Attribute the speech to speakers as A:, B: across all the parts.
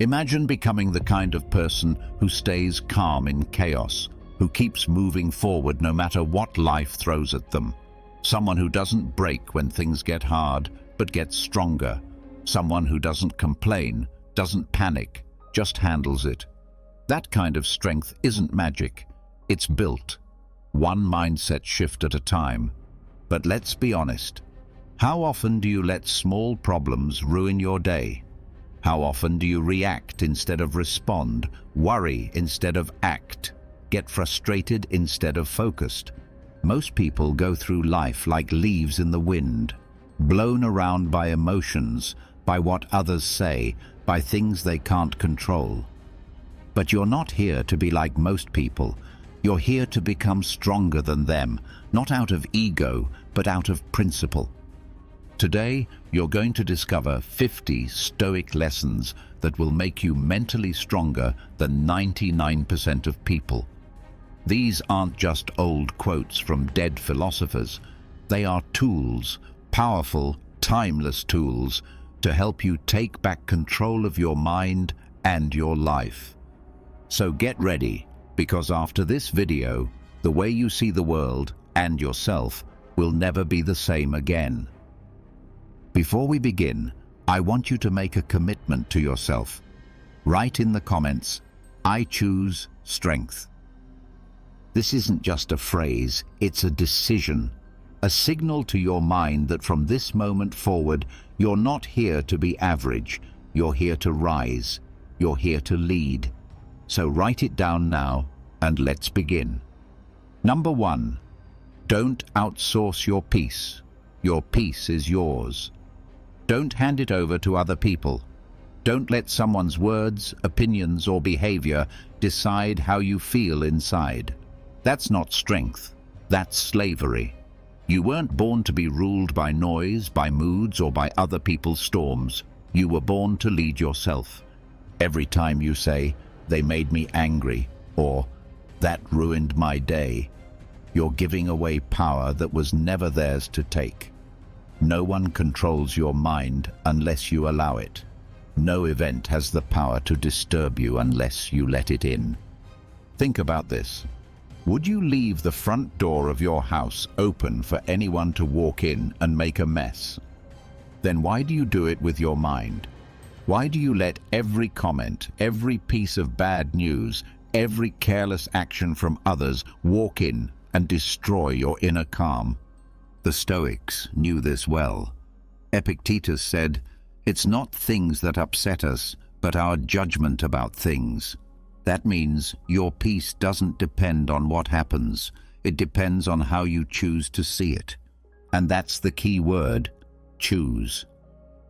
A: Imagine becoming the kind of person who stays calm in chaos, who keeps moving forward no matter what life throws at them. Someone who doesn't break when things get hard, but gets stronger. Someone who doesn't complain, doesn't panic, just handles it. That kind of strength isn't magic. It's built, one mindset shift at a time. But let's be honest. How often do you let small problems ruin your day? How often do you react instead of respond, worry instead of act, get frustrated instead of focused? Most people go through life like leaves in the wind, blown around by emotions, by what others say, by things they can't control. But you're not here to be like most people. You're here to become stronger than them, not out of ego, but out of principle. Today, you're going to discover 50 Stoic lessons that will make you mentally stronger than 99% of people. These aren't just old quotes from dead philosophers. They are tools, powerful, timeless tools, to help you take back control of your mind and your life. So get ready, because after this video, the way you see the world and yourself will never be the same again. Before we begin, I want you to make a commitment to yourself. Write in the comments, "I choose strength." This isn't just a phrase, it's a decision, a signal to your mind that from this moment forward, you're not here to be average, you're here to rise, you're here to lead. So write it down now, and let's begin. Number 1, don't outsource your peace. Your peace is yours. Don't hand it over to other people. Don't let someone's words, opinions, or behavior decide how you feel inside. That's not strength. That's slavery. You weren't born to be ruled by noise, by moods, or by other people's storms. You were born to lead yourself. Every time you say, "They made me angry," or "That ruined my day," you're giving away power that was never theirs to take. No one controls your mind unless you allow it. No event has the power to disturb you unless you let it in. Think about this. Would you leave the front door of your house open for anyone to walk in and make a mess? Then why do you do it with your mind? Why do you let every comment, every piece of bad news, every careless action from others walk in and destroy your inner calm? The Stoics knew this well. Epictetus said, "It's not things that upset us, but our judgment about things." That means your peace doesn't depend on what happens. It depends on how you choose to see it. And that's the key word, choose.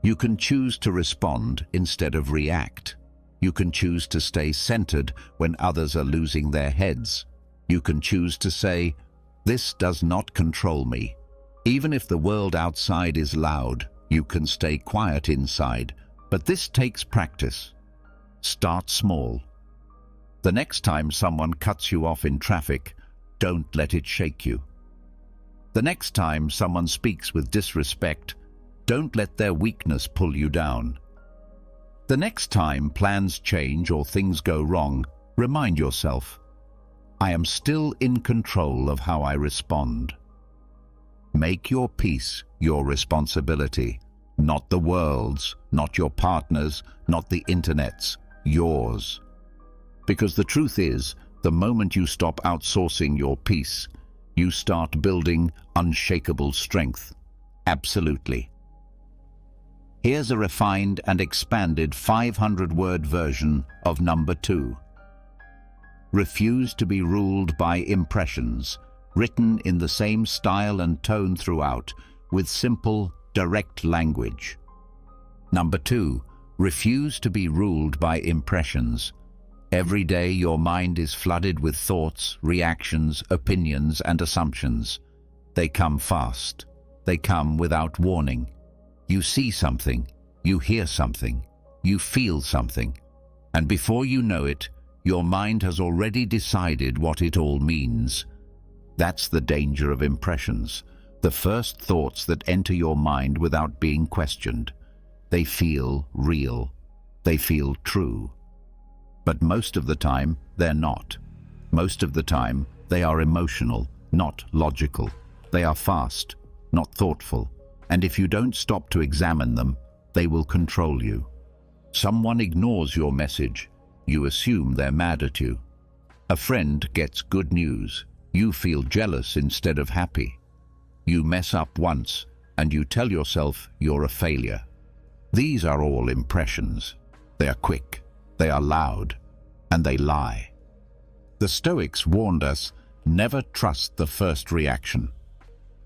A: You can choose to respond instead of react. You can choose to stay centered when others are losing their heads. You can choose to say, "This does not control me." Even if the world outside is loud, you can stay quiet inside. But this takes practice. Start small. The next time someone cuts you off in traffic, don't let it shake you. The next time someone speaks with disrespect, don't let their weakness pull you down. The next time plans change or things go wrong, remind yourself, "I am still in control of how I respond." Make your peace your responsibility, not the world's, not your partner's, not the internet's, yours. Because the truth is, the moment you stop outsourcing your peace, you start building unshakable strength. Absolutely. Here's a refined and expanded 500-word version of number 2. Refuse to be ruled by impressions, written in the same style and tone throughout, with simple, direct language. Number 2, refuse to be ruled by impressions. Every day your mind is flooded with thoughts, reactions, opinions, and assumptions. They come fast. They come without warning. You see something, you hear something, you feel something, and before you know it, your mind has already decided what it all means. That's the danger of impressions, the first thoughts that enter your mind without being questioned. They feel real. They feel true. But most of the time, they're not. Most of the time, they are emotional, not logical. They are fast, not thoughtful. And if you don't stop to examine them, they will control you. Someone ignores your message. You assume they're mad at you. A friend gets good news. You feel jealous instead of happy. You mess up once, and you tell yourself you're a failure. These are all impressions. They are quick, they are loud, and they lie. The Stoics warned us, never trust the first reaction.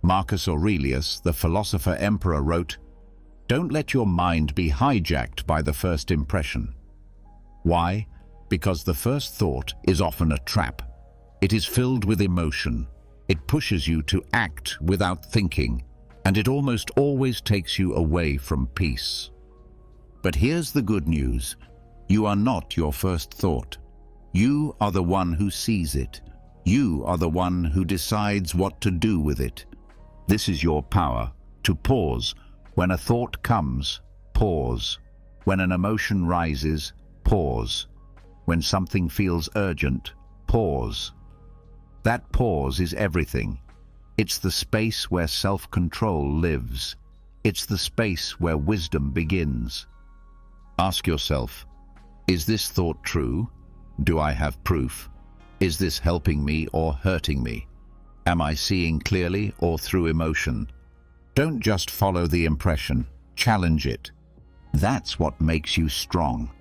A: Marcus Aurelius, the philosopher-emperor, wrote, "Don't let your mind be hijacked by the first impression." Why? Because the first thought is often a trap. It is filled with emotion. It pushes you to act without thinking, and it almost always takes you away from peace. But here's the good news. You are not your first thought. You are the one who sees it. You are the one who decides what to do with it. This is your power, to pause. When a thought comes, pause. When an emotion rises, pause. When something feels urgent, pause. That pause is everything. It's the space where self-control lives. It's the space where wisdom begins. Ask yourself, is this thought true? Do I have proof? Is this helping me or hurting me? Am I seeing clearly or through emotion? Don't just follow the impression, challenge it. That's what makes you strong.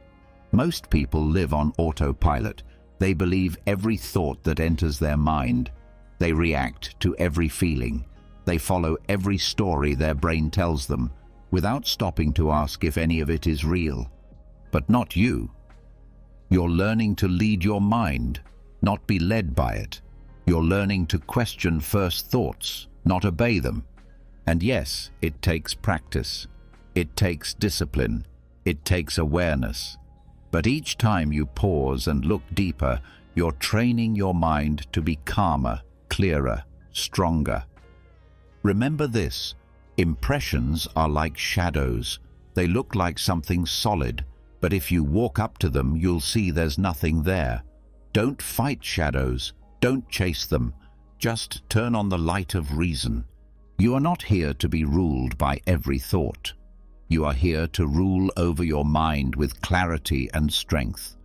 A: Most people live on autopilot. They believe every thought that enters their mind. They react to every feeling. They follow every story their brain tells them, without stopping to ask if any of it is real. But not you. You're learning to lead your mind, not be led by it. You're learning to question first thoughts, not obey them. And yes, it takes practice. It takes discipline. It takes awareness. But each time you pause and look deeper, you're training your mind to be calmer, clearer, stronger. Remember this, impressions are like shadows. They look like something solid, but if you walk up to them, you'll see there's nothing there. Don't fight shadows. Don't chase them. Just turn on the light of reason. You are not here to be ruled by every thought. You are here to rule over your mind with clarity and strength.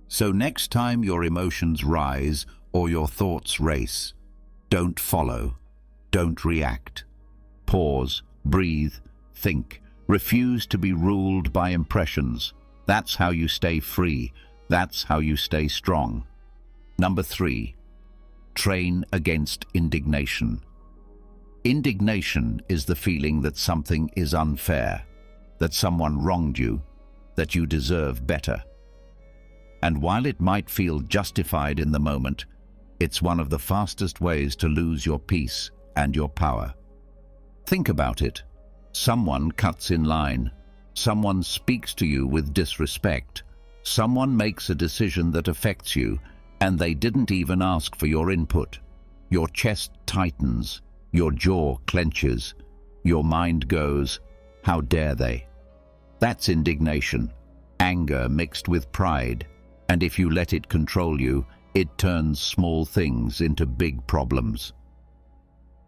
A: So next time your emotions rise or your thoughts race, don't follow. Don't react. Pause, breathe, think. Refuse to be ruled by impressions. That's how you stay free. That's how you stay strong. Number 3, train against indignation. Indignation is the feeling that something is unfair, that someone wronged you, that you deserve better. And while it might feel justified in the moment, it's one of the fastest ways to lose your peace and your power. Think about it. Someone cuts in line. Someone speaks to you with disrespect. Someone makes a decision that affects you, and they didn't even ask for your input. Your chest tightens. Your jaw clenches. Your mind goes, "How dare they?" That's indignation, anger mixed with pride. And if you let it control you, it turns small things into big problems.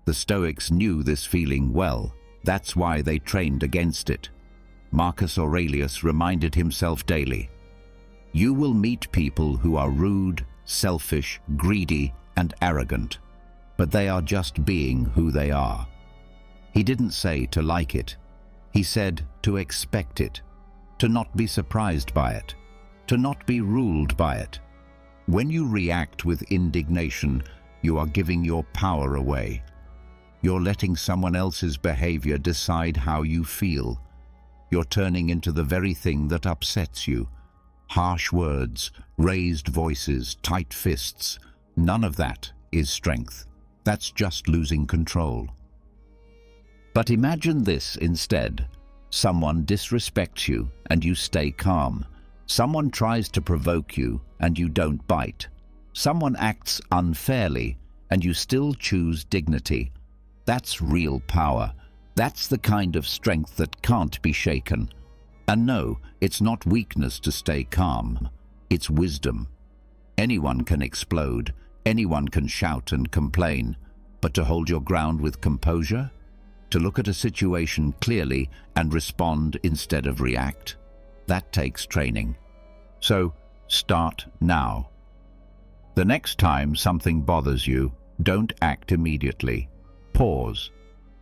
A: The Stoics knew this feeling well. That's why they trained against it. Marcus Aurelius reminded himself daily, "You will meet people who are rude, selfish, greedy, and arrogant, but they are just being who they are." He didn't say to like it. He said to expect it, to not be surprised by it, to not be ruled by it. When you react with indignation, you are giving your power away. You're letting someone else's behavior decide how you feel. You're turning into the very thing that upsets you. Harsh words, raised voices, tight fists. None of that is strength. That's just losing control. But imagine this instead. Someone disrespects you and you stay calm. Someone tries to provoke you and you don't bite. Someone acts unfairly and you still choose dignity. That's real power. That's the kind of strength that can't be shaken. And no, it's not weakness to stay calm. It's wisdom. Anyone can explode, anyone can shout and complain, but to hold your ground with composure, to look at a situation clearly and respond instead of react, that takes training. So, start now. The next time something bothers you, don't act immediately. Pause.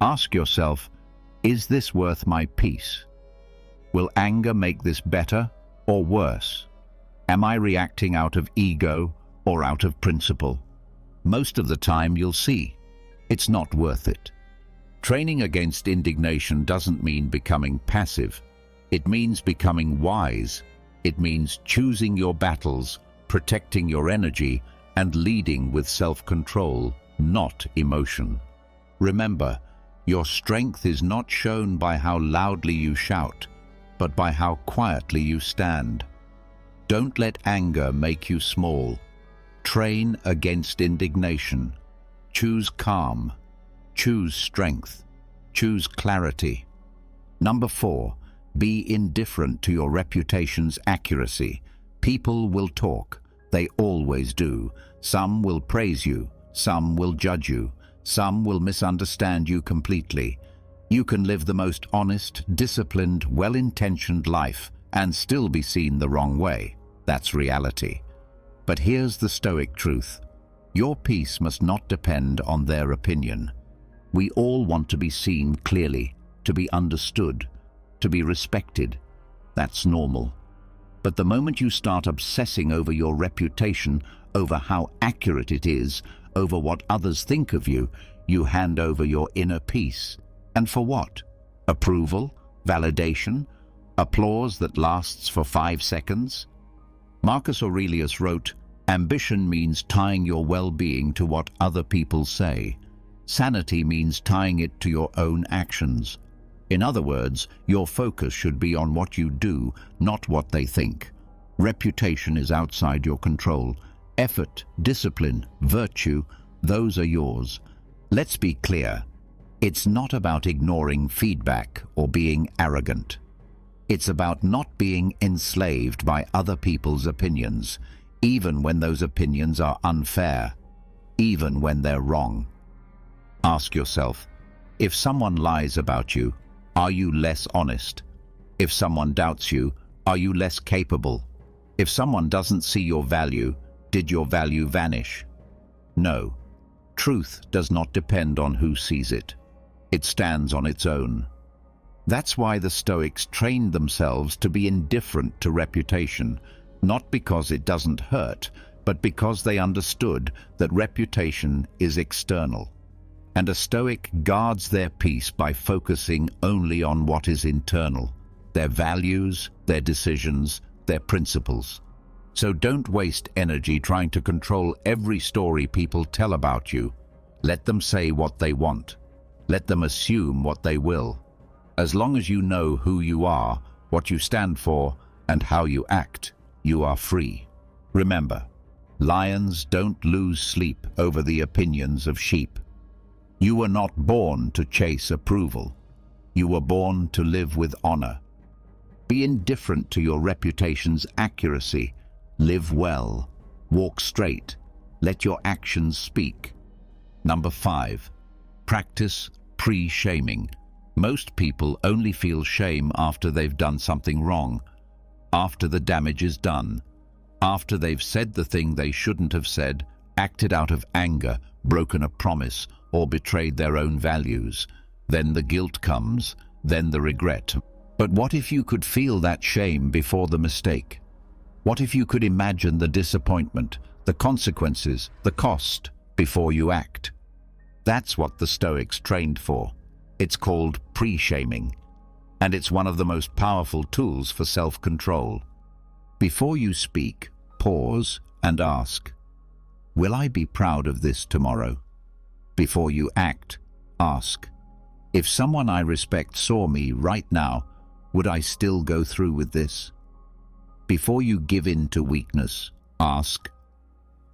A: Ask yourself, is this worth my peace? Will anger make this better or worse? Am I reacting out of ego or out of principle? Most of the time you'll see, it's not worth it. Training against indignation doesn't mean becoming passive. It means becoming wise. It means choosing your battles, protecting your energy, and leading with self-control, not emotion. Remember, your strength is not shown by how loudly you shout, but by how quietly you stand. Don't let anger make you small. Train against indignation. Choose calm. Choose strength. Choose clarity. Number 4, be indifferent to your reputation's accuracy. People will talk. They always do. Some will praise you. Some will judge you. Some will misunderstand you completely. You can live the most honest, disciplined, well-intentioned life and still be seen the wrong way. That's reality. But here's the Stoic truth. Your peace must not depend on their opinion. We all want to be seen clearly, to be understood, to be respected. That's normal. But the moment you start obsessing over your reputation, over how accurate it is, over what others think of you, you hand over your inner peace. And for what? Approval? Validation? Applause that lasts for 5 seconds? Marcus Aurelius wrote, "Ambition means tying your well-being to what other people say. Sanity means tying it to your own actions." In other words, your focus should be on what you do, not what they think. Reputation is outside your control. Effort, discipline, virtue, those are yours. Let's be clear. It's not about ignoring feedback or being arrogant. It's about not being enslaved by other people's opinions, even when those opinions are unfair, even when they're wrong. Ask yourself, if someone lies about you, are you less honest? If someone doubts you, are you less capable? If someone doesn't see your value, did your value vanish? No. Truth does not depend on who sees it. It stands on its own. That's why the Stoics trained themselves to be indifferent to reputation, not because it doesn't hurt, but because they understood that reputation is external. And a Stoic guards their peace by focusing only on what is internal, their values, their decisions, their principles. So don't waste energy trying to control every story people tell about you. Let them say what they want. Let them assume what they will. As long as you know who you are, what you stand for, and how you act, you are free. Remember, lions don't lose sleep over the opinions of sheep. You were not born to chase approval. You were born to live with honor. Be indifferent to your reputation's accuracy. Live well. Walk straight. Let your actions speak. Number 5. Practice pre-shaming. Most people only feel shame after they've done something wrong, after the damage is done, after they've said the thing they shouldn't have said, acted out of anger, broken a promise, or betrayed their own values. Then the guilt comes, then the regret. But what if you could feel that shame before the mistake? What if you could imagine the disappointment, the consequences, the cost, before you act? That's what the Stoics trained for. It's called pre-shaming, and it's one of the most powerful tools for self-control. Before you speak, pause and ask, will I be proud of this tomorrow? Before you act, ask, if someone I respect saw me right now, would I still go through with this? Before you give in to weakness, ask,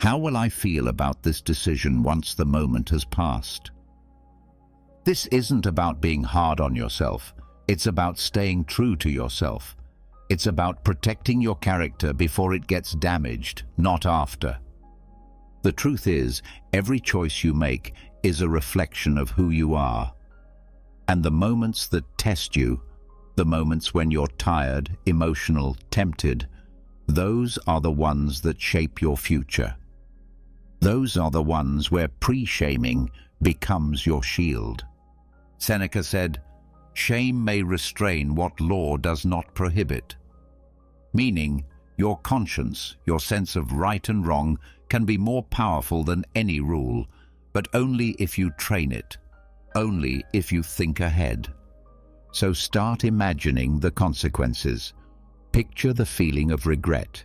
A: how will I feel about this decision once the moment has passed? This isn't about being hard on yourself. It's about staying true to yourself. It's about protecting your character before it gets damaged, not after. The truth is, every choice you make is a reflection of who you are. And the moments that test you, the moments when you're tired, emotional, tempted, those are the ones that shape your future. Those are the ones where pre-shaming becomes your shield. Seneca said, "Shame may restrain what law does not prohibit." Meaning, your conscience, your sense of right and wrong, can be more powerful than any rule, but only if you train it, only if you think ahead. So start imagining the consequences. Picture the feeling of regret.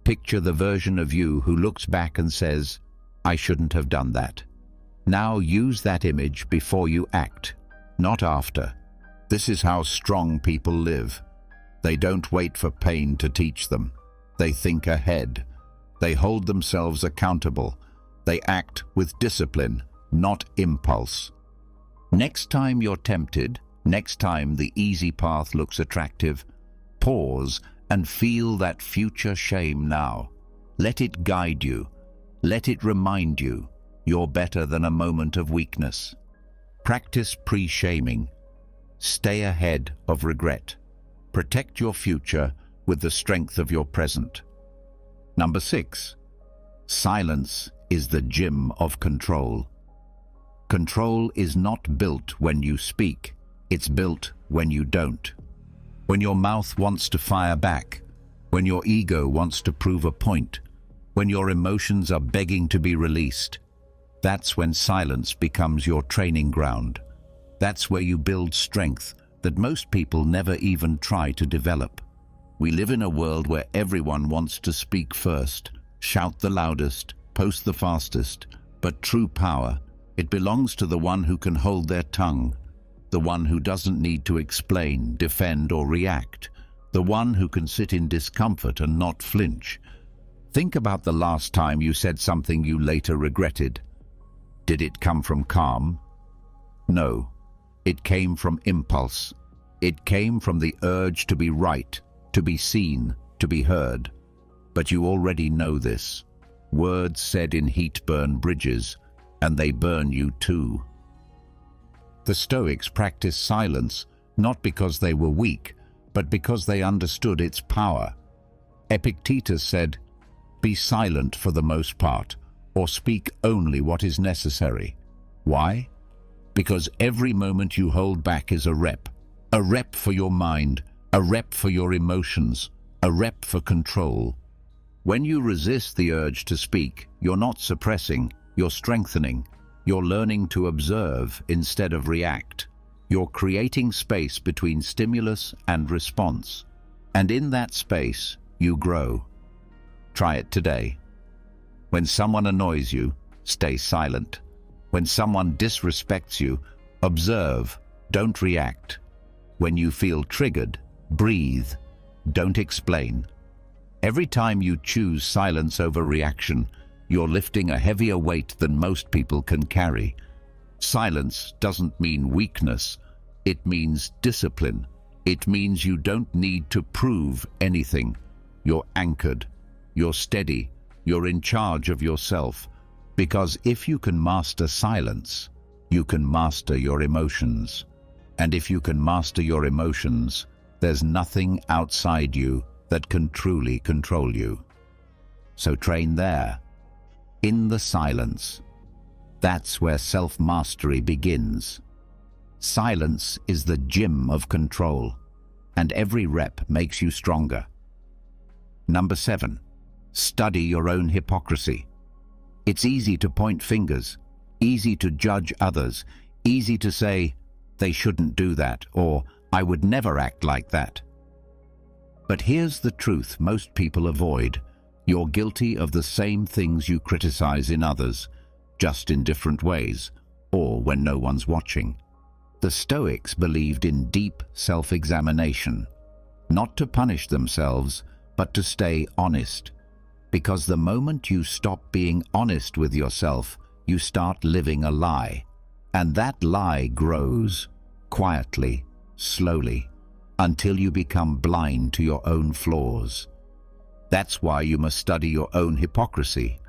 A: Picture the version of you who looks back and says, "I shouldn't have done that." Now use that image before you act, not after. This is how strong people live. They don't wait for pain to teach them. They think ahead. They hold themselves accountable. They act with discipline, not impulse. Next time you're tempted, next time the easy path looks attractive, pause and feel that future shame now. Let it guide you. Let it remind you you're better than a moment of weakness. Practice pre-shaming. Stay ahead of regret. Protect your future with the strength of your present. Number 6. Silence is the gym of control. Control is not built when you speak. It's built when you don't. When your mouth wants to fire back, when your ego wants to prove a point, when your emotions are begging to be released, that's when silence becomes your training ground. That's where you build strength that most people never even try to develop. We live in a world where everyone wants to speak first, shout the loudest, post the fastest, but true power, it belongs to the one who can hold their tongue, the one who doesn't need to explain, defend, or react, the one who can sit in discomfort and not flinch. Think about the last time you said something you later regretted. Did it come from calm? No. It came from impulse. It came from the urge to be right, to be seen, to be heard. But you already know this. Words said in heat burn bridges, and they burn you too. The Stoics practiced silence not because they were weak, but because they understood its power. Epictetus said, "Be silent for the most part, or speak only what is necessary." Why? Because every moment you hold back is a rep for your mind, a rep for your emotions, a rep for control. When you resist the urge to speak, you're not suppressing, you're strengthening. You're learning to observe instead of react. You're creating space between stimulus and response. And in that space, you grow. Try it today. When someone annoys you, stay silent. When someone disrespects you, observe, don't react. When you feel triggered, breathe, don't explain. Every time you choose silence over reaction, you're lifting a heavier weight than most people can carry. Silence doesn't mean weakness. It means discipline. It means you don't need to prove anything. You're anchored. You're steady. You're in charge of yourself. Because if you can master silence, you can master your emotions. And if you can master your emotions, there's nothing outside you that can truly control you. So train there. In the silence. That's where self-mastery begins. Silence is the gym of control, and every rep makes you stronger. Number 7. Study your own hypocrisy. It's easy to point fingers, easy to judge others, easy to say, "They shouldn't do that," or "I would never act like that." But here's the truth most people avoid. You're guilty of the same things you criticize in others, just in different ways, or when no one's watching. The Stoics believed in deep self-examination, not to punish themselves, but to stay honest. Because the moment you stop being honest with yourself, you start living a lie. And that lie grows, quietly, slowly, until you become blind to your own flaws. That's why you must study your own hypocrisy.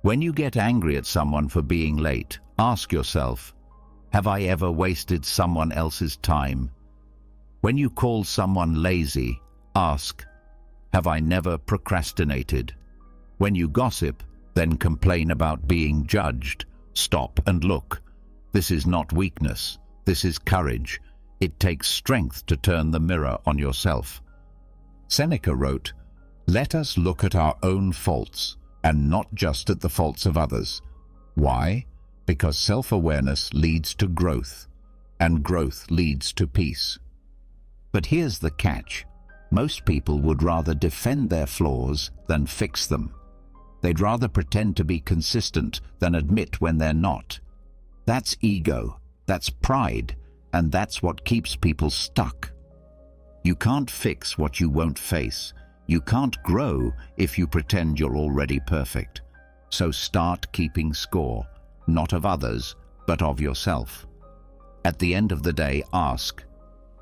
A: When you get angry at someone for being late, ask yourself, have I ever wasted someone else's time? When you call someone lazy, ask, have I never procrastinated? When you gossip, then complain about being judged. Stop and look. This is not weakness. This is courage. It takes strength to turn the mirror on yourself. Seneca wrote, "Let us look at our own faults and not just at the faults of others." Why? Because self-awareness leads to growth, and growth leads to peace. But here's the catch. Most people would rather defend their flaws than fix them. They'd rather pretend to be consistent than admit when they're not. That's ego, that's pride, and that's what keeps people stuck. You can't fix what you won't face. You can't grow if you pretend you're already perfect. So start keeping score, not of others, but of yourself. At the end of the day, ask,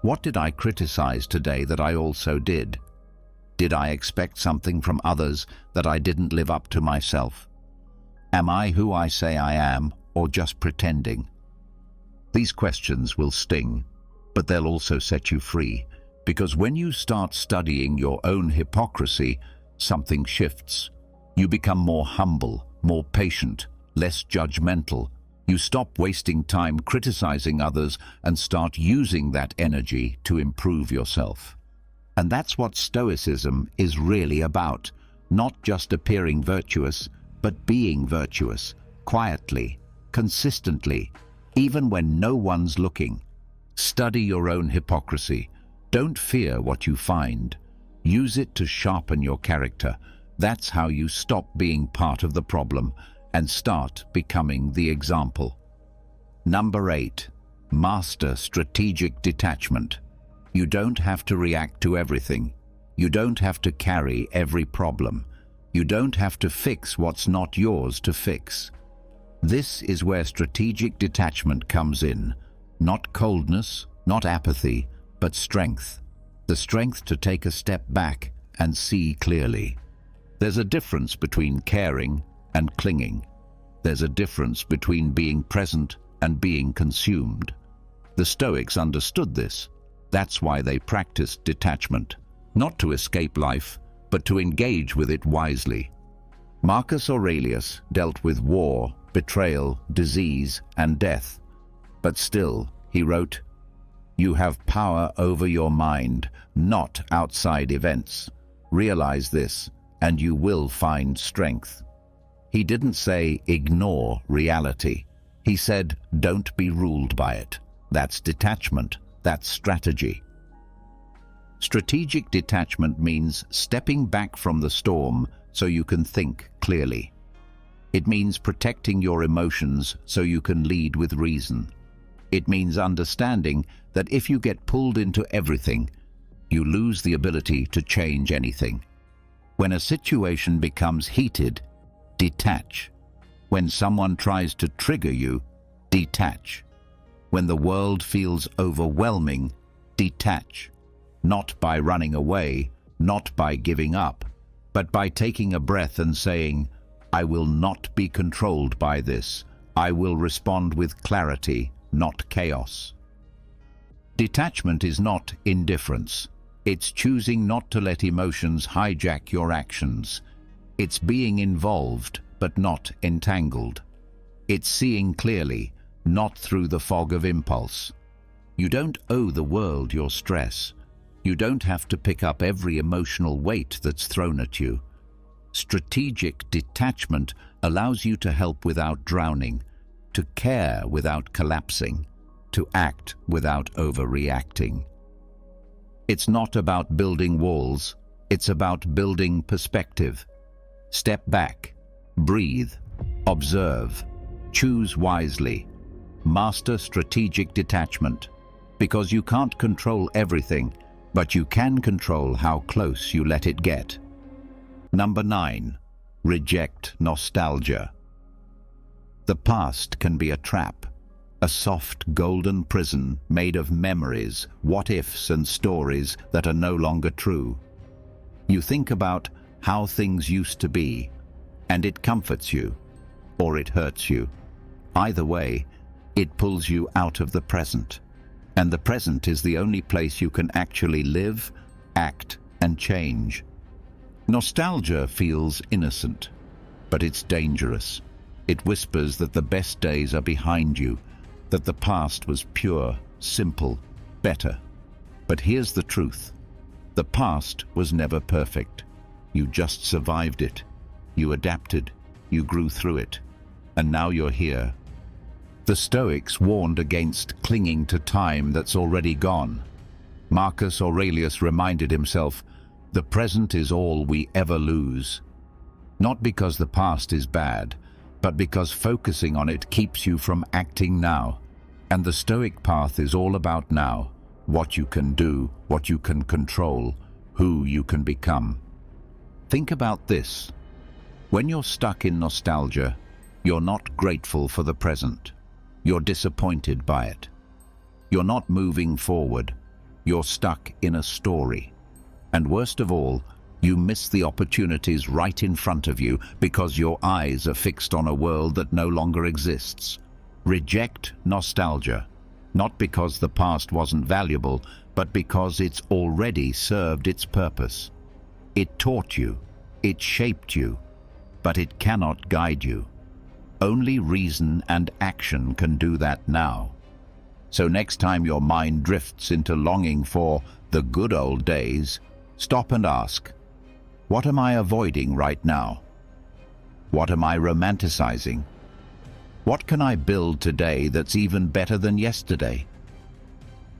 A: what did I criticize today that I also did? Did I expect something from others that I didn't live up to myself? Am I who I say I am, or just pretending? These questions will sting, but they'll also set you free, because when you start studying your own hypocrisy, something shifts. You become more humble, more patient, less judgmental. You stop wasting time criticizing others and start using that energy to improve yourself. And that's what Stoicism is really about, not just appearing virtuous, but being virtuous, quietly, consistently, even when no one's looking. Study your own hypocrisy. Don't fear what you find. Use it to sharpen your character. That's how you stop being part of the problem and start becoming the example. Number 8. Master strategic detachment. You don't have to react to everything. You don't have to carry every problem. You don't have to fix what's not yours to fix. This is where strategic detachment comes in. Not coldness, not apathy, but strength. The strength to take a step back and see clearly. There's a difference between caring and clinging. There's a difference between being present and being consumed. The Stoics understood this. That's why they practiced detachment, not to escape life, but to engage with it wisely. Marcus Aurelius dealt with war, betrayal, disease, and death. But still, he wrote, "You have power over your mind, not outside events. Realize this, and you will find strength." He didn't say, ignore reality. He said, don't be ruled by it. That's detachment. That's strategy. Strategic detachment means stepping back from the storm so you can think clearly. It means protecting your emotions so you can lead with reason. It means understanding that if you get pulled into everything, you lose the ability to change anything. When a situation becomes heated, detach. When someone tries to trigger you, detach. When the world feels overwhelming, detach. Not by running away, not by giving up, but by taking a breath and saying, I will not be controlled by this. I will respond with clarity, not chaos. Detachment is not indifference. It's choosing not to let emotions hijack your actions. It's being involved, but not entangled. It's seeing clearly, not through the fog of impulse. You don't owe the world your stress. You don't have to pick up every emotional weight that's thrown at you. Strategic detachment allows you to help without drowning, to care without collapsing, to act without overreacting. It's not about building walls, it's about building perspective. Step back, breathe, observe, choose wisely. Master strategic detachment, because you can't control everything, but you can control how close you let it get. Number 9. Reject nostalgia. The past can be a trap. a soft golden prison made of memories, what-ifs and stories that are no longer true. You think about how things used to be, and it comforts you, or it hurts you. Either way, it pulls you out of the present. And the present is the only place you can actually live, act, and change. Nostalgia feels innocent, but it's dangerous. It whispers that the best days are behind you, that the past was pure, simple, better. But here's the truth. The past was never perfect. You just survived it. You adapted. You grew through it. And now you're here. The Stoics warned against clinging to time that's already gone. Marcus Aurelius reminded himself, the present is all we ever lose. Not because the past is bad, but because focusing on it keeps you from acting now. And the Stoic path is all about now, what you can do, what you can control, who you can become. Think about this. When you're stuck in nostalgia, you're not grateful for the present. You're disappointed by it. You're not moving forward. You're stuck in a story. And worst of all, you miss the opportunities right in front of you because your eyes are fixed on a world that no longer exists. Reject nostalgia, not because the past wasn't valuable, but because it's already served its purpose. It taught you, it shaped you, but it cannot guide you. Only reason and action can do that now. So next time your mind drifts into longing for the good old days, stop and ask, what am I avoiding right now? What am I romanticizing? What can I build today that's even better than yesterday?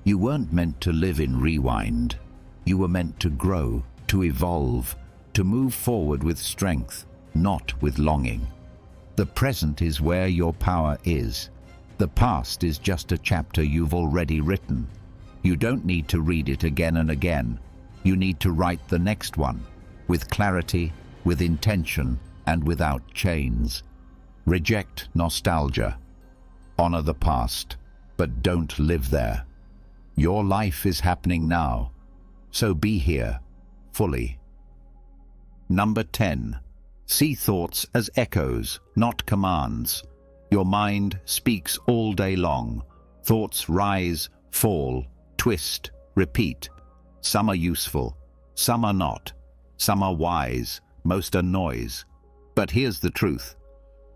A: You weren't meant to live in rewind. You were meant to grow, to evolve, to move forward with strength, not with longing. The present is where your power is. The past is just a chapter you've already written. You don't need to read it again and again. You need to write the next one, with clarity, with intention, and without chains. Reject nostalgia. Honor the past, but don't live there. Your life is happening now, so be here, fully. Number 10. See thoughts as echoes, not commands. Your mind speaks all day long. Thoughts rise, fall, twist, repeat. Some are useful, some are not. Some are wise, most are noise. But here's the truth.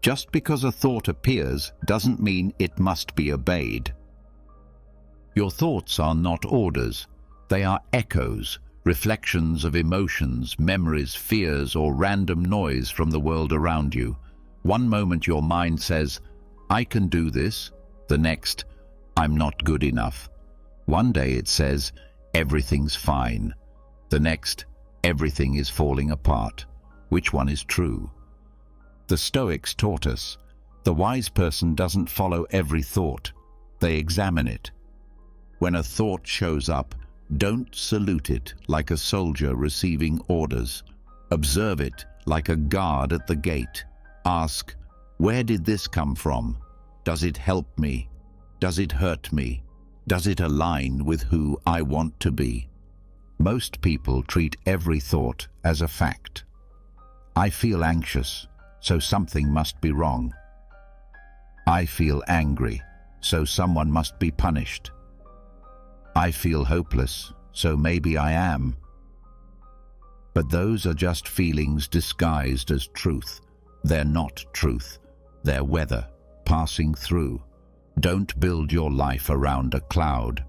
A: Just because a thought appears doesn't mean it must be obeyed. Your thoughts are not orders. They are echoes, reflections of emotions, memories, fears, or random noise from the world around you. One moment your mind says, I can do this. The next, I'm not good enough. One day it says, everything's fine. The next, everything is falling apart. Which one is true? The Stoics taught us, the wise person doesn't follow every thought. They examine it. When a thought shows up, don't salute it like a soldier receiving orders. Observe it like a guard at the gate. Ask, where did this come from? Does it help me? Does it hurt me? Does it align with who I want to be? Most people treat every thought as a fact. I feel anxious, so something must be wrong. I feel angry, so someone must be punished. I feel hopeless, so maybe I am. But those are just feelings disguised as truth. They're not truth. They're weather, passing through. Don't build your life around a cloud.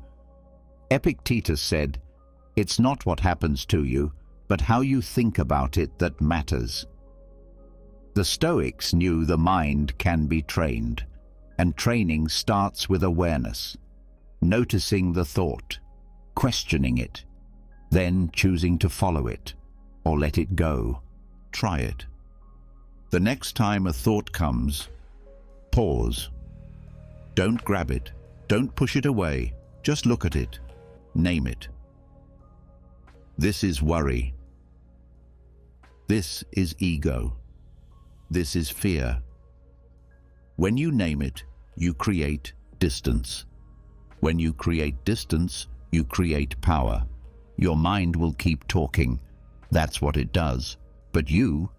A: Epictetus said, it's not what happens to you, but how you think about it that matters. The Stoics knew the mind can be trained, and training starts with awareness. Noticing the thought, questioning it, then choosing to follow it, or let it go. Try it. The next time a thought comes, pause. Don't grab it. Don't push it away. Just look at it. Name it. This is worry. This is ego. This is fear. When you name it, you create distance. When you create distance, you create power. Your mind will keep talking. That's what it does. But you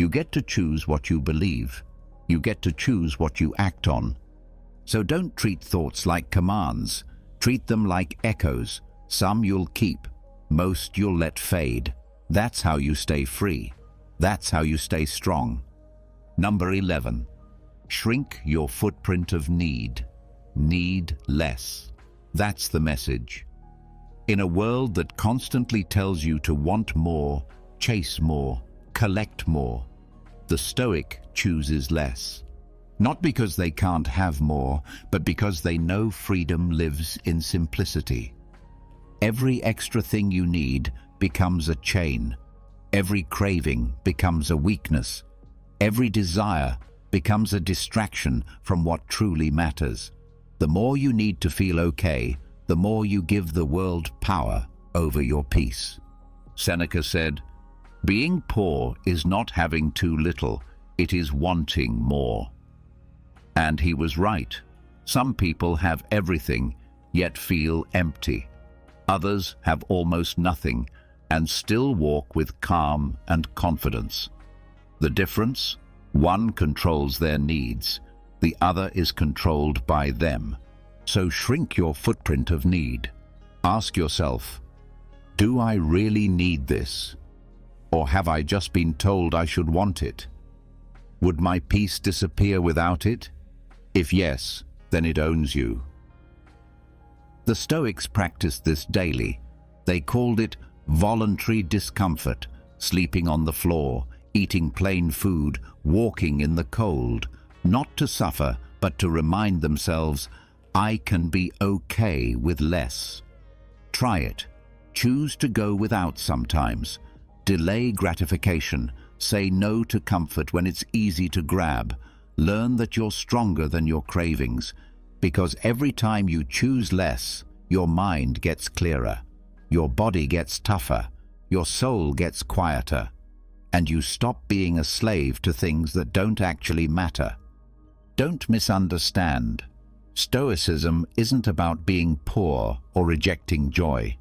A: get to choose what you believe. You get to choose what you act on. So don't treat thoughts like commands. Treat them like echoes. Some you'll keep, most you'll let fade. That's how you stay free. That's how you stay strong. Number 11. Shrink your footprint of need. Need less. That's the message. In a world that constantly tells you to want more, chase more, collect more, the Stoic chooses less. Not because they can't have more, but because they know freedom lives in simplicity. Every extra thing you need becomes a chain. Every craving becomes a weakness. Every desire becomes a distraction from what truly matters. The more you need to feel okay, the more you give the world power over your peace. Seneca said, "Being poor is not having too little, it is wanting more." And he was right. Some people have everything, yet feel empty. Others have almost nothing, and still walk with calm and confidence. The difference? One controls their needs, the other is controlled by them. So shrink your footprint of need. Ask yourself, do I really need this? Or have I just been told I should want it? Would my peace disappear without it? If yes, then it owns you. The Stoics practiced this daily. They called it voluntary discomfort, sleeping on the floor, eating plain food, walking in the cold, not to suffer, but to remind themselves, I can be okay with less. Try it. Choose to go without sometimes. Delay gratification. Say no to comfort when it's easy to grab. Learn that you're stronger than your cravings, because every time you choose less, your mind gets clearer, your body gets tougher, your soul gets quieter, and you stop being a slave to things that don't actually matter. Don't misunderstand. Stoicism isn't about being poor or rejecting joy.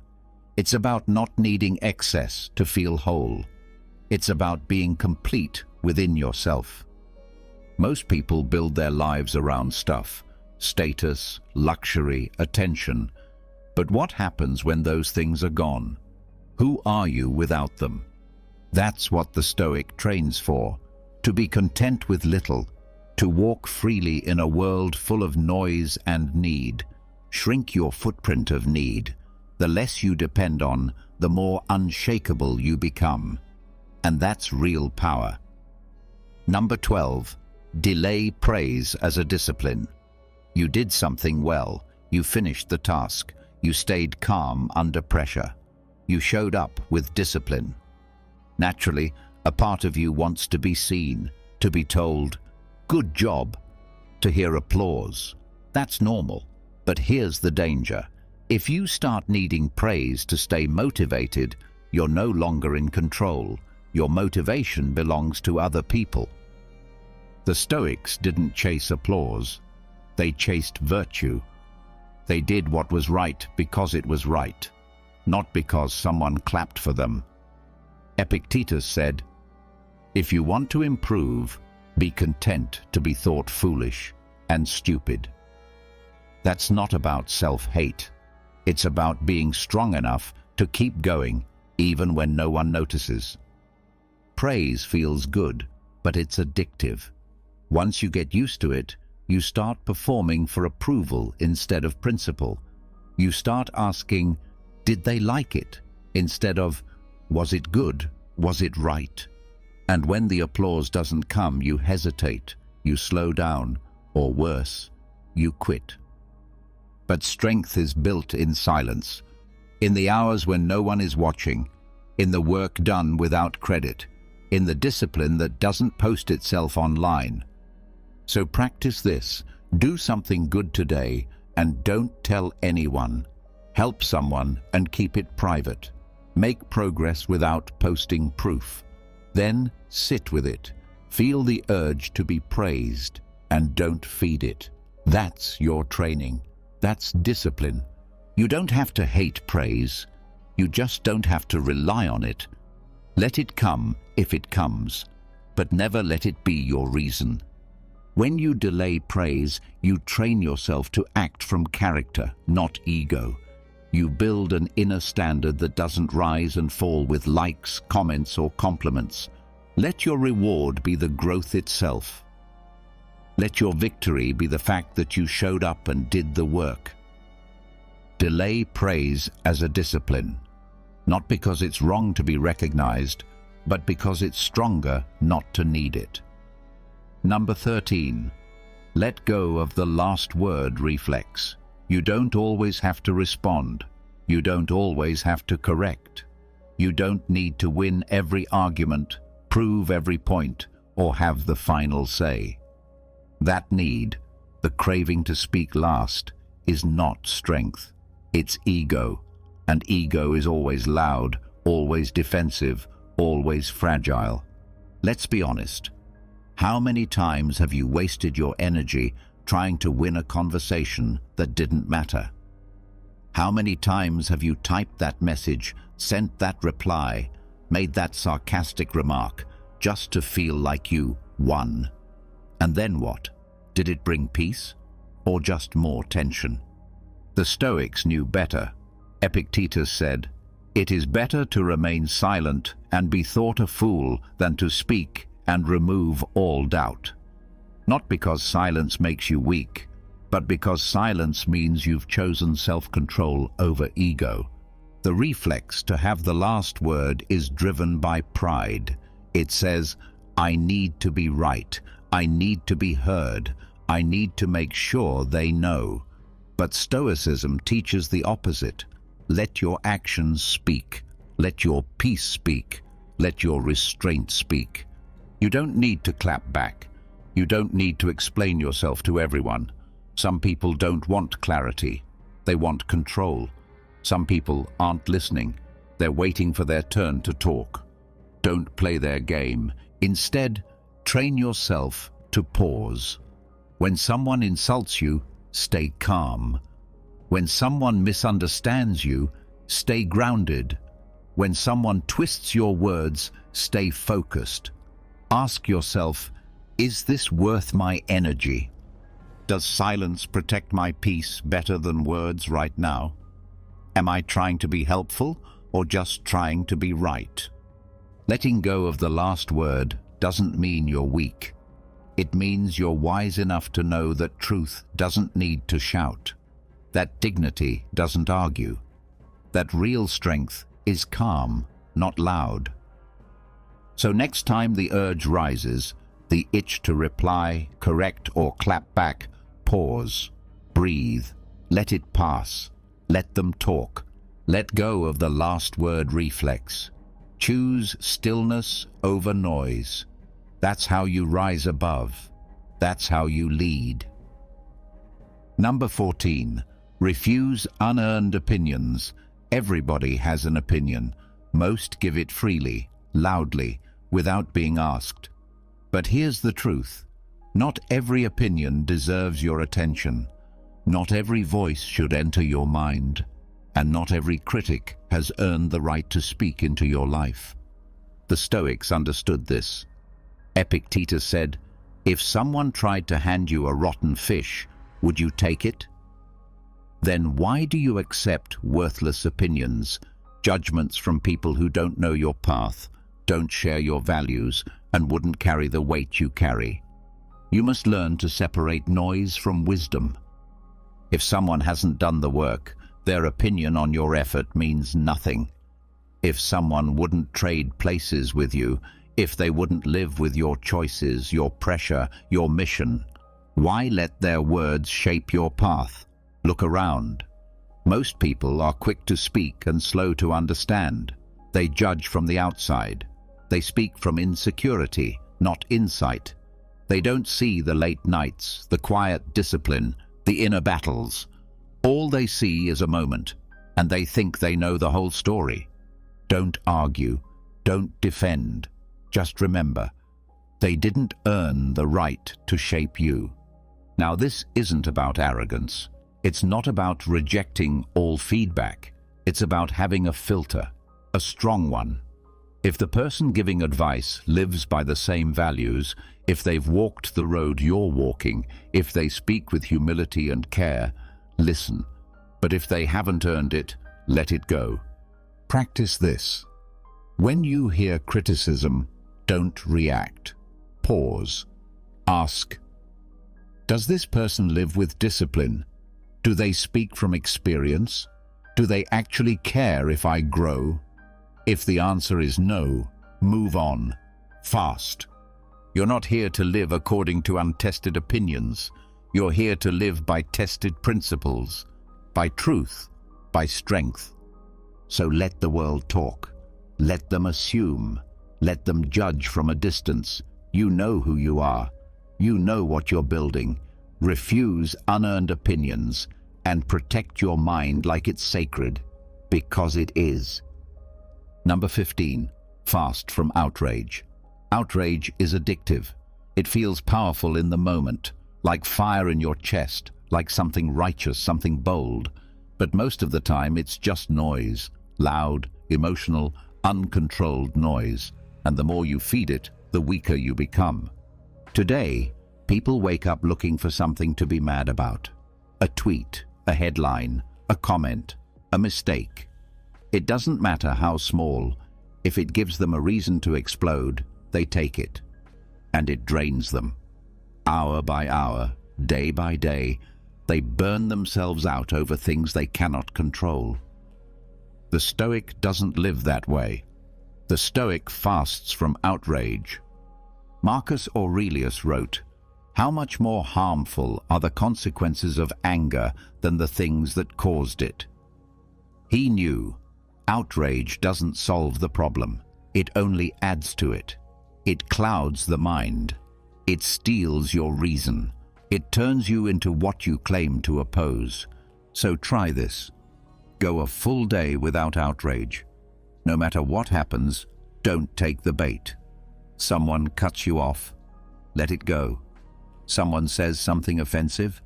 A: It's about not needing excess to feel whole. It's about being complete within yourself. Most people build their lives around stuff, status, luxury, attention. But what happens when those things are gone? Who are you without them? That's what the Stoic trains for, to be content with little, to walk freely in a world full of noise and need. Shrink your footprint of need. The less you depend on, the more unshakable you become. And that's real power. Number 12. Delay praise as a discipline. You did something well. You finished the task. You stayed calm under pressure. You showed up with discipline. Naturally, a part of you wants to be seen, to be told, "Good job," to hear applause. That's normal. But here's the danger. If you start needing praise to stay motivated, you're no longer in control. Your motivation belongs to other people. The Stoics didn't chase applause. They chased virtue. They did what was right because it was right, not because someone clapped for them. Epictetus said, "If you want to improve, be content to be thought foolish and stupid." That's not about self-hate. It's about being strong enough to keep going even when no one notices. Praise feels good, but it's addictive. Once you get used to it, you start performing for approval instead of principle. You start asking, did they like it? Instead of, was it good? Was it right? And when the applause doesn't come, you hesitate, you slow down, or worse, you quit. But strength is built in silence, in the hours when no one is watching, in the work done without credit, in the discipline that doesn't post itself online. So practice this. Do something good today and don't tell anyone. Help someone and keep it private. Make progress without posting proof. Then sit with it. Feel the urge to be praised and don't feed it. That's your training. That's discipline. You don't have to hate praise. You just don't have to rely on it. Let it come if it comes, but never let it be your reason. When you delay praise, you train yourself to act from character, not ego. You build an inner standard that doesn't rise and fall with likes, comments, or compliments. Let your reward be the growth itself. Let your victory be the fact that you showed up and did the work. Delay praise as a discipline, not because it's wrong to be recognized, but because it's stronger not to need it. Number 13. Let go of the last word reflex. You don't always have to respond. You don't always have to correct. You don't need to win every argument, prove every point, or have the final say. That need, the craving to speak last, is not strength. It's ego, and ego is always loud, always defensive, always fragile. Let's be honest. How many times have you wasted your energy trying to win a conversation that didn't matter? How many times have you typed that message, sent that reply, made that sarcastic remark just to feel like you won? And then what? Did it bring peace or just more tension? The Stoics knew better. Epictetus said, "It is better to remain silent and be thought a fool than to speak and remove all doubt." Not because silence makes you weak, but because silence means you've chosen self-control over ego. The reflex to have the last word is driven by pride. It says, I need to be right, I need to be heard, I need to make sure they know. But Stoicism teaches the opposite. Let your actions speak. Let your peace speak. Let your restraint speak. You don't need to clap back. You don't need to explain yourself to everyone. Some people don't want clarity. They want control. Some people aren't listening. They're waiting for their turn to talk. Don't play their game. Instead, train yourself to pause. When someone insults you, stay calm. When someone misunderstands you, stay grounded. When someone twists your words, stay focused. Ask yourself, is this worth my energy? Does silence protect my peace better than words right now? Am I trying to be helpful or just trying to be right? Letting go of the last word doesn't mean you're weak. It means you're wise enough to know that truth doesn't need to shout, that dignity doesn't argue, that real strength is calm, not loud. So next time the urge rises, the itch to reply, correct, or clap back, pause, breathe, let it pass, let them talk, let go of the last word reflex. Choose stillness over noise. That's how you rise above. That's how you lead. Number 14. Refuse unearned opinions. Everybody has an opinion. Most give it freely, loudly, without being asked. But here's the truth. Not every opinion deserves your attention. Not every voice should enter your mind. And not every critic has earned the right to speak into your life. The Stoics understood this. Epictetus said, if someone tried to hand you a rotten fish, would you take it? Then why do you accept worthless opinions, judgments from people who don't know your path, don't share your values, and wouldn't carry the weight you carry? You must learn to separate noise from wisdom. If someone hasn't done the work, their opinion on your effort means nothing. If someone wouldn't trade places with you, if they wouldn't live with your choices, your pressure, your mission, why let their words shape your path? Look around. Most people are quick to speak and slow to understand. They judge from the outside. They speak from insecurity, not insight. They don't see the late nights, the quiet discipline, the inner battles. All they see is a moment, and they think they know the whole story. Don't argue. Don't defend. Just remember, they didn't earn the right to shape you. Now, this isn't about arrogance. It's not about rejecting all feedback. It's about having a filter, a strong one. If the person giving advice lives by the same values, if they've walked the road you're walking, if they speak with humility and care, listen. But if they haven't earned it, let it go. Practice this. When you hear criticism, don't react. Pause. Ask, does this person live with discipline? Do they speak from experience? Do they actually care if I grow? If the answer is no, move on. Fast. You're not here to live according to untested opinions. You're here to live by tested principles, by truth, by strength. So let the world talk. Let them assume. Let them judge from a distance. You know who you are. You know what you're building. Refuse unearned opinions and protect your mind like it's sacred, because it is. Number 15. Fast from outrage. Outrage is addictive. It feels powerful in the moment, like fire in your chest, like something righteous, something bold. But most of the time it's just noise, loud, emotional, uncontrolled noise. And the more you feed it, the weaker you become. Today, people wake up looking for something to be mad about. A tweet, a headline, a comment, a mistake. It doesn't matter how small. If it gives them a reason to explode, they take it. And it drains them. Hour by hour, day by day, they burn themselves out over things they cannot control. The Stoic doesn't live that way. The Stoic fasts from outrage. Marcus Aurelius wrote, "How much more harmful are the consequences of anger than the things that caused it?" He knew outrage doesn't solve the problem. It only adds to it. It clouds the mind. It steals your reason. It turns you into what you claim to oppose. So try this. Go a full day without outrage. No matter what happens, don't take the bait. Someone cuts you off, let it go. Someone says something offensive,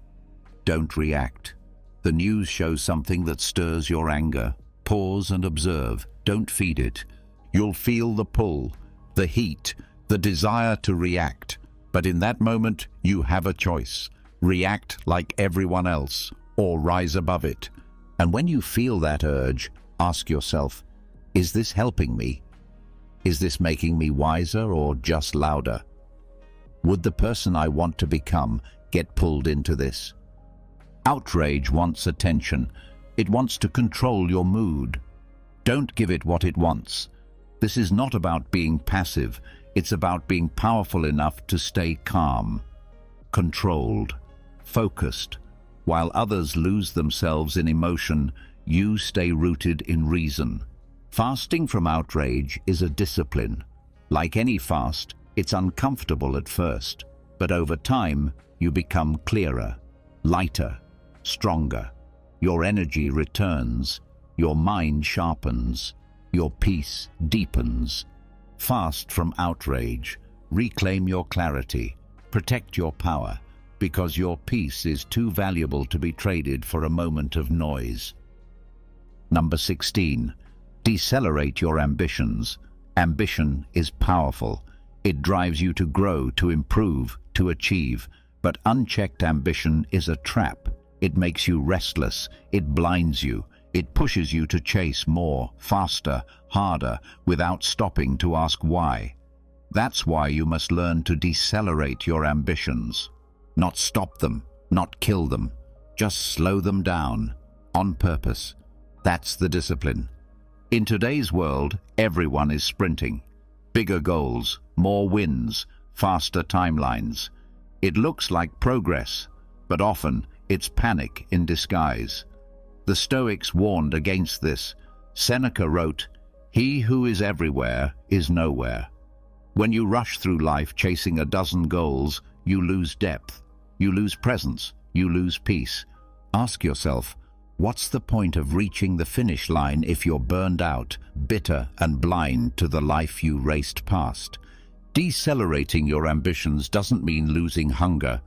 A: don't react. The news shows something that stirs your anger. Pause and observe. Don't feed it. You'll feel the pull, the heat, the desire to react. But in that moment, you have a choice. React like everyone else, or rise above it. And when you feel that urge, ask yourself, is this helping me? Is this making me wiser or just louder? Would the person I want to become get pulled into this? Outrage wants attention. It wants to control your mood. Don't give it what it wants. This is not about being passive. It's about being powerful enough to stay calm, controlled, focused. While others lose themselves in emotion, you stay rooted in reason. Fasting from outrage is a discipline. Like any fast, it's uncomfortable at first, but over time, you become clearer, lighter, stronger. Your energy returns, your mind sharpens, your peace deepens. Fast from outrage, reclaim your clarity, protect your power, because your peace is too valuable to be traded for a moment of noise. Number 16. Decelerate your ambitions. Ambition is powerful. It drives you to grow, to improve, to achieve. But unchecked ambition is a trap. It makes you restless. It blinds you. It pushes you to chase more, faster, harder, without stopping to ask why. That's why you must learn to decelerate your ambitions. Not stop them, not kill them. Just slow them down, on purpose. That's the discipline. In today's world, everyone is sprinting. Bigger goals, more wins, faster timelines. It looks like progress, but often it's panic in disguise. The Stoics warned against this. Seneca wrote, "He who is everywhere is nowhere." When you rush through life chasing a dozen goals, you lose depth, you lose presence, you lose peace. Ask yourself, what's the point of reaching the finish line if you're burned out, bitter and blind to the life you raced past? Decelerating your ambitions doesn't mean losing hunger.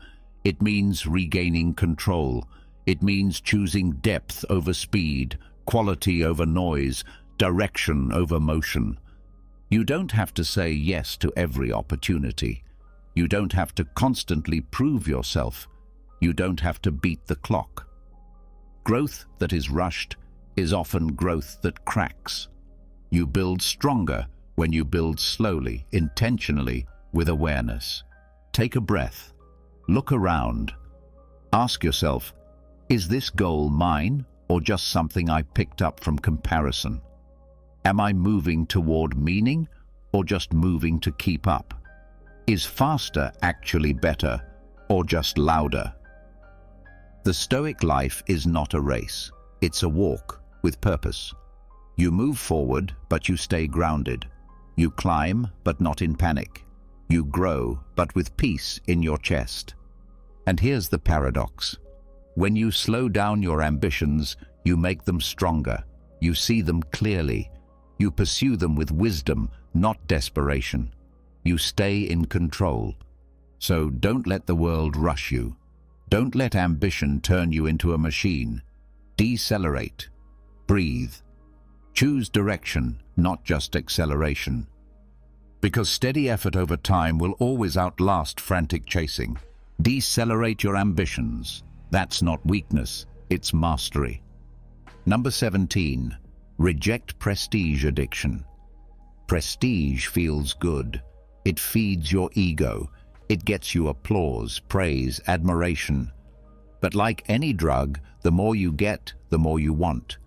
A: It means regaining control. It means choosing depth over speed, quality over noise, direction over motion. You don't have to say yes to every opportunity. You don't have to constantly prove yourself. You don't have to beat the clock. Growth that is rushed is often growth that cracks. You build stronger when you build slowly, intentionally, with awareness. Take a breath. Look around. Ask yourself, is this goal mine or just something I picked up from comparison? Am I moving toward meaning or just moving to keep up? Is faster actually better or just louder? The Stoic life is not a race. It's a walk with purpose. You move forward, but you stay grounded. You climb, but not in panic. You grow, but with peace in your chest. And here's the paradox. When you slow down your ambitions, you make them stronger. You see them clearly. You pursue them with wisdom, not desperation. You stay in control. So don't let the world rush you. Don't let ambition turn you into a machine. Decelerate. Breathe. Choose direction, not just acceleration. Because steady effort over time will always outlast frantic chasing. Decelerate your ambitions. That's not weakness, it's mastery. Number 17. Reject prestige addiction. Prestige feels good. It feeds your ego. It gets you applause, praise, admiration. But like any drug, the more you get, the more you want.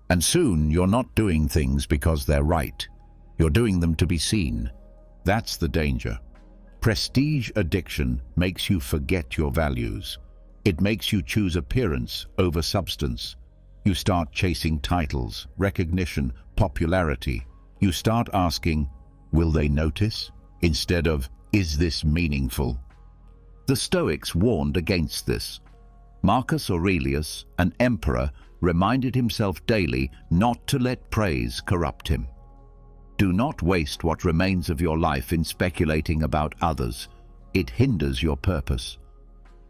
A: And soon you're not doing things because they're right. You're doing them to be seen. That's the danger. Prestige addiction makes you forget your values. It makes you choose appearance over substance. You start chasing titles, recognition, popularity. You start asking, will they notice? Instead of, is this meaningful? The Stoics warned against this. Marcus Aurelius, an emperor, reminded himself daily not to let praise corrupt him. Do not waste what remains of your life in speculating about others. It hinders your purpose.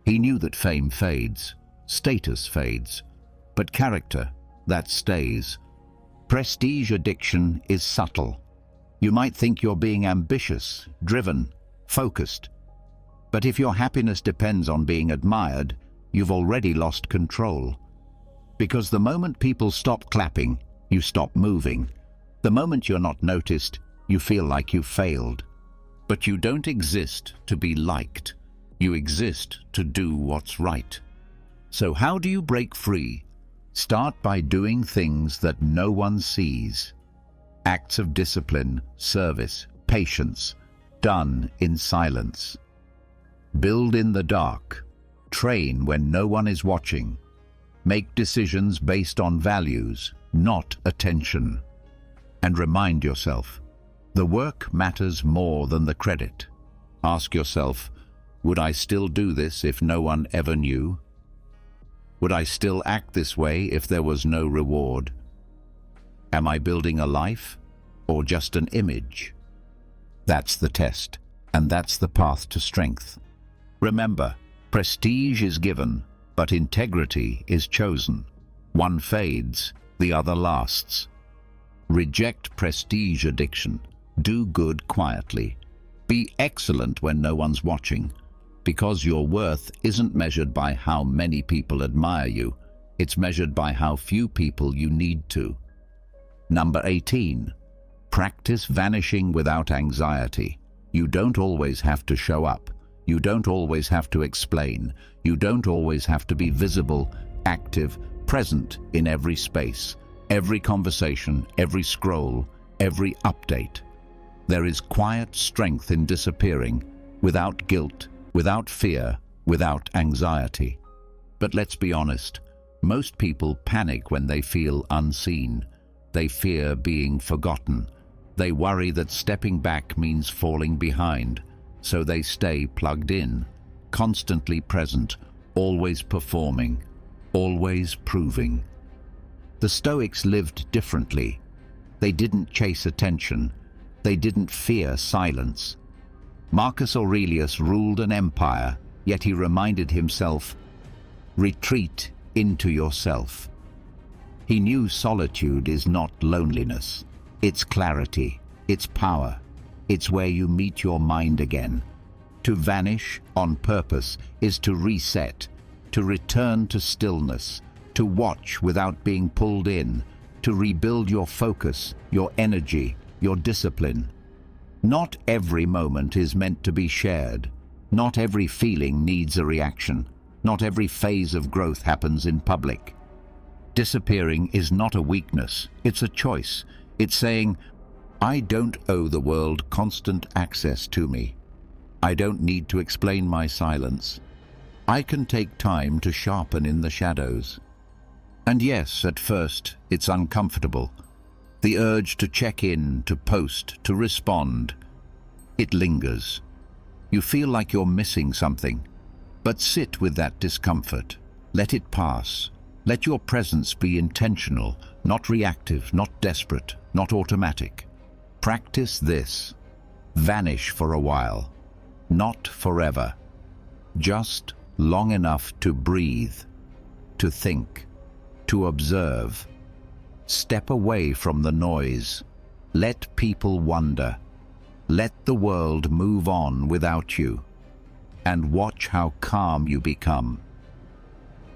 A: He knew that fame fades, status fades, but character, that stays. Prestige addiction is subtle. You might think you're being ambitious, driven, focused. But if your happiness depends on being admired, you've already lost control. Because the moment people stop clapping, you stop moving. The moment you're not noticed, you feel like you've failed. But you don't exist to be liked. You exist to do what's right. So how do you break free? Start by doing things that no one sees. Acts of discipline, service, patience, done in silence. Build in the dark. Train when no one is watching. Make decisions based on values, not attention. And remind yourself, the work matters more than the credit. Ask yourself, would I still do this if no one ever knew? Would I still act this way if there was no reward? Am I building a life or just an image? That's the test, and that's the path to strength. Remember, prestige is given, but integrity is chosen. One fades, the other lasts. Reject prestige addiction. Do good quietly. Be excellent when no one's watching. Because your worth isn't measured by how many people admire you. It's measured by how few people you need to. Number 18. Practice vanishing without anxiety. You don't always have to show up. You don't always have to explain. You don't always have to be visible, active, present in every space. Every conversation, every scroll, every update. There is quiet strength in disappearing, without guilt, without fear, without anxiety. But let's be honest, most people panic when they feel unseen. They fear being forgotten. They worry that stepping back means falling behind, so they stay plugged in, constantly present, always performing, always proving. The Stoics lived differently. They didn't chase attention. They didn't fear silence. Marcus Aurelius ruled an empire, yet he reminded himself, retreat into yourself. He knew solitude is not loneliness. It's clarity, it's power, it's where you meet your mind again. To vanish on purpose is to reset, to return to stillness, to watch without being pulled in, to rebuild your focus, your energy, your discipline. Not every moment is meant to be shared. Not every feeling needs a reaction. Not every phase of growth happens in public. Disappearing is not a weakness, it's a choice. It's saying, I don't owe the world constant access to me. I don't need to explain my silence. I can take time to sharpen in the shadows. And yes, at first, it's uncomfortable. The urge to check in, to post, to respond. It lingers. You feel like you're missing something. But sit with that discomfort. Let it pass. Let your presence be intentional, not reactive, not desperate, not automatic. Practice this. Vanish for a while. Not forever. Just long enough to breathe, to think, to observe. Step away from the noise. Let people wonder. Let the world move on without you. And watch how calm you become.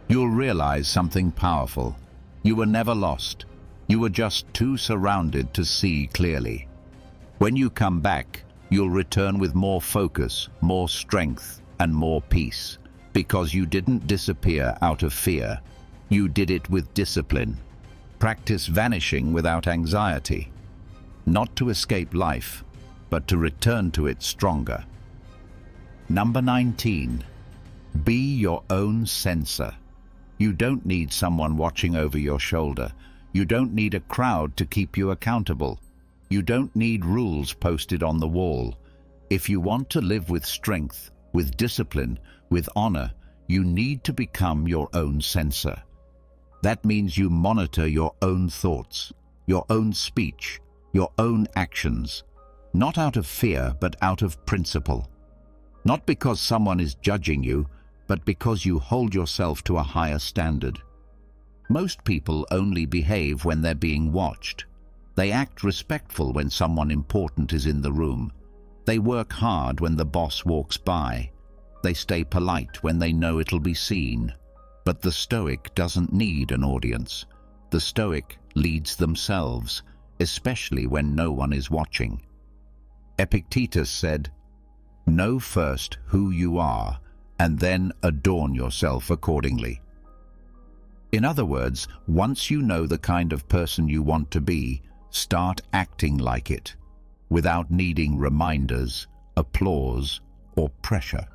A: You'll realize something powerful. You were never lost. You were just too surrounded to see clearly. When you come back, you'll return with more focus, more strength, and more peace. Because you didn't disappear out of fear. You did it with discipline. Practice vanishing without anxiety. Not to escape life, but to return to it stronger. Number 19. Be your own censor. You don't need someone watching over your shoulder. You don't need a crowd to keep you accountable. You don't need rules posted on the wall. If you want to live with strength, with discipline, with honor, you need to become your own censor. That means you monitor your own thoughts, your own speech, your own actions, not out of fear, but out of principle. Not because someone is judging you, but because you hold yourself to a higher standard. Most people only behave when they're being watched. They act respectful when someone important is in the room. They work hard when the boss walks by. They stay polite when they know it'll be seen. But the Stoic doesn't need an audience. The Stoic leads themselves, especially when no one is watching. Epictetus said, "Know first who you are, and then adorn yourself accordingly." In other words, once you know the kind of person you want to be, start acting like it, without needing reminders, applause, or pressure.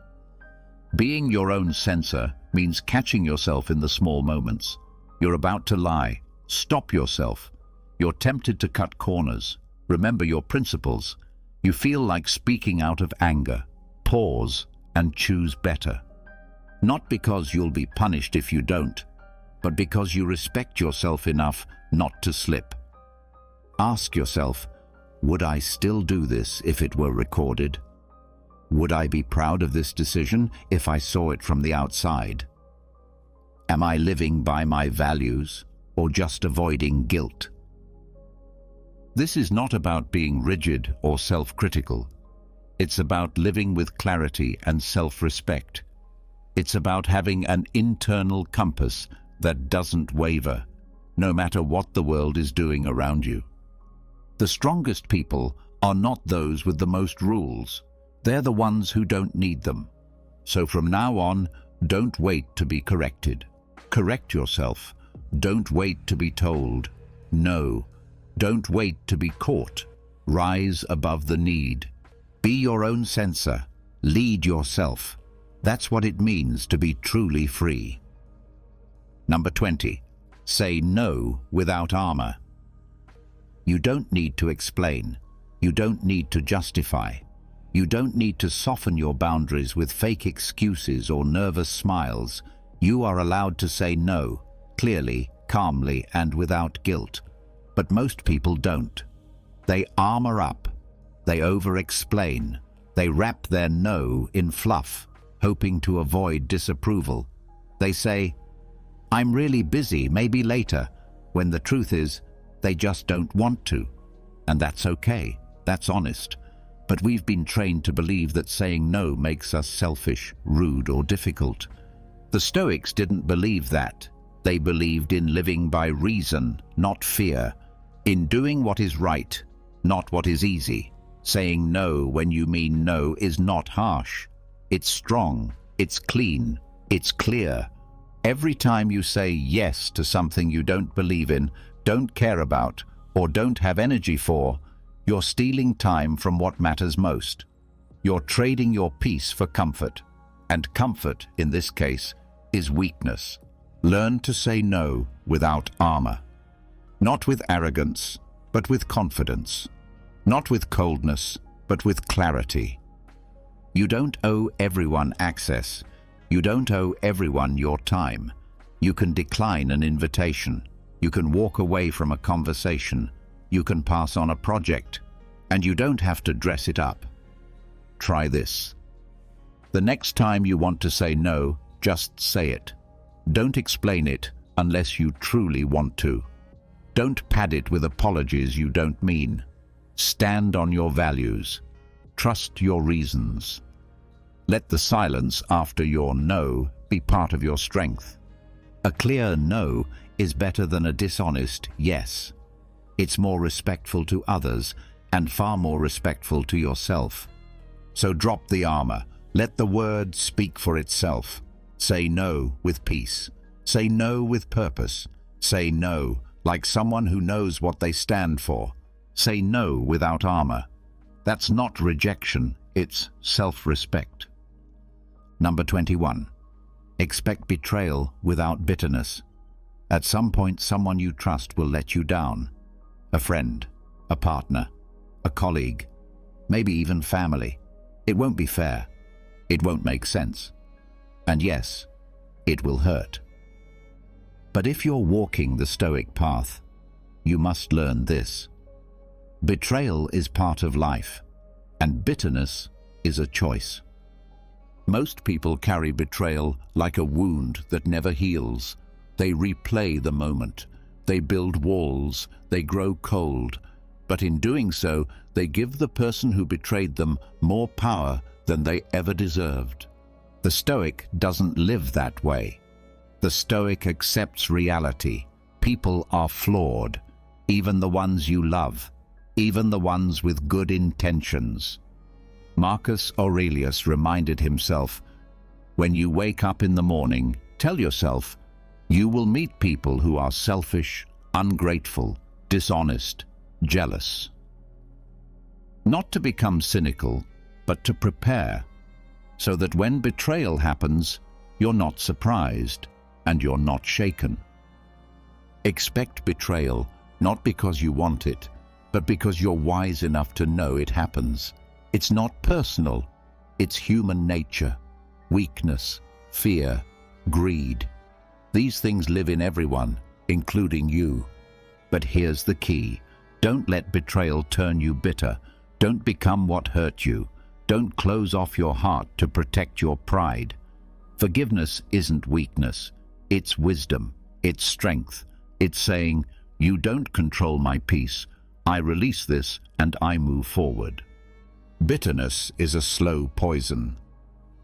A: Being your own censor means catching yourself in the small moments. You're about to lie. Stop yourself. You're tempted to cut corners. Remember your principles. You feel like speaking out of anger. Pause and choose better. Not because you'll be punished if you don't, but because you respect yourself enough not to slip. Ask yourself, would I still do this if it were recorded? Would I be proud of this decision if I saw it from the outside? Am I living by my values or just avoiding guilt? This is not about being rigid or self-critical. It's about living with clarity and self-respect. It's about having an internal compass that doesn't waver, no matter what the world is doing around you. The strongest people are not those with the most rules. They're the ones who don't need them. So from now on, don't wait to be corrected. Correct yourself. Don't wait to be told. No. Don't wait to be caught. Rise above the need. Be your own censor. Lead yourself. That's what it means to be truly free. Number 20. Say no without armor. You don't need to explain. You don't need to justify. You don't need to soften your boundaries with fake excuses or nervous smiles. You are allowed to say no, clearly, calmly, and without guilt. But most people don't. They armor up. They over-explain. They wrap their no in fluff. hoping to avoid disapproval. They say, "I'm really busy, maybe later," when the truth is, they just don't want to. And that's okay, that's honest. But we've been trained to believe that saying no makes us selfish, rude, or difficult. The Stoics didn't believe that. They believed in living by reason, not fear, in doing what is right, not what is easy. Saying no when you mean no is not harsh. It's strong, it's clean, it's clear. Every time you say yes to something you don't believe in, don't care about, or don't have energy for, you're stealing time from what matters most. You're trading your peace for comfort. And comfort, in this case, is weakness. Learn to say no without armor. Not with arrogance, but with confidence. Not with coldness, but with clarity. You don't owe everyone access. You don't owe everyone your time. You can decline an invitation. You can walk away from a conversation. You can pass on a project. And you don't have to dress it up. Try this. The next time you want to say no, just say it. Don't explain it unless you truly want to. Don't pad it with apologies you don't mean. Stand on your values. Trust your reasons. Let the silence after your no be part of your strength. A clear no is better than a dishonest yes. It's more respectful to others and far more respectful to yourself. So drop the armor. Let the word speak for itself. Say no with peace. Say no with purpose. Say no like someone who knows what they stand for. Say no without armor. That's not rejection, it's self-respect. Number 21. Expect betrayal without bitterness. At some point, someone you trust will let you down. A friend, a partner, a colleague, maybe even family. It won't be fair. It won't make sense. And yes, it will hurt. But if you're walking the Stoic path, you must learn this. Betrayal is part of life, and bitterness is a choice. Most people carry betrayal like a wound that never heals. They replay the moment. They build walls. They grow cold. But in doing so, they give the person who betrayed them more power than they ever deserved. The Stoic doesn't live that way. The Stoic accepts reality. People are flawed, even the ones you love, even the ones with good intentions. Marcus Aurelius reminded himself, when you wake up in the morning, tell yourself, you will meet people who are selfish, ungrateful, dishonest, jealous. Not to become cynical, but to prepare, so that when betrayal happens, you're not surprised and you're not shaken. Expect betrayal, not because you want it, but because you're wise enough to know it happens. It's not personal, it's human nature, weakness, fear, greed. These things live in everyone, including you. But here's the key. Don't let betrayal turn you bitter. Don't become what hurt you. Don't close off your heart to protect your pride. Forgiveness isn't weakness. It's wisdom. It's strength. It's saying, you don't control my peace. I release this and I move forward. Bitterness is a slow poison.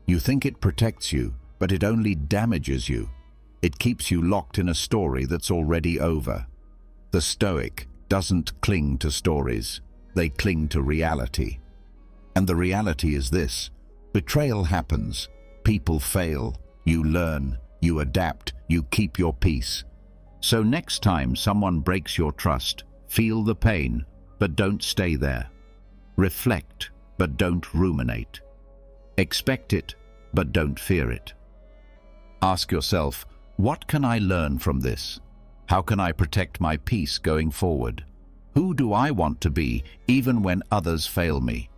A: You think it protects you, but it only damages you. It keeps you locked in a story that's already over. The Stoic doesn't cling to stories. They cling to reality. And the reality is this. Betrayal happens. People fail. You learn. You adapt. You keep your peace. So next time someone breaks your trust, feel the pain, but don't stay there. Reflect, but don't ruminate. Expect it, but don't fear it. Ask yourself, what can I learn from this? How can I protect my peace going forward? Who do I want to be, even when others fail me?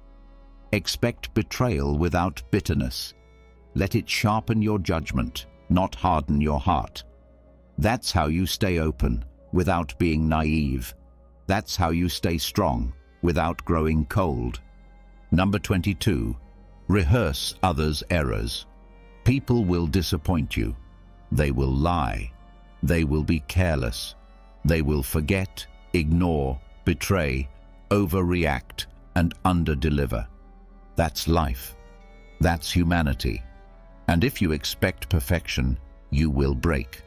A: Expect betrayal without bitterness. Let it sharpen your judgment, not harden your heart. That's how you stay open, without being naive. That's how you stay strong, without growing cold. Number 22. Rehearse others' errors. People will disappoint you. They will lie. They will be careless. They will forget, ignore, betray, overreact, and underdeliver. That's life. That's humanity. And if you expect perfection, you will break.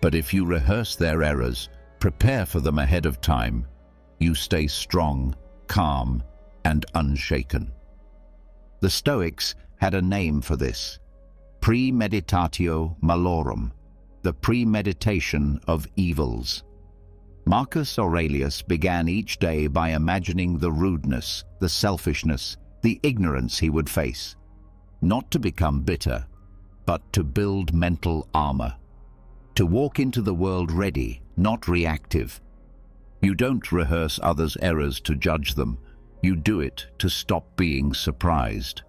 A: But if you rehearse their errors, prepare for them ahead of time, you stay strong, calm, and unshaken. The Stoics had a name for this: premeditatio malorum, the premeditation of evils. Marcus Aurelius began each day by imagining the rudeness, the selfishness, the ignorance he would face, not to become bitter, but to build mental armor, to walk into the world ready, not reactive. You don't rehearse others' errors to judge them. You do it to stop being surprised.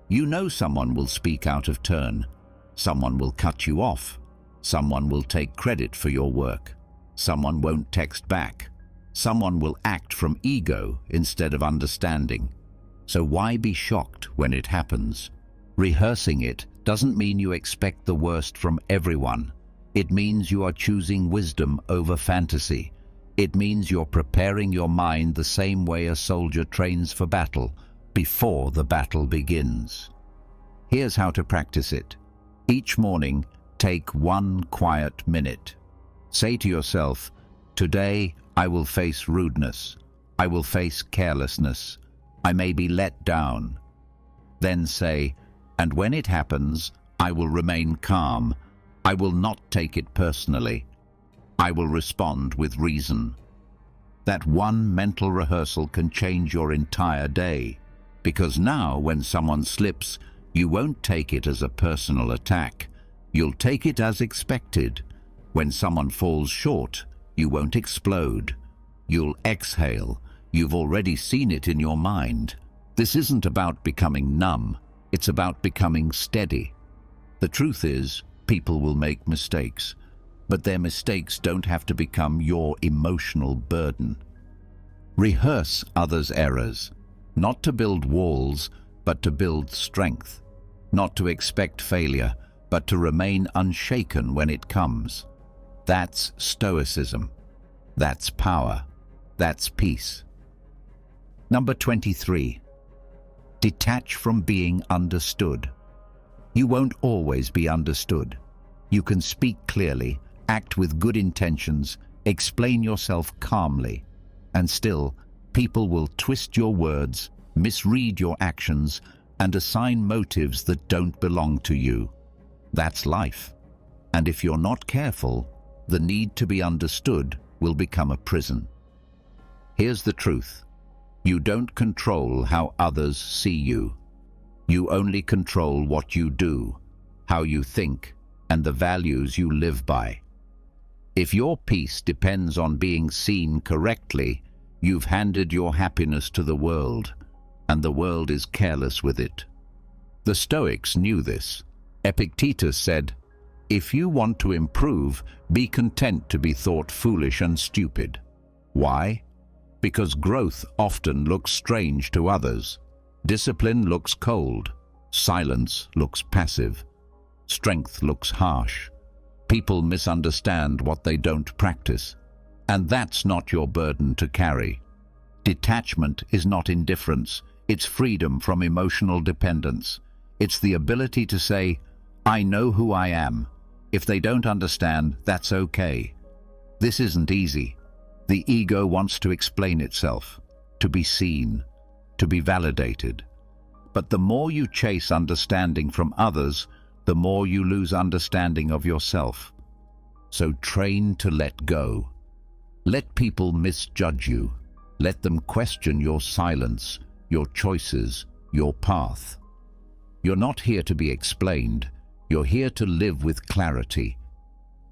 A: You know someone will speak out of turn. Someone will cut you off. Someone will take credit for your work. Someone won't text back. Someone will act from ego instead of understanding. So why be shocked when it happens? Rehearsing it doesn't mean you expect the worst from everyone. It means you are choosing wisdom over fantasy. It means you're preparing your mind the same way a soldier trains for battle, before the battle begins. Here's how to practice it. Each morning, take 1 quiet minute. Say to yourself, today I will face rudeness. I will face carelessness. I may be let down. Then say, and when it happens, I will remain calm. I will not take it personally. I will respond with reason. That one mental rehearsal can change your entire day, because now when someone slips, you won't take it as a personal attack. You'll take it as expected. When someone falls short, you won't explode. You'll exhale. You've already seen it in your mind. This isn't about becoming numb. It's about becoming steady. The truth is, people will make mistakes, but their mistakes don't have to become your emotional burden. Rehearse others' errors, not to build walls, but to build strength. Not to expect failure, but to remain unshaken when it comes. That's Stoicism. That's power. That's peace. Number 23. Detach from being understood. You won't always be understood. You can speak clearly, act with good intentions, explain yourself calmly, and still, people will twist your words, misread your actions, and assign motives that don't belong to you. That's life. And if you're not careful, the need to be understood will become a prison. Here's the truth. You don't control how others see you. You only control what you do, how you think, and the values you live by. If your peace depends on being seen correctly, you've handed your happiness to the world, and the world is careless with it. The Stoics knew this. Epictetus said, "If you want to improve, be content to be thought foolish and stupid." Why? Because growth often looks strange to others. Discipline looks cold. Silence looks passive. Strength looks harsh. People misunderstand what they don't practice. And that's not your burden to carry. Detachment is not indifference. It's freedom from emotional dependence. It's the ability to say, I know who I am. If they don't understand, that's okay. This isn't easy. The ego wants to explain itself, to be seen, to be validated. But the more you chase understanding from others, the more you lose understanding of yourself. So train to let go. Let people misjudge you. Let them question your silence, your choices, your path. You're not here to be explained. You're here to live with clarity.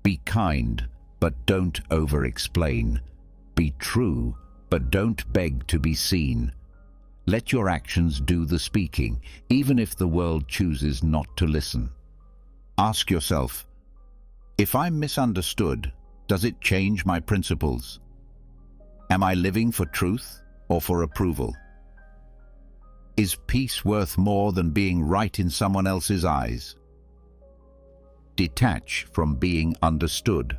A: Be kind, but don't over-explain. Be true, but don't beg to be seen. Let your actions do the speaking, even if the world chooses not to listen. Ask yourself, if I'm misunderstood, does it change my principles? Am I living for truth or for approval? Is peace worth more than being right in someone else's eyes? Detach from being understood,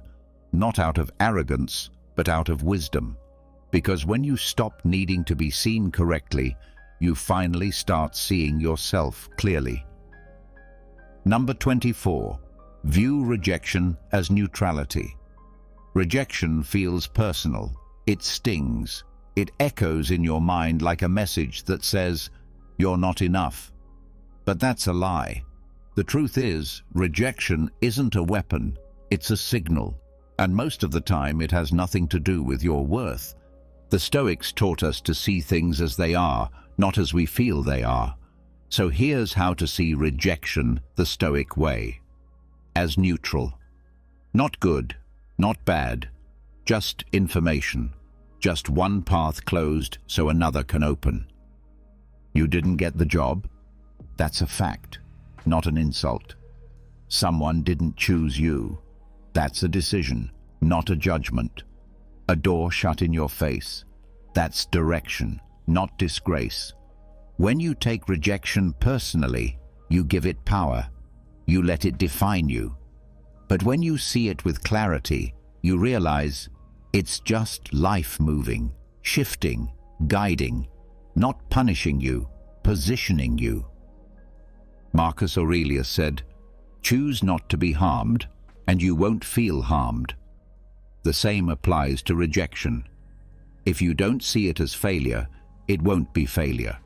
A: not out of arrogance, but out of wisdom. Because when you stop needing to be seen correctly, you finally start seeing yourself clearly. Number 24. View rejection as neutrality. Rejection feels personal. It stings. It echoes in your mind like a message that says, "You're not enough." But that's a lie. The truth is, rejection isn't a weapon, it's a signal. And most of the time it has nothing to do with your worth. The Stoics taught us to see things as they are, not as we feel they are. So here's how to see rejection the Stoic way. As neutral. Not good, not bad, just information. Just one path closed so another can open. You didn't get the job? That's a fact, not an insult. Someone didn't choose you. That's a decision, not a judgment. A door shut in your face. That's direction, not disgrace. When you take rejection personally, you give it power. You let it define you. But when you see it with clarity, you realize it's just life moving, shifting, guiding, not punishing you, positioning you. Marcus Aurelius said, "Choose not to be harmed, and you won't feel harmed." The same applies to rejection. If you don't see it as failure, it won't be failure.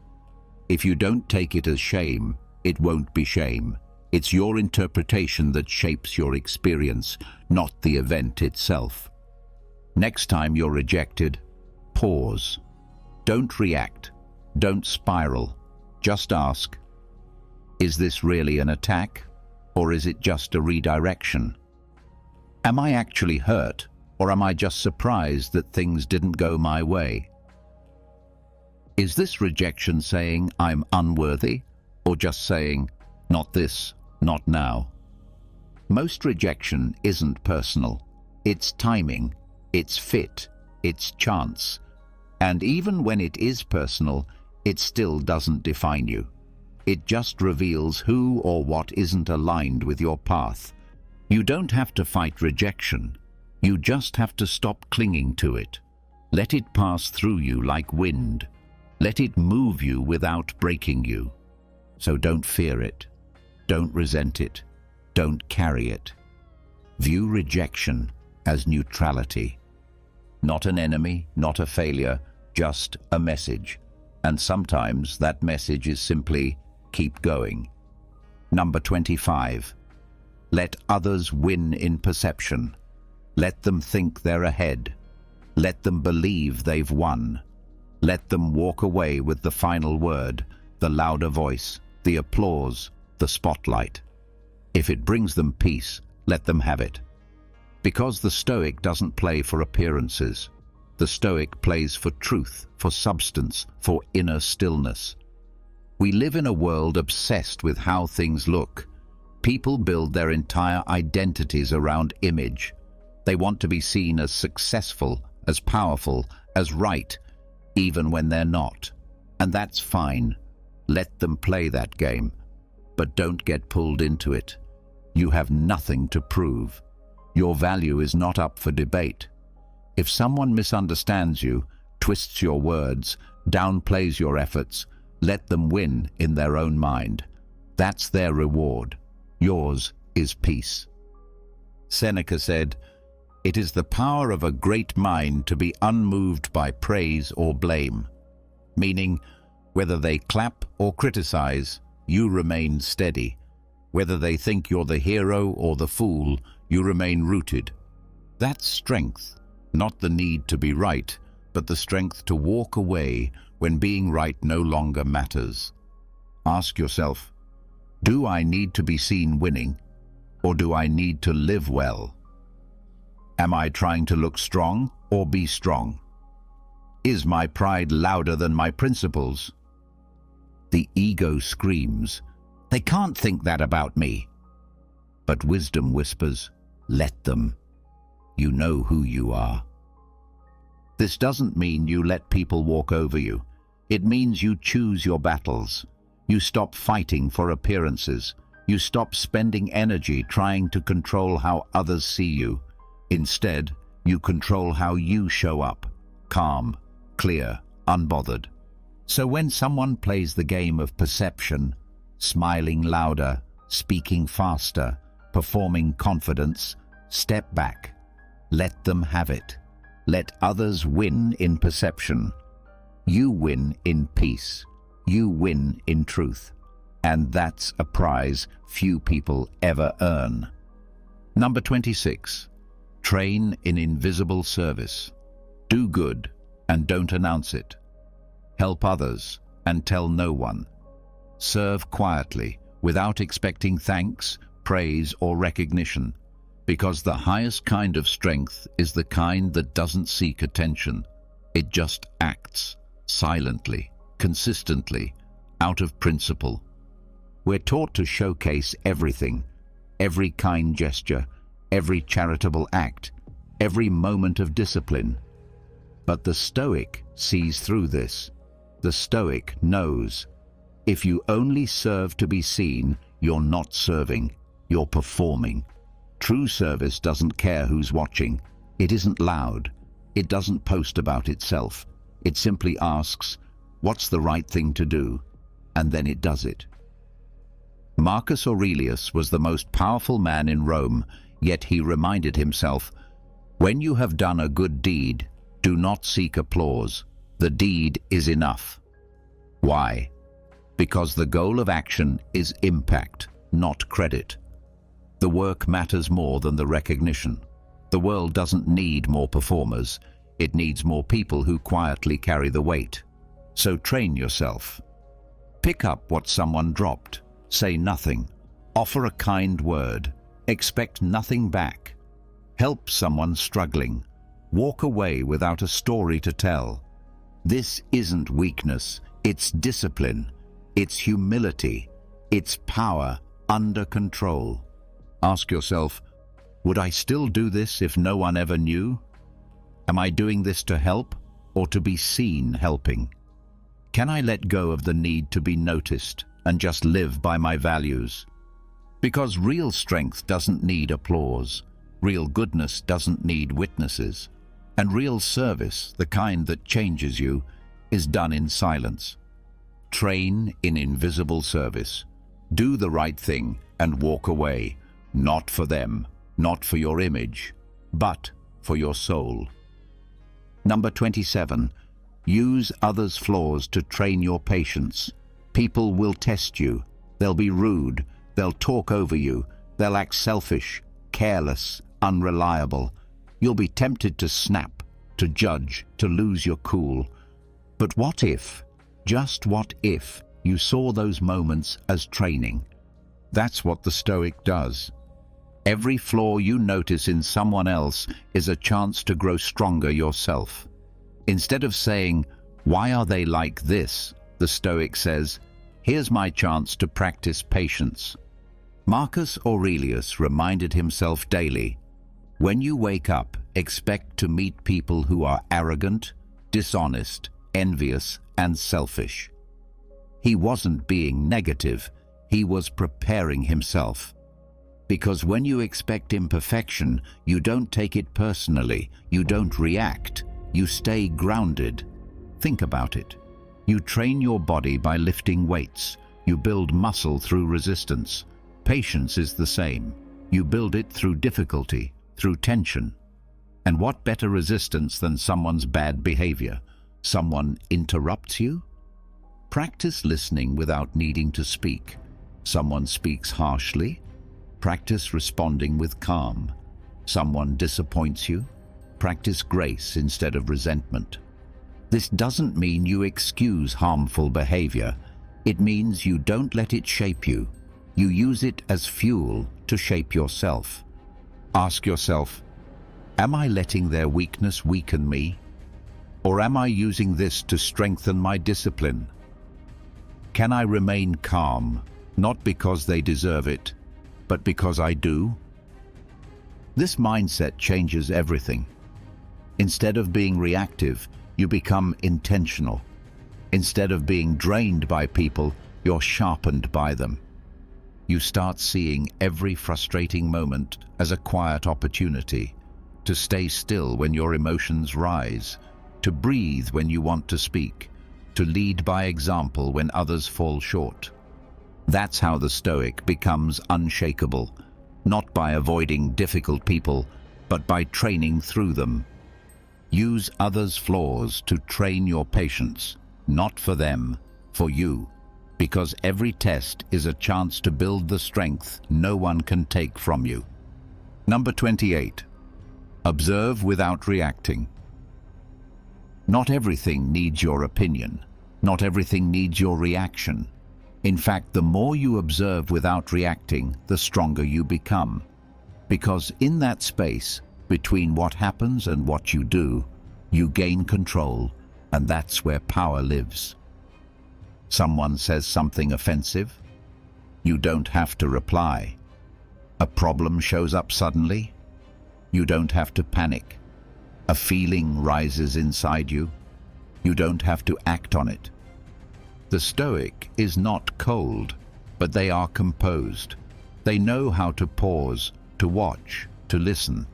A: If you don't take it as shame, it won't be shame. It's your interpretation that shapes your experience, not the event itself. Next time you're rejected, pause. Don't react. Don't spiral. Just ask, is this really an attack, or is it just a redirection? Am I actually hurt, or am I just surprised that things didn't go my way? Is this rejection saying I'm unworthy, or just saying, not this, not now? Most rejection isn't personal. It's timing, it's fit, it's chance. And even when it is personal, it still doesn't define you. It just reveals who or what isn't aligned with your path. You don't have to fight rejection. You just have to stop clinging to it. Let it pass through you like wind. Let it move you without breaking you. So don't fear it. Don't resent it. Don't carry it. View rejection as neutrality. Not an enemy, not a failure, just a message. And sometimes that message is simply, keep going. Number 25. Let others win in perception. Let them think they're ahead. Let them believe they've won. Let them walk away with the final word, the louder voice, the applause, the spotlight. If it brings them peace, let them have it. Because the Stoic doesn't play for appearances. The Stoic plays for truth, for substance, for inner stillness. We live in a world obsessed with how things look. People build their entire identities around image. They want to be seen as successful, as powerful, as right, even when they're not. And that's fine. Let them play that game. But don't get pulled into it. You have nothing to prove. Your value is not up for debate. If someone misunderstands you, twists your words, downplays your efforts, let them win in their own mind. That's their reward. Yours is peace. Seneca said, "It is the power of a great mind to be unmoved by praise or blame," meaning, whether they clap or criticize, you remain steady. Whether they think you're the hero or the fool, you remain rooted. That's strength, not the need to be right, but the strength to walk away when being right no longer matters. Ask yourself, do I need to be seen winning, or do I need to live well? Am I trying to look strong or be strong? Is my pride louder than my principles? The ego screams, "They can't think that about me." But wisdom whispers, "Let them. You know who you are." This doesn't mean you let people walk over you. It means you choose your battles. You stop fighting for appearances. You stop spending energy trying to control how others see you. Instead, you control how you show up, calm, clear, unbothered. So when someone plays the game of perception, smiling louder, speaking faster, performing confidence, step back. Let them have it. Let others win in perception. You win in peace. You win in truth. And that's a prize few people ever earn. Number 26. Train in invisible service. Do good and don't announce it. Help others and tell no one. Serve quietly without expecting thanks, praise, or recognition, because the highest kind of strength is the kind that doesn't seek attention. It just acts silently, consistently, out of principle. We're taught to showcase everything, every kind gesture, every charitable act, every moment of discipline. But the Stoic sees through this. The Stoic knows, if you only serve to be seen, you're not serving, you're performing. True service doesn't care who's watching. It isn't loud. It doesn't post about itself. It simply asks, what's the right thing to do? And then it does it. Marcus Aurelius was the most powerful man in Rome, yet he reminded himself, when you have done a good deed, do not seek applause. The deed is enough. Why? Because the goal of action is impact, not credit. The work matters more than the recognition. The world doesn't need more performers. It needs more people who quietly carry the weight. So train yourself. Pick up what someone dropped. Say nothing. Offer a kind word. Expect nothing back. Help someone struggling. Walk away without a story to tell. This isn't weakness. It's discipline. It's humility. It's power under control. Ask yourself, would I still do this if no one ever knew? Am I doing this to help or to be seen helping? Can I let go of the need to be noticed and just live by my values? Because real strength doesn't need applause. Real goodness doesn't need witnesses. And real service, the kind that changes you, is done in silence. Train in invisible service. Do the right thing and walk away, not for them, not for your image, but for your soul. Number 27. Use others' flaws to train your patience. People will test you. They'll be rude. They'll talk over you. They'll act selfish, careless, unreliable. You'll be tempted to snap, to judge, to lose your cool. But what if, just what if, you saw those moments as training? That's what the Stoic does. Every flaw you notice in someone else is a chance to grow stronger yourself. Instead of saying, why are they like this? The Stoic says, here's my chance to practice patience. Marcus Aurelius reminded himself daily, when you wake up, expect to meet people who are arrogant, dishonest, envious, and selfish. He wasn't being negative, he was preparing himself. Because when you expect imperfection, you don't take it personally, you don't react, you stay grounded. Think about it. You train your body by lifting weights. You build muscle through resistance. Patience is the same. You build it through difficulty, through tension. And what better resistance than someone's bad behavior? Someone interrupts you? Practice listening without needing to speak. Someone speaks harshly? Practice responding with calm. Someone disappoints you? Practice grace instead of resentment. This doesn't mean you excuse harmful behavior. It means you don't let it shape you. You use it as fuel to shape yourself. Ask yourself, am I letting their weakness weaken me? Or am I using this to strengthen my discipline? Can I remain calm, not because they deserve it, but because I do? This mindset changes everything. Instead of being reactive, you become intentional. Instead of being drained by people, you're sharpened by them. You start seeing every frustrating moment as a quiet opportunity to stay still when your emotions rise, to breathe when you want to speak, to lead by example when others fall short. That's how the Stoic becomes unshakable, not by avoiding difficult people, but by training through them. Use others' flaws to train your patience, not for them, for you, because every test is a chance to build the strength no one can take from you. Number 28. Observe without reacting. Not everything needs your opinion. Not everything needs your reaction. In fact, the more you observe without reacting, the stronger you become. Because in that space, between what happens and what you do, you gain control, and that's where power lives. Someone says something offensive, you don't have to reply. A problem shows up suddenly, you don't have to panic. A feeling rises inside you, you don't have to act on it. The Stoic is not cold, but they are composed. They know how to pause, to watch, to listen.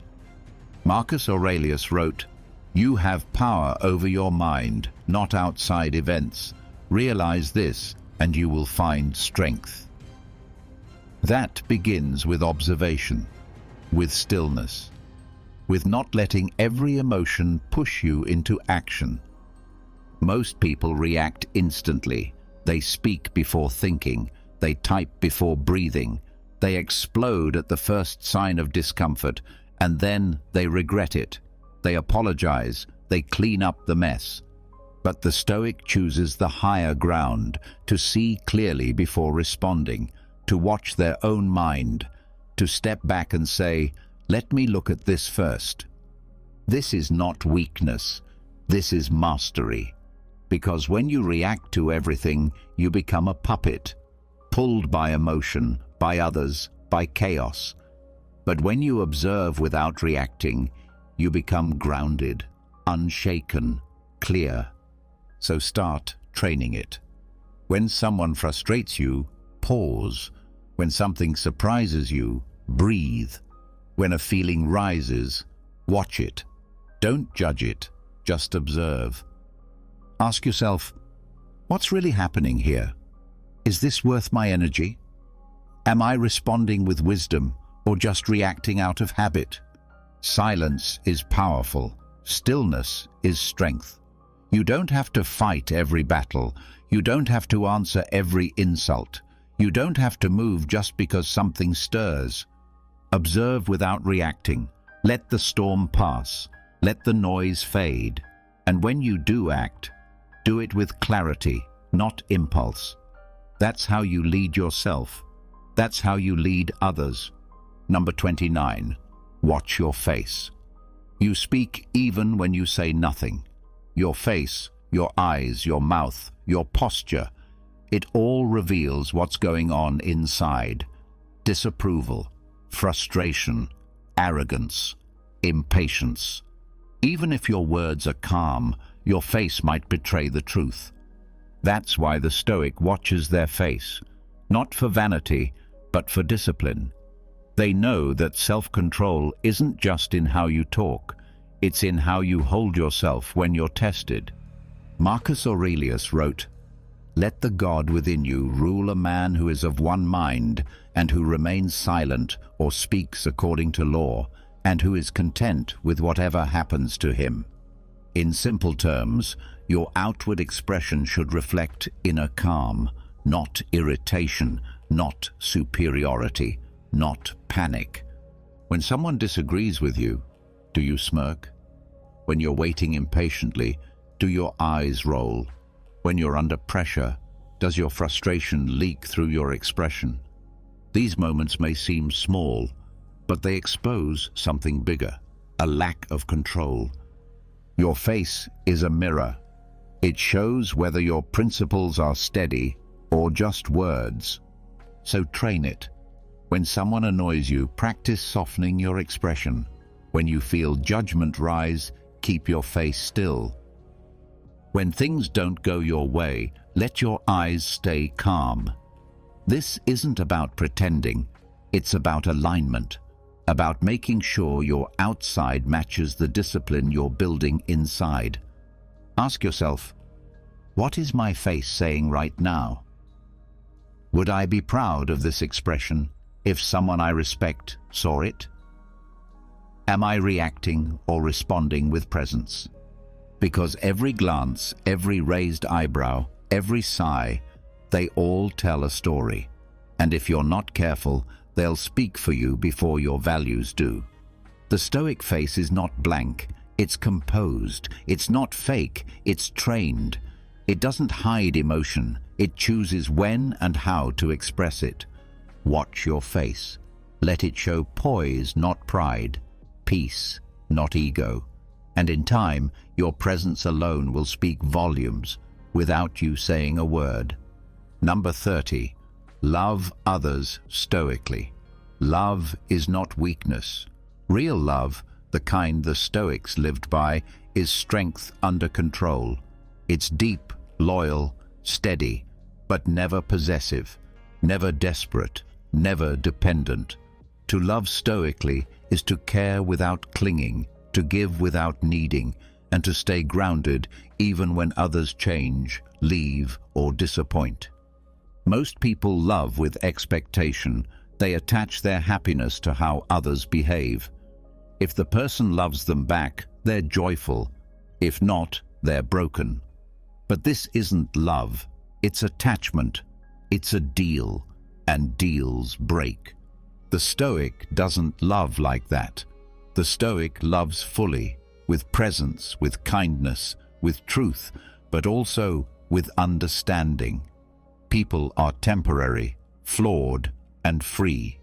A: Marcus Aurelius wrote, "You have power over your mind, not outside events. Realize this, and you will find strength." That begins with observation, with stillness, with not letting every emotion push you into action. Most people react instantly. They speak before thinking. They type before breathing. They explode at the first sign of discomfort, and then they regret it. They apologize. They clean up the mess. But the Stoic chooses the higher ground, to see clearly before responding, to watch their own mind, to step back and say, "Let me look at this first." This is not weakness. This is mastery. Because when you react to everything, you become a puppet, pulled by emotion, by others, by chaos. But when you observe without reacting, you become grounded, unshaken, clear. So start training it. When someone frustrates you, pause. When something surprises you, breathe. When a feeling rises, watch it. Don't judge it, just observe. Ask yourself, what's really happening here? Is this worth my energy? Am I responding with wisdom or just reacting out of habit? Silence is powerful. Stillness is strength. You don't have to fight every battle. You don't have to answer every insult. You don't have to move just because something stirs. Observe without reacting. Let the storm pass. Let the noise fade. And when you do act, do it with clarity, not impulse. That's how you lead yourself. That's how you lead others. Number 29. Watch your face. You speak even when you say nothing. Your face, your eyes, your mouth, your posture, it all reveals what's going on inside. Disapproval, frustration, arrogance, impatience. Even if your words are calm, your face might betray the truth. That's why the Stoic watches their face, not for vanity, but for discipline. They know that self-control isn't just in how you talk, it's in how you hold yourself when you're tested. Marcus Aurelius wrote, "Let the God within you rule a man who is of one mind, and who remains silent or speaks according to law, and who is content with whatever happens to him." In simple terms, your outward expression should reflect inner calm, not irritation, not superiority, not panic. When someone disagrees with you, do you smirk? When you're waiting impatiently, do your eyes roll? When you're under pressure, does your frustration leak through your expression? These moments may seem small, but they expose something bigger, a lack of control. Your face is a mirror. It shows whether your principles are steady or just words. So train it. When someone annoys you, practice softening your expression. When you feel judgment rise, keep your face still. When things don't go your way, let your eyes stay calm. This isn't about pretending, it's about alignment, about making sure your outside matches the discipline you're building inside. Ask yourself, what is my face saying right now? Would I be proud of this expression if someone I respect saw it? Am I reacting or responding with presence? Because every glance, every raised eyebrow, every sigh, they all tell a story. And if you're not careful, they'll speak for you before your values do. The Stoic face is not blank, it's composed. It's not fake, it's trained. It doesn't hide emotion, it chooses when and how to express it. Watch your face. Let it show poise, not pride, peace, not ego. And in time, your presence alone will speak volumes without you saying a word. Number 30. Love others stoically. Love is not weakness. Real love, the kind the Stoics lived by, is strength under control. It's deep, loyal, steady, but never possessive, never desperate, never dependent. To love stoically is to care without clinging, to give without needing, and to stay grounded even when others change, leave, or disappoint. Most people love with expectation. They attach their happiness to how others behave. If the person loves them back, they're joyful. If not, they're broken. But this isn't love. It's attachment. It's a deal, and deals break. The Stoic doesn't love like that. The Stoic loves fully, with presence, with kindness, with truth, but also with understanding. People are temporary, flawed, and free.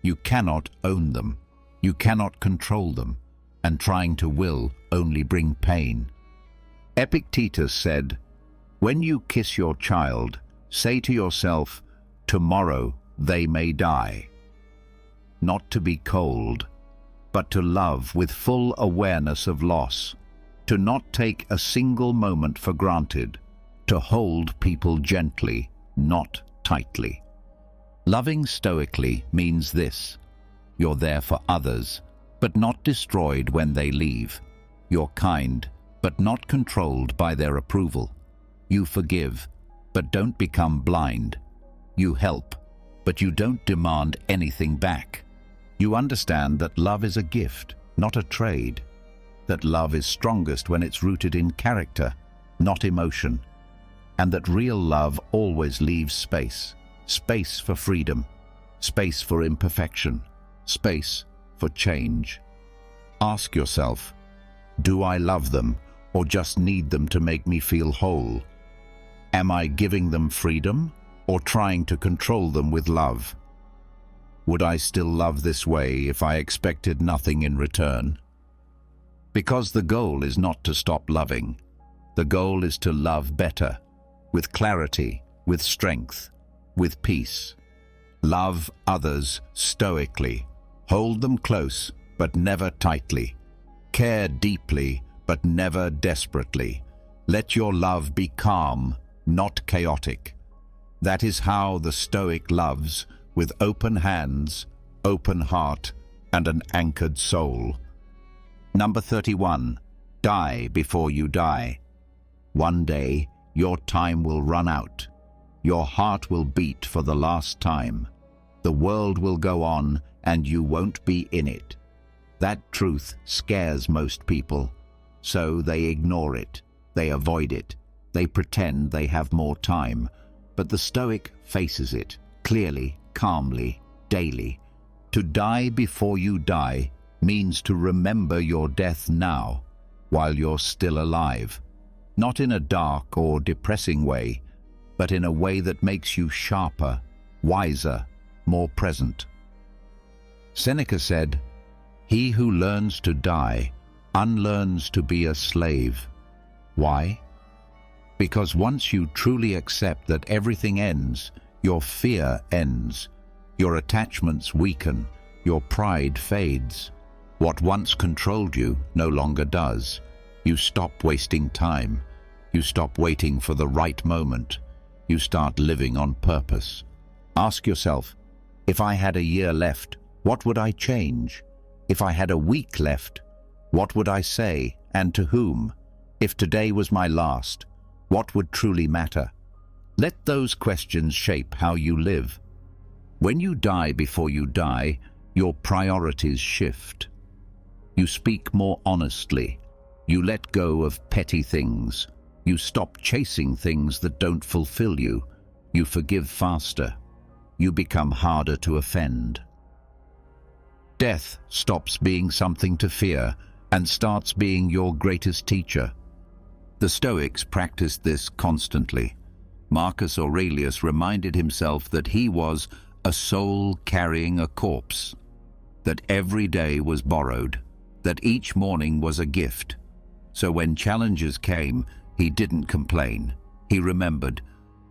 A: You cannot own them. You cannot control them, and trying to will only bring pain. Epictetus said, "When you kiss your child, say to yourself, 'Tomorrow they may die.' Not to be cold, but to love with full awareness of loss, to not take a single moment for granted, to hold people gently, not tightly." Loving stoically means this: you're there for others, but not destroyed when they leave. You're kind, but not controlled by their approval. You forgive, but don't become blind. You help, but you don't demand anything back. You understand that love is a gift, not a trade. That love is strongest when it's rooted in character, not emotion. And that real love always leaves space. Space for freedom, space for imperfection, space for change. Ask yourself, do I love them or just need them to make me feel whole? Am I giving them freedom or trying to control them with love? Would I still love this way if I expected nothing in return? Because the goal is not to stop loving. The goal is to love better, with clarity, with strength, with peace. Love others stoically. Hold them close, but never tightly. Care deeply, but never desperately. Let your love be calm, not chaotic. That is how the Stoic loves, with open hands, open heart, and an anchored soul. Number 31. Die before you die. One day, your time will run out. Your heart will beat for the last time. The world will go on, and you won't be in it. That truth scares most people, so they ignore it, they avoid it, they pretend they have more time. But the Stoic faces it, clearly, calmly, daily. To die before you die means to remember your death now, while you're still alive. Not in a dark or depressing way, but in a way that makes you sharper, wiser, more present. Seneca said, "He who learns to die unlearns to be a slave." Why? Because once you truly accept that everything ends, your fear ends, your attachments weaken, your pride fades. What once controlled you no longer does. You stop wasting time. You stop waiting for the right moment. You start living on purpose. Ask yourself, if I had a year left, what would I change? If I had a week left, what would I say and to whom? If today was my last, what would truly matter? Let those questions shape how you live. When you die before you die, your priorities shift. You speak more honestly. You let go of petty things. You stop chasing things that don't fulfill you. You forgive faster. You become harder to offend. Death stops being something to fear and starts being your greatest teacher. The Stoics practiced this constantly. Marcus Aurelius reminded himself that he was a soul carrying a corpse, that every day was borrowed, that each morning was a gift. So when challenges came, he didn't complain. He remembered,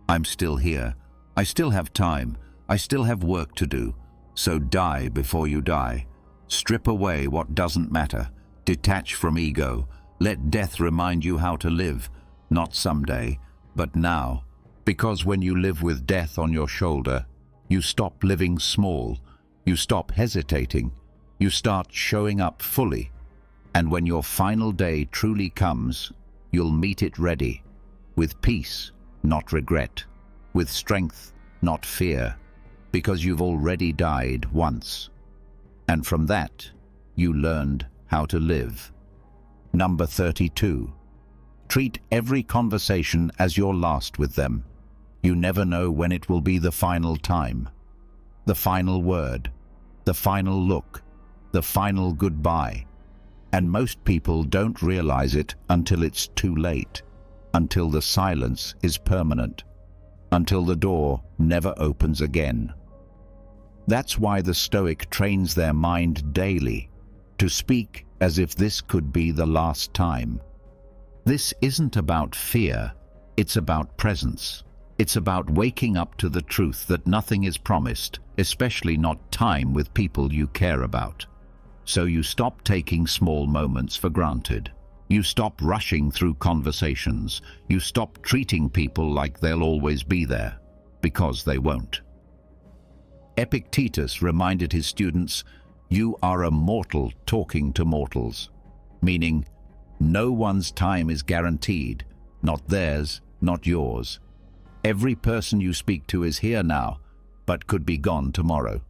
A: I'm still here. I still have time. I still have work to do. So die before you die. Strip away what doesn't matter. Detach from ego. Let death remind you how to live, not someday, but now. Because when you live with death on your shoulder, you stop living small. You stop hesitating. You start showing up fully. And when your final day truly comes, you'll meet it ready, with peace, not regret, with strength, not fear, because you've already died once. And from that, you learned how to live. Number 32. Treat every conversation as your last with them. You never know when it will be the final time, the final word, the final look, the final goodbye. And most people don't realize it until it's too late, until the silence is permanent, until the door never opens again. That's why the Stoic trains their mind daily to speak as if this could be the last time. This isn't about fear, it's about presence. It's about waking up to the truth that nothing is promised, especially not time with people you care about. So you stop taking small moments for granted. You stop rushing through conversations. You stop treating people like they'll always be there, because they won't. Epictetus reminded his students, you are a mortal talking to mortals, meaning no one's time is guaranteed, not theirs, not yours. Every person you speak to is here now, but could be gone tomorrow.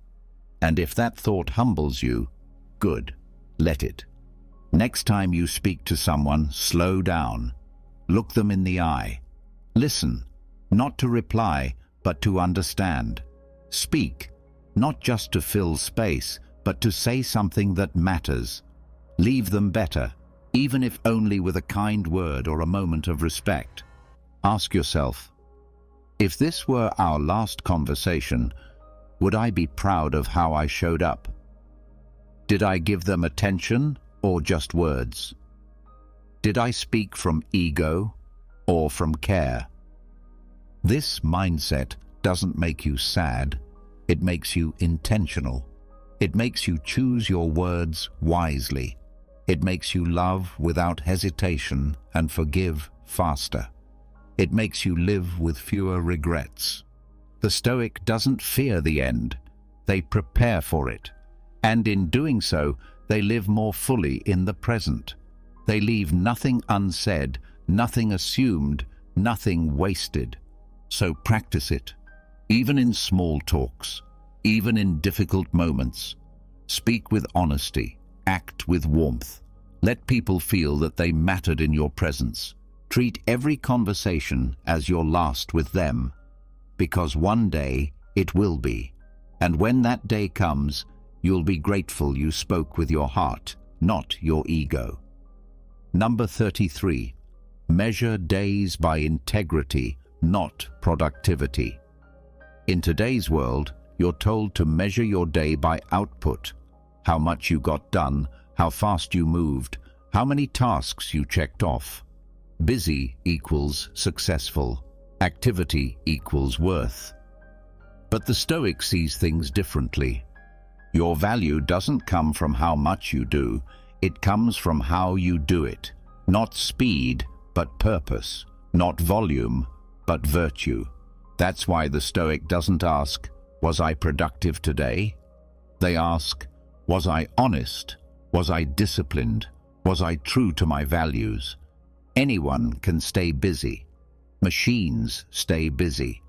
A: And if that thought humbles you, good, let it. Next time you speak to someone, slow down. Look them in the eye. Listen, not to reply, but to understand. Speak, not just to fill space, but to say something that matters. Leave them better, even if only with a kind word or a moment of respect. Ask yourself, if this were our last conversation, would I be proud of how I showed up? Did I give them attention or just words? Did I speak from ego or from care? This mindset doesn't make you sad, it makes you intentional. It makes you choose your words wisely. It makes you love without hesitation and forgive faster. It makes you live with fewer regrets. The Stoic doesn't fear the end, they prepare for it. And in doing so, they live more fully in the present. They leave nothing unsaid, nothing assumed, nothing wasted. So practice it, even in small talks, even in difficult moments. Speak with honesty, act with warmth. Let people feel that they mattered in your presence. Treat every conversation as your last with them, because one day it will be. And when that day comes, you'll be grateful you spoke with your heart, not your ego. Number 33. Measure days by integrity, not productivity. In today's world, you're told to measure your day by output. How much you got done, how fast you moved, how many tasks you checked off. Busy equals successful. Activity equals worth. But the Stoic sees things differently. Your value doesn't come from how much you do, it comes from how you do it. Not speed, but purpose. Not volume, but virtue. That's why the Stoic doesn't ask, Was I productive today? They ask, was I honest? Was I disciplined? Was I true to my values? Anyone can stay busy. Machines stay busy.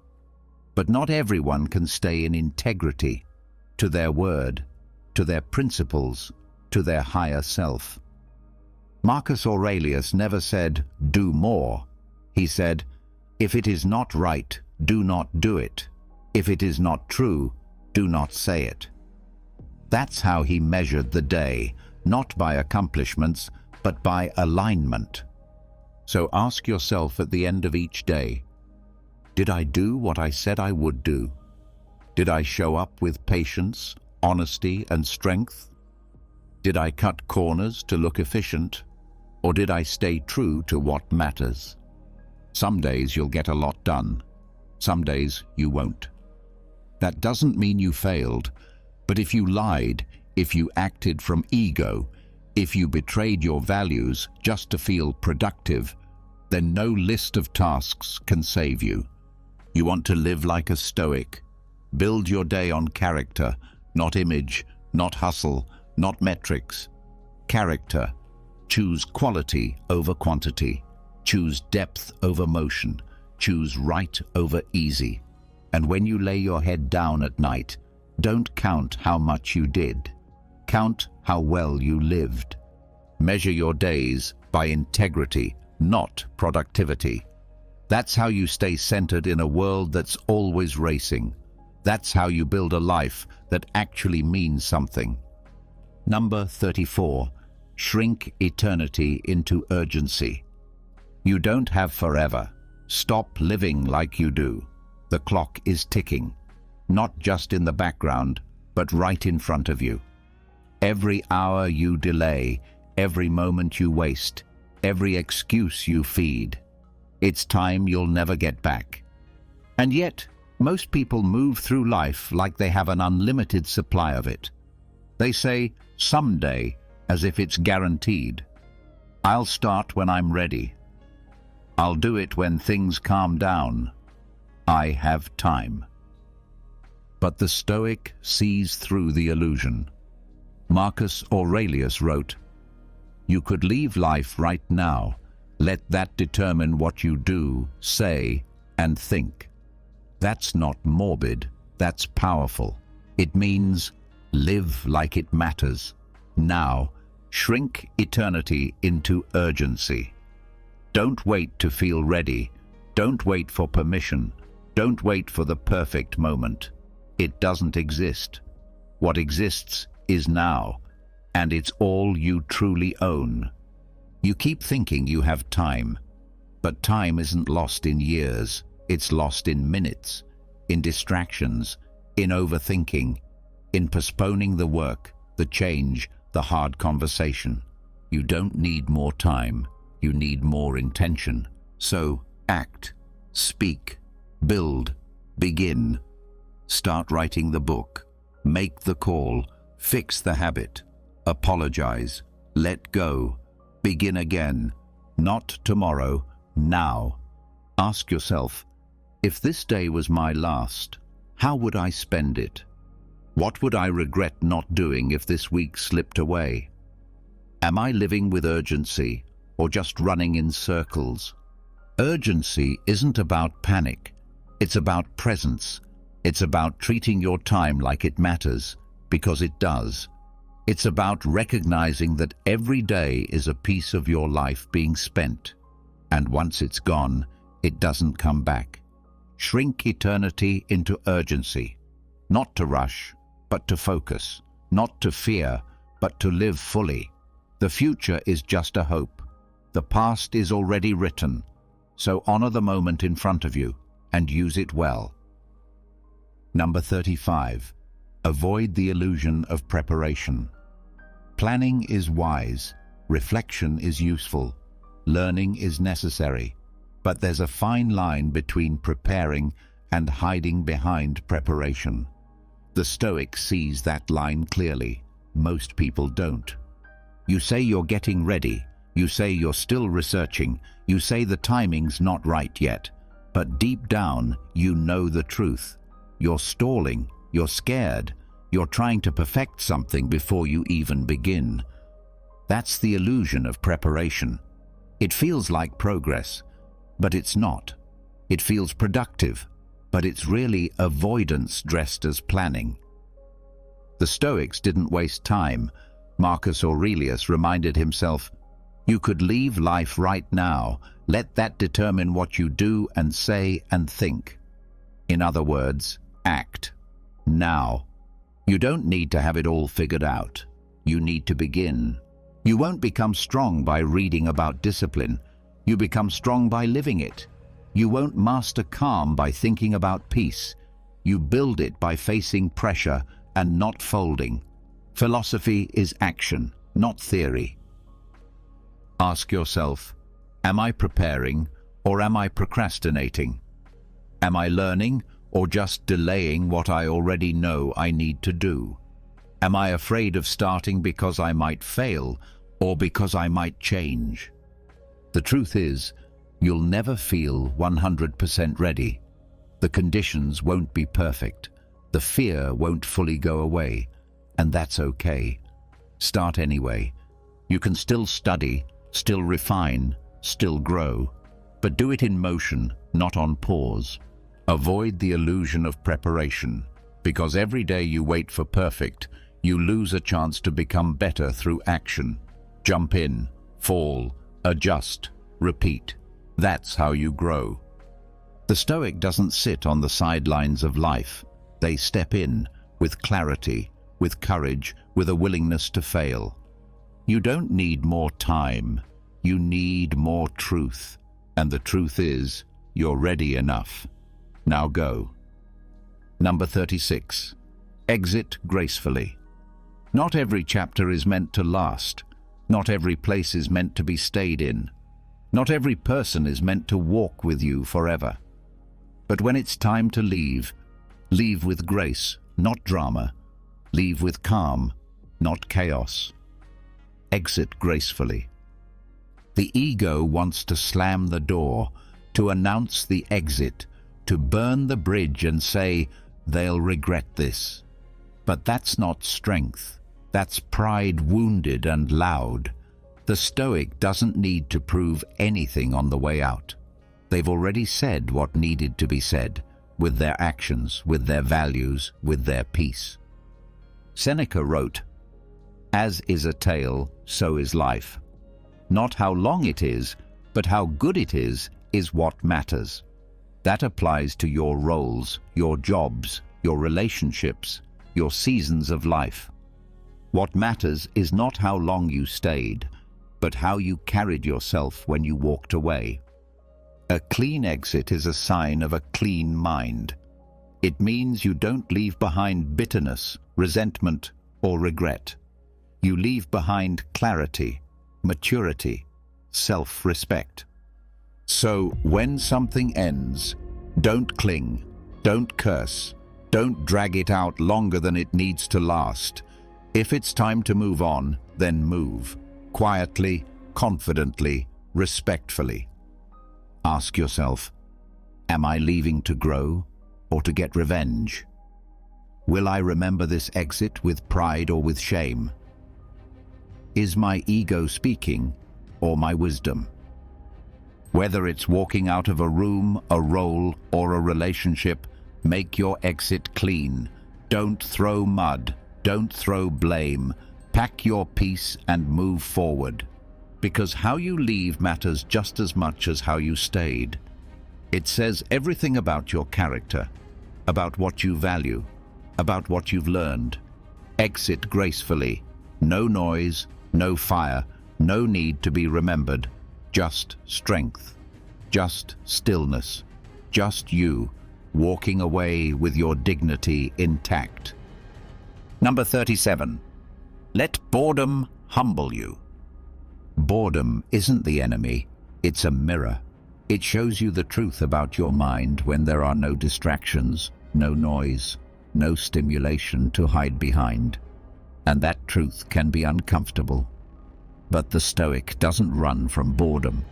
A: But not everyone can stay in integrity to their word, to their principles, to their higher self. Marcus Aurelius never said, do more. He said, if it is not right, do not do it. If it is not true, do not say it. That's how he measured the day, not by accomplishments, but by alignment. So ask yourself at the end of each day, did I do what I said I would do? Did I show up with patience, honesty, and strength? Did I cut corners to look efficient? Or did I stay true to what matters? Some days you'll get a lot done. Some days you won't. That doesn't mean you failed, but if you lied, if you acted from ego, if you betrayed your values just to feel productive, then no list of tasks can save you. You want to live like a Stoic. Build your day on character, not image, not hustle, not metrics. Character. Choose quality over quantity. Choose depth over motion. Choose right over easy. And when you lay your head down at night, don't count how much you did. Count how well you lived. Measure your days by integrity, not productivity. That's how you stay centered in a world that's always racing. That's how you build a life that actually means something. Number 34. Shrink eternity into urgency. You don't have forever. Stop living like you do. The clock is ticking, not just in the background, but right in front of you. Every hour you delay, every moment you waste, every excuse you feed, it's time you'll never get back. And yet, most people move through life like they have an unlimited supply of it. They say, someday, as if it's guaranteed. I'll start when I'm ready. I'll do it when things calm down. I have time. But the Stoic sees through the illusion. Marcus Aurelius wrote, "You could leave life right now. Let that determine what you do, say, and think." That's not morbid, that's powerful. It means live like it matters. Now, shrink eternity into urgency. Don't wait to feel ready. Don't wait for permission. Don't wait for the perfect moment. It doesn't exist. What exists is now, and it's all you truly own. You keep thinking you have time, but time isn't lost in years. It's lost in minutes, in distractions, in overthinking, in postponing the work, the change, the hard conversation. You don't need more time. You need more intention. So act, speak, build, begin. Start writing the book. Make the call. Fix the habit. Apologize. Let go. Begin again. Not tomorrow, now. Ask yourself, if this day was my last, how would I spend it? What would I regret not doing if this week slipped away? Am I living with urgency or just running in circles? Urgency isn't about panic. It's about presence. It's about treating your time like it matters, because it does. It's about recognizing that every day is a piece of your life being spent, and once it's gone, it doesn't come back. Shrink eternity into urgency, not to rush, but to focus, not to fear, but to live fully. The future is just a hope. The past is already written, so honor the moment in front of you and use it well. Number 35. Avoid the illusion of preparation. Planning is wise, reflection is useful, learning is necessary, but there's a fine line between preparing and hiding behind preparation. The Stoic sees that line clearly. Most people don't. You say you're getting ready, you say you're still researching, you say the timing's not right yet, but deep down you know the truth. You're stalling, you're scared, you're trying to perfect something before you even begin. That's the illusion of preparation. It feels like progress, but it's not. It feels productive, but it's really avoidance dressed as planning. The Stoics didn't waste time. Marcus Aurelius reminded himself, "You could leave life right now. Let that determine what you do and say and think." In other words, act. Now. You don't need to have it all figured out. You need to begin. You won't become strong by reading about discipline. You become strong by living it. You won't master calm by thinking about peace. You build it by facing pressure and not folding. Philosophy is action, not theory. Ask yourself, am I preparing or am I procrastinating? Am I learning or just delaying what I already know I need to do? Am I afraid of starting because I might fail or because I might change? The truth is, you'll never feel 100% ready. The conditions won't be perfect. The fear won't fully go away, and that's okay. Start anyway. You can still study, still refine, still grow, but do it in motion, not on pause. Avoid the illusion of preparation, because every day you wait for perfect, you lose a chance to become better through action. Jump in, fall, adjust, repeat. That's how you grow. The Stoic doesn't sit on the sidelines of life. They step in with clarity, with courage, with a willingness to fail. You don't need more time. You need more truth. And the truth is, you're ready enough. Now go. Number 36. Exit gracefully. Not every chapter is meant to last. Not every place is meant to be stayed in. Not every person is meant to walk with you forever. But when it's time to leave, leave with grace, not drama. Leave with calm, not chaos. Exit gracefully. The ego wants to slam the door, to announce the exit, to burn the bridge and say, "They'll regret this." But that's not strength. That's pride wounded and loud. The Stoic doesn't need to prove anything on the way out. They've already said what needed to be said, with their actions, with their values, with their peace. Seneca wrote, "As is a tale, so is life. Not how long it is, but how good it is what matters." That applies to your roles, your jobs, your relationships, your seasons of life. What matters is not how long you stayed, but how you carried yourself when you walked away. A clean exit is a sign of a clean mind. It means you don't leave behind bitterness, resentment, or regret. You leave behind clarity, maturity, self-respect. So when something ends, don't cling, don't curse, don't drag it out longer than it needs to last. If it's time to move on, then move. Quietly, confidently, respectfully. Ask yourself, am I leaving to grow or to get revenge? Will I remember this exit with pride or with shame? Is my ego speaking or my wisdom? Whether it's walking out of a room, a role, or a relationship, make your exit clean. Don't throw mud. Don't throw blame. Pack your peace and move forward. Because how you leave matters just as much as how you stayed. It says everything about your character, about what you value, about what you've learned. Exit gracefully. No noise, no fire, no need to be remembered. Just strength, just stillness, just you, walking away with your dignity intact. Number 37. Let boredom humble you. Boredom isn't the enemy, it's a mirror. It shows you the truth about your mind when there are no distractions, no noise, no stimulation to hide behind. And that truth can be uncomfortable. But the Stoic doesn't run from boredom.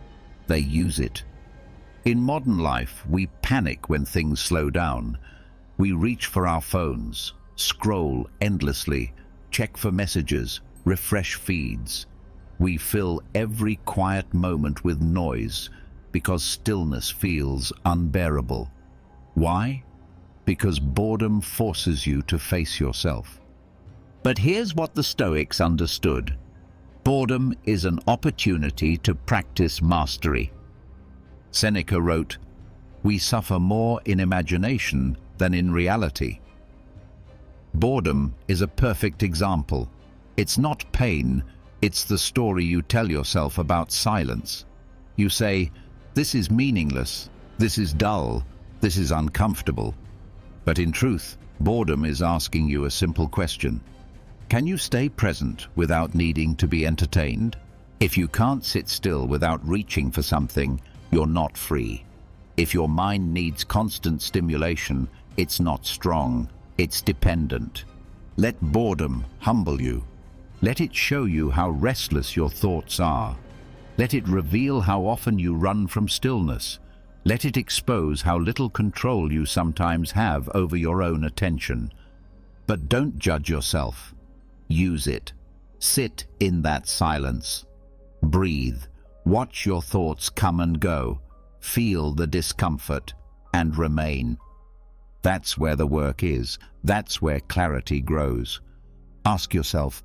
A: They use it. In modern life, we panic when things slow down. We reach for our phones, scroll endlessly, check for messages, refresh feeds. We fill every quiet moment with noise because stillness feels unbearable. Why? Because boredom forces you to face yourself. But here's what the Stoics understood. Boredom is an opportunity to practice mastery. Seneca wrote, "We suffer more in imagination than in reality." Boredom is a perfect example. It's not pain, it's the story you tell yourself about silence. You say, "This is meaningless, this is dull, this is uncomfortable." But in truth, boredom is asking you a simple question. Can you stay present without needing to be entertained? If you can't sit still without reaching for something, you're not free. If your mind needs constant stimulation, it's not strong, it's dependent. Let boredom humble you. Let it show you how restless your thoughts are. Let it reveal how often you run from stillness. Let it expose how little control you sometimes have over your own attention. But don't judge yourself. Use it. Sit in that silence. Breathe. Watch your thoughts come and go. Feel the discomfort and remain. That's where the work is. That's where clarity grows. Ask yourself,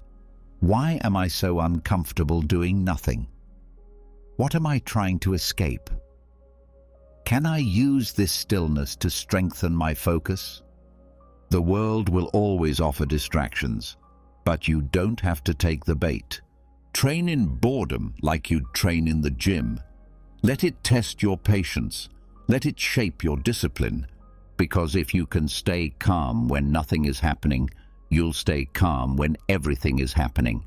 A: why am I so uncomfortable doing nothing? What am I trying to escape? Can I use this stillness to strengthen my focus? The world will always offer distractions, but you don't have to take the bait. Train in boredom like you'd train in the gym. Let it test your patience. Let it shape your discipline. Because if you can stay calm when nothing is happening, you'll stay calm when everything is happening.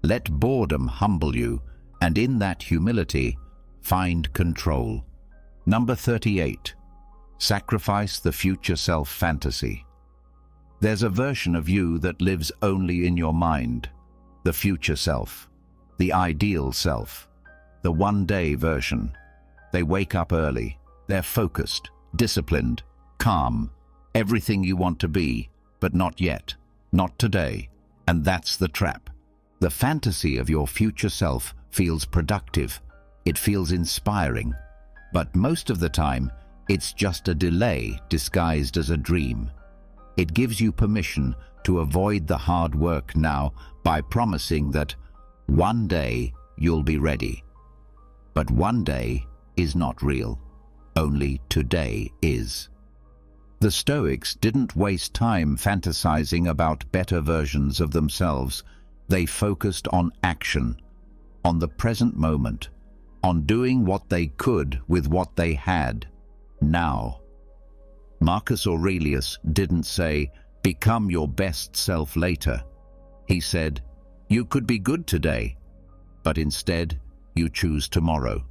A: Let boredom humble you, and in that humility, find control. Number 38. Sacrifice the future self fantasy. There's a version of you that lives only in your mind. The future self. The ideal self. The one-day version. They wake up early. They're focused, disciplined, calm. Everything you want to be, but not yet. Not today. And that's the trap. The fantasy of your future self feels productive. It feels inspiring. But most of the time, it's just a delay disguised as a dream. It gives you permission to avoid the hard work now by promising that one day you'll be ready. But one day is not real. Only today is. The Stoics didn't waste time fantasizing about better versions of themselves. They focused on action, on the present moment, on doing what they could with what they had, now. Marcus Aurelius didn't say, "Become your best self later." He said, "You could be good today, but instead you choose tomorrow."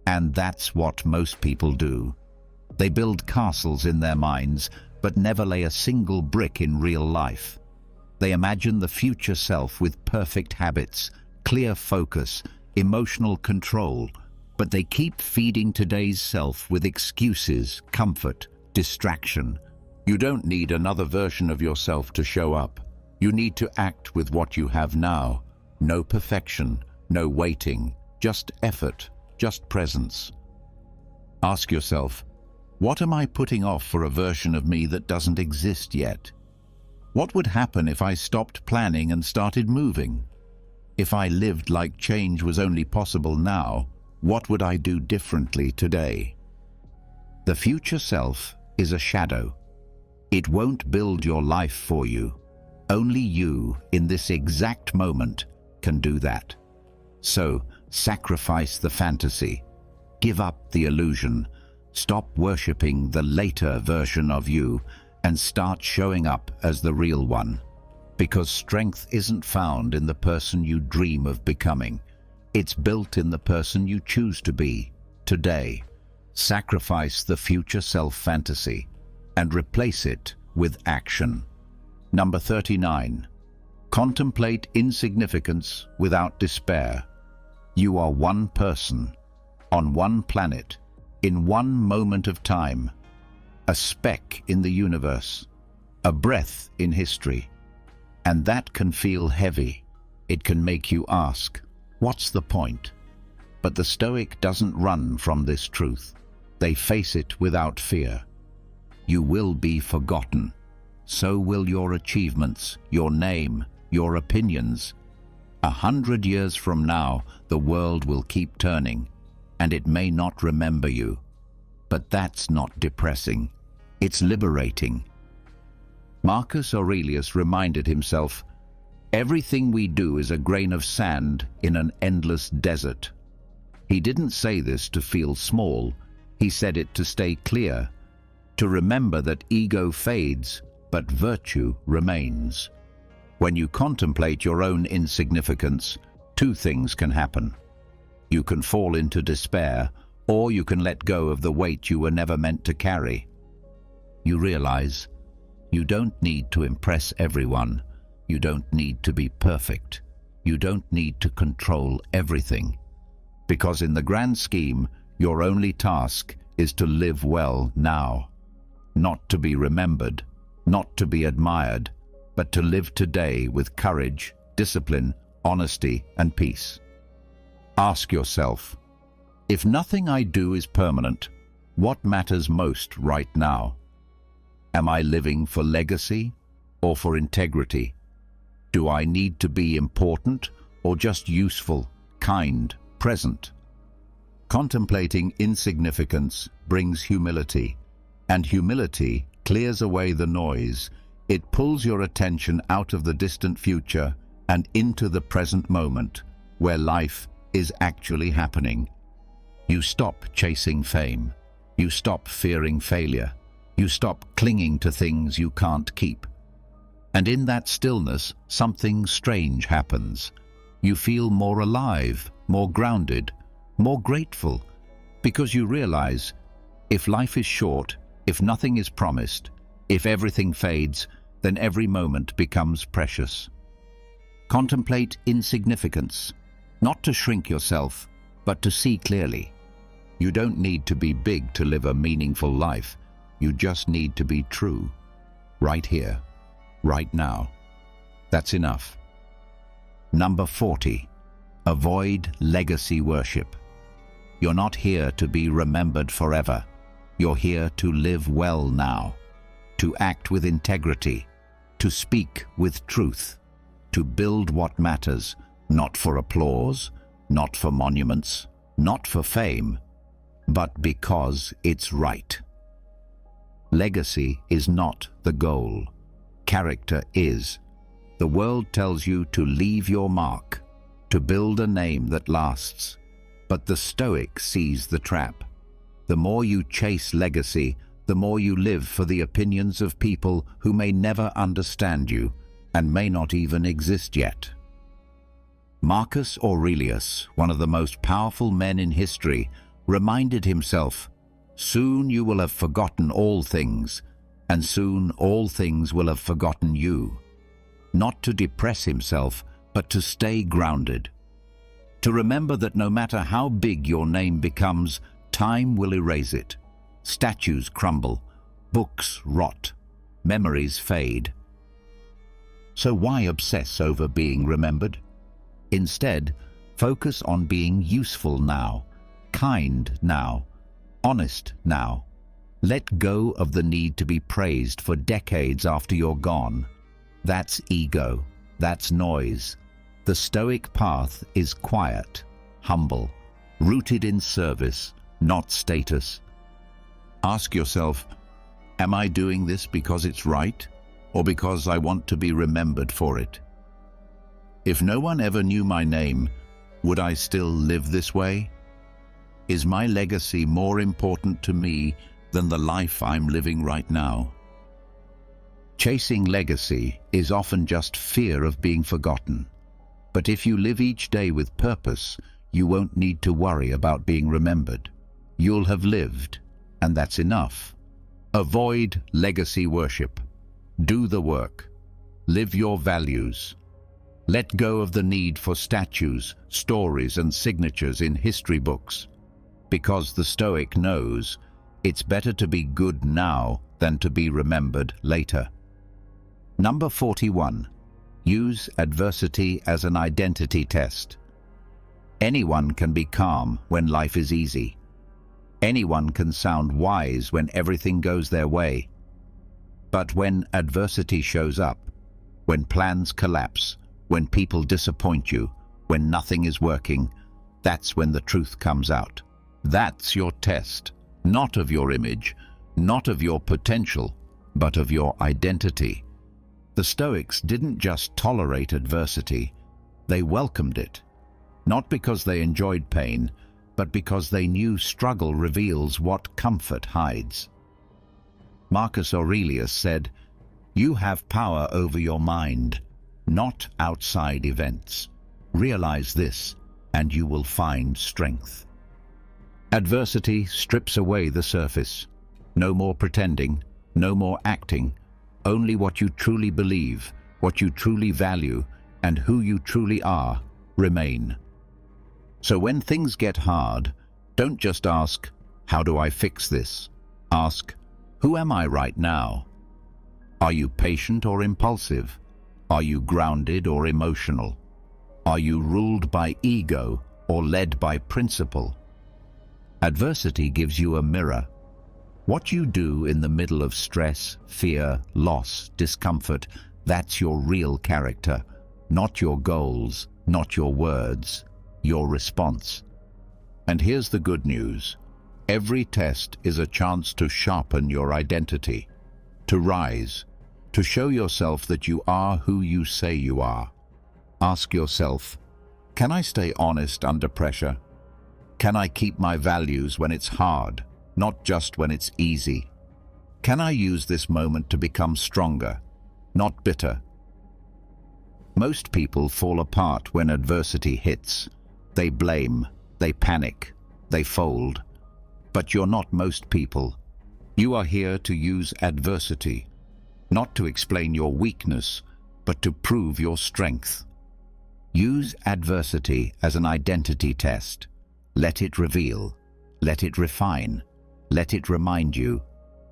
A: And that's what most people do. They build castles in their minds, but never lay a single brick in real life. They imagine the future self with perfect habits, clear focus, emotional control, but they keep feeding today's self with excuses, comfort, distraction. You don't need another version of yourself to show up. You need to act with what you have now. No perfection, no waiting, just effort, just presence. Ask yourself, what am I putting off for a version of me that doesn't exist yet? What would happen if I stopped planning and started moving? If I lived like change was only possible now, what would I do differently today? The future self is a shadow. It won't build your life for you. Only you, in this exact moment, can do that. So, sacrifice the fantasy. Give up the illusion. Stop worshipping the later version of you and start showing up as the real one. Because strength isn't found in the person you dream of becoming. It's built in the person you choose to be, today. Sacrifice the future self fantasy and replace it with action. Number 39. Contemplate insignificance without despair. You are one person, on one planet, in one moment of time. a speck in the universe, a breath in history. And that can feel heavy. It can make you ask, what's the point? But the Stoic doesn't run from this truth. They face it without fear. You will be forgotten. So will your achievements, your name, your opinions. 100 years from now, the world will keep turning, and it may not remember you. But that's not depressing. It's liberating. Marcus Aurelius reminded himself, everything we do is a grain of sand in an endless desert. He didn't say this to feel small. He said it to stay clear, to remember that ego fades, but virtue remains. When you contemplate your own insignificance, two things can happen. You can fall into despair, or you can let go of the weight you were never meant to carry. You realize you don't need to impress everyone. You don't need to be perfect. You don't need to control everything. Because in the grand scheme, your only task is to live well now. Not to be remembered, not to be admired, but to live today with courage, discipline, honesty, and peace. Ask yourself, if nothing I do is permanent, what matters most right now? Am I living for legacy or for integrity? Do I need to be important or just useful, kind, present? Contemplating insignificance brings humility, and humility clears away the noise. It pulls your attention out of the distant future and into the present moment, where life is actually happening. You stop chasing fame. You stop fearing failure. You stop clinging to things you can't keep. And in that stillness, something strange happens. You feel more alive, more grounded, more grateful, because you realize, if life is short, if nothing is promised, if everything fades, then every moment becomes precious. Contemplate insignificance, not to shrink yourself, but to see clearly. You don't need to be big to live a meaningful life. You just need to be true, right here, right now. That's enough. Number 40. Avoid legacy worship. You're not here to be remembered forever. You're here to live well now, to act with integrity, to speak with truth, to build what matters, not for applause, not for monuments, not for fame, but because it's right. Legacy is not the goal. Character is. The world tells you to leave your mark, to build a name that lasts. But the Stoic sees the trap. The more you chase legacy, the more you live for the opinions of people who may never understand you and may not even exist yet. Marcus Aurelius, one of the most powerful men in history, reminded himself, soon you will have forgotten all things, and soon all things will have forgotten you. Not to depress himself, but to stay grounded. To remember that no matter how big your name becomes, time will erase it. Statues crumble, books rot, memories fade. So why obsess over being remembered? Instead, focus on being useful now, kind now, honest now. Let go of the need to be praised for decades after you're gone. That's ego. That's noise. The Stoic path is quiet, humble, rooted in service, not status. Ask yourself, am I doing this because it's right, or because I want to be remembered for it? If no one ever knew my name, would I still live this way? Is my legacy more important to me than the life I'm living right now? Chasing legacy is often just fear of being forgotten. But if you live each day with purpose, you won't need to worry about being remembered. You'll have lived, and that's enough. Avoid legacy worship. Do the work. Live your values. Let go of the need for statues, stories, and signatures in history books. Because the Stoic knows, It's better to be good now than to be remembered later. Number 41. Use adversity as an identity test. Anyone can be calm when life is easy. Anyone can sound wise when everything goes their way. But when adversity shows up, when plans collapse, when people disappoint you, when nothing is working, that's when the truth comes out. That's your test, not of your image, not of your potential, but of your identity. The Stoics didn't just tolerate adversity, they welcomed it. Not because they enjoyed pain, but because they knew struggle reveals what comfort hides. Marcus Aurelius said, "You have power over your mind, not outside events. Realize this, and you will find strength." Adversity strips away the surface. No more pretending, no more acting. Only what you truly believe, what you truly value, and who you truly are remain. So when things get hard, don't just ask, "How do I fix this?" Ask, "Who am I right now?" Are you patient or impulsive? Are you grounded or emotional? Are you ruled by ego or led by principle? Adversity gives you a mirror. What you do in the middle of stress, fear, loss, discomfort, that's your real character, not your goals, not your words, your response. And here's the good news. Every test is a chance to sharpen your identity, to rise, to show yourself that you are who you say you are. Ask yourself, can I stay honest under pressure? Can I keep my values when it's hard, not just when it's easy? Can I use this moment to become stronger, not bitter? Most people fall apart when adversity hits. They blame, they panic, they fold. But you're not most people. You are here to use adversity, not to explain your weakness, but to prove your strength. Use adversity as an identity test. Let it reveal, let it refine, let it remind you,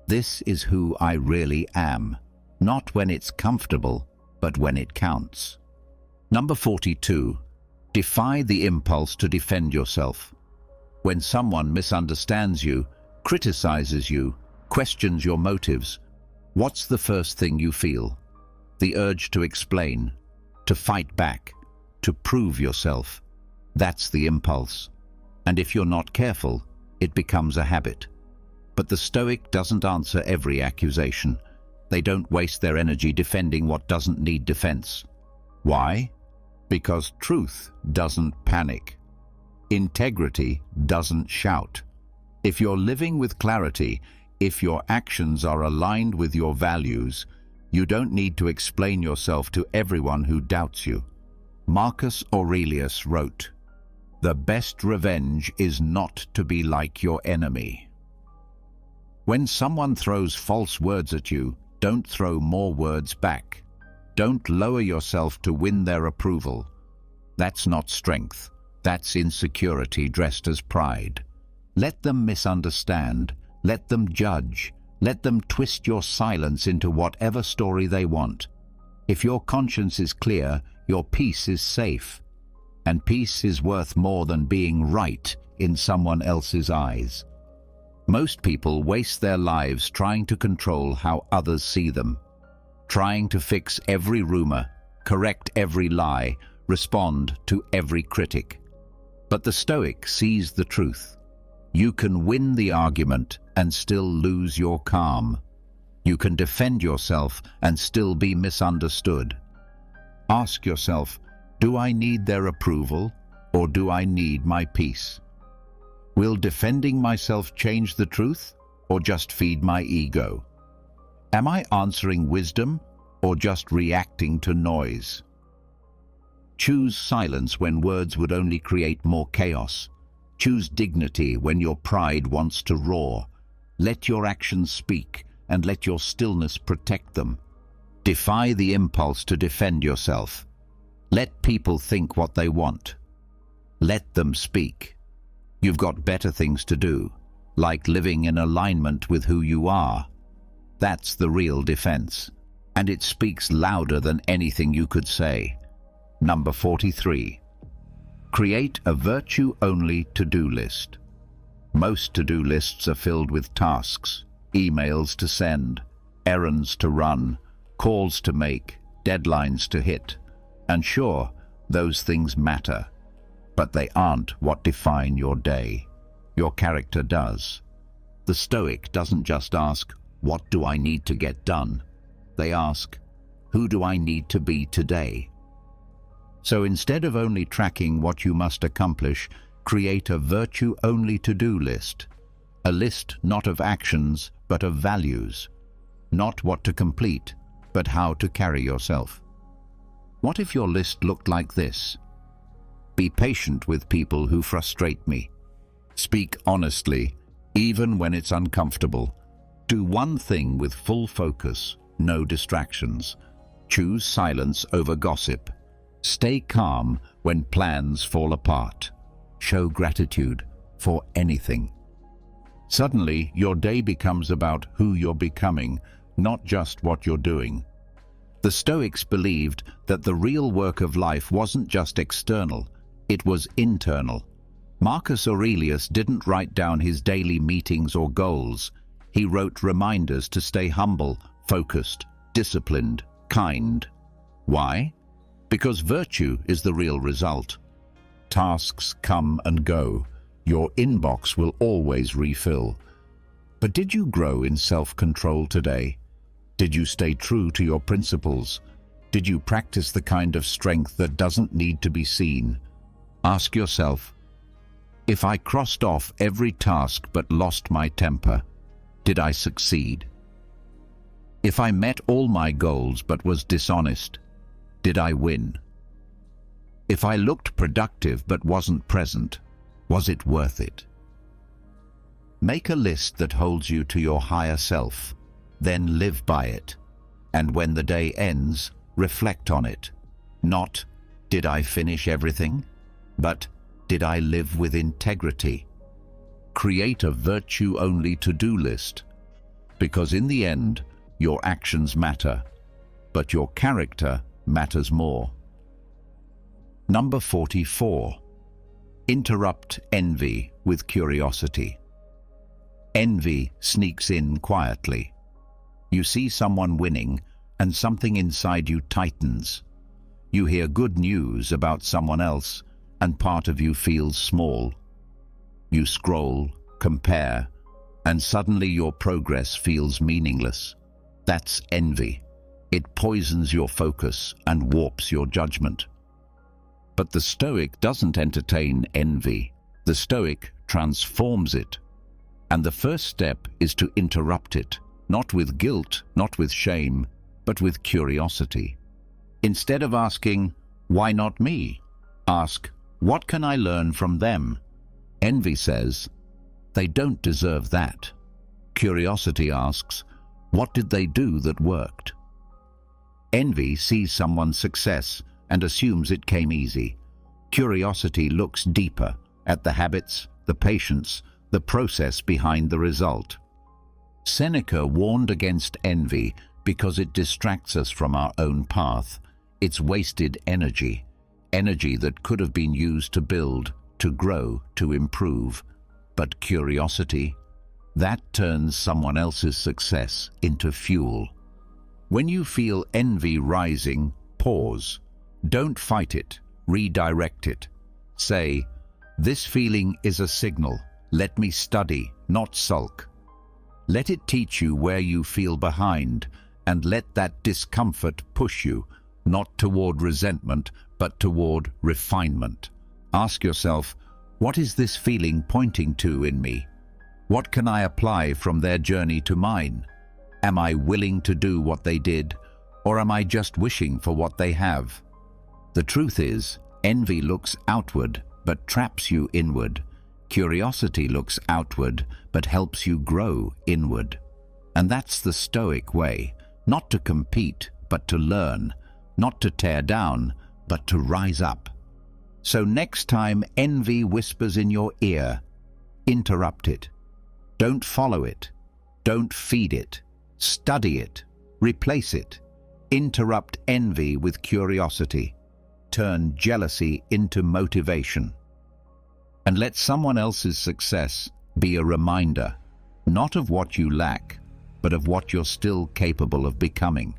A: this is who I really am, not when it's comfortable, but when it counts. Number 42. Defy the impulse to defend yourself. When someone misunderstands you, criticizes you, questions your motives, what's the first thing you feel? The urge to explain, to fight back, to prove yourself. That's the impulse. And if you're not careful, it becomes a habit. But the Stoic doesn't answer every accusation. They don't waste their energy defending what doesn't need defense. Why? Because truth doesn't panic. Integrity doesn't shout. If you're living with clarity, if your actions are aligned with your values, you don't need to explain yourself to everyone who doubts you. Marcus Aurelius wrote, "The best revenge is not to be like your enemy." When someone throws false words at you, don't throw more words back. Don't lower yourself to win their approval. That's not strength. That's insecurity dressed as pride. Let them misunderstand. Let them judge. Let them twist your silence into whatever story they want. If your conscience is clear, your peace is safe. And peace is worth more than being right in someone else's eyes. Most people waste their lives trying to control how others see them, trying to fix every rumor, correct every lie, respond to every critic. But the Stoic sees the truth. You can win the argument and still lose your calm. You can defend yourself and still be misunderstood. Ask yourself, do I need their approval or do I need my peace? Will defending myself change the truth or just feed my ego? Am I answering wisdom or just reacting to noise? Choose silence when words would only create more chaos. Choose dignity when your pride wants to roar. Let your actions speak and let your stillness protect them. Defy the impulse to defend yourself. Let people think what they want. Let them speak. You've got better things to do. like living in alignment with who you are. That's the real defense, and it speaks louder than anything you could say. Number 43. Create a virtue-only to-do list. Most to-do lists are filled with tasks, emails to send, errands to run, calls to make, deadlines to hit. And sure, those things matter, but they aren't what define your day. Your character does. The Stoic doesn't just ask, "What do I need to get done?" They ask, "Who do I need to be today?" So instead of only tracking what you must accomplish, create a virtue-only to-do list. A list not of actions, but of values. Not what to complete, but how to carry yourself. What if your list looked like this? Be patient with people who frustrate me. Speak honestly, even when it's uncomfortable. Do one thing with full focus, no distractions. Choose silence over gossip. Stay calm when plans fall apart. Show gratitude for anything. Suddenly, your day becomes about who you're becoming, not just what you're doing. The Stoics believed that the real work of life wasn't just external, it was internal. Marcus Aurelius didn't write down his daily meetings or goals. He wrote reminders to stay humble, focused, disciplined, kind. Why? Because virtue is the real result. Tasks come and go. Your inbox will always refill. But did you grow in self-control today? Did you stay true to your principles? Did you practice the kind of strength that doesn't need to be seen? Ask yourself, if I crossed off every task but lost my temper, did I succeed? If I met all my goals but was dishonest, did I win? If I looked productive but wasn't present, was it worth it? Make a list that holds you to your higher self, then live by it. And when the day ends, reflect on it. Not, did I finish everything? But, did I live with integrity? Create a virtue-only to-do list, because in the end, your actions matter, but your character matters more. Number 44. Interrupt envy with curiosity. Envy sneaks in quietly. You see someone winning, and something inside you tightens. You hear good news about someone else, and part of you feels small. You scroll, compare, and suddenly your progress feels meaningless. That's envy. It poisons your focus and warps your judgment. But the Stoic doesn't entertain envy. The Stoic transforms it. And the first step is to interrupt it, not with guilt, not with shame, but with curiosity. Instead of asking, "Why not me?" ask, "What can I learn from them?" Envy says, "They don't deserve that." Curiosity asks, "What did they do that worked?" Envy sees someone's success and assumes it came easy. Curiosity looks deeper at the habits, the patience, the process behind the result. Seneca warned against envy because it distracts us from our own path. It's wasted energy, energy that could have been used to build, to grow, to improve. But curiosity, that turns someone else's success into fuel. When you feel envy rising, pause. Don't fight it, redirect it. Say, "This feeling is a signal. Let me study, not sulk." Let it teach you where you feel behind, and let that discomfort push you, not toward resentment, but toward refinement. Ask yourself, what is this feeling pointing to in me? What can I apply from their journey to mine? Am I willing to do what they did, or am I just wishing for what they have? The truth is, envy looks outward, but traps you inward. Curiosity looks outward, but helps you grow inward. And that's the Stoic way, not to compete, but to learn, not to tear down, but to rise up. So next time envy whispers in your ear, interrupt it. Don't follow it. Don't feed it. Study it. Replace it. Interrupt envy with curiosity. Turn jealousy into motivation. And let someone else's success be a reminder, not of what you lack, but of what you're still capable of becoming.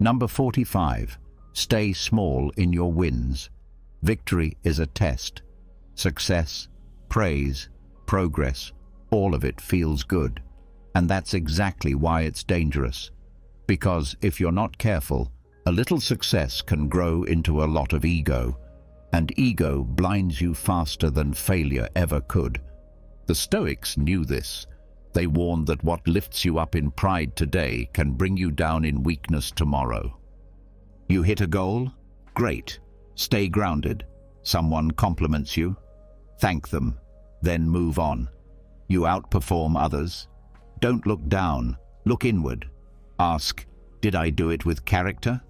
A: Number 45. Stay small in your wins. Victory is a test. Success, praise, progress, all of it feels good. And that's exactly why it's dangerous. Because if you're not careful, a little success can grow into a lot of ego, and ego blinds you faster than failure ever could. The Stoics knew this. They warned that what lifts you up in pride today can bring you down in weakness tomorrow. You hit a goal? Great. Stay grounded. Someone compliments you? Thank them. Then move on. You outperform others? Don't look down. Look inward. Ask, did I do it with character?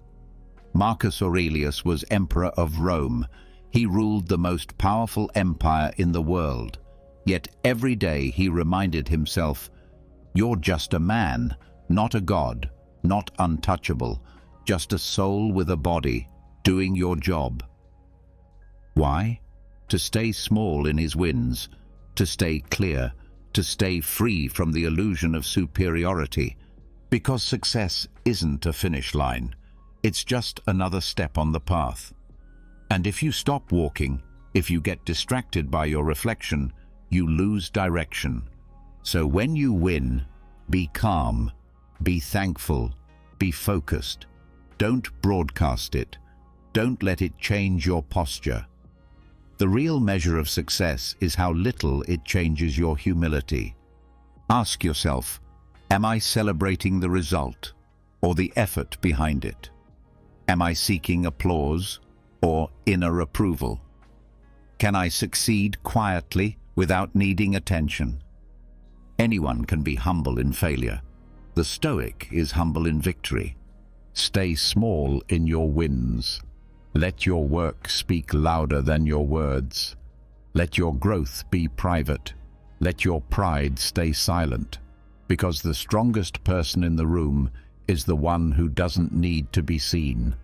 A: Marcus Aurelius was emperor of Rome. He ruled the most powerful empire in the world. Yet every day he reminded himself, you're just a man, not a god, not untouchable, just a soul with a body, doing your job. Why? To stay small in his wins, to stay clear, to stay free from the illusion of superiority. Because success isn't a finish line. It's just another step on the path. And if you stop walking, if you get distracted by your reflection, you lose direction. So when you win, be calm, be thankful, be focused. Don't broadcast it. Don't let it change your posture. The real measure of success is how little it changes your humility. Ask yourself, am I celebrating the result or the effort behind it? Am I seeking applause or inner approval? Can I succeed quietly without needing attention? Anyone can be humble in failure. The Stoic is humble in victory. Stay small in your wins. Let your work speak louder than your words. Let your growth be private. Let your pride stay silent. Because the strongest person in the room is the one who doesn't need to be seen.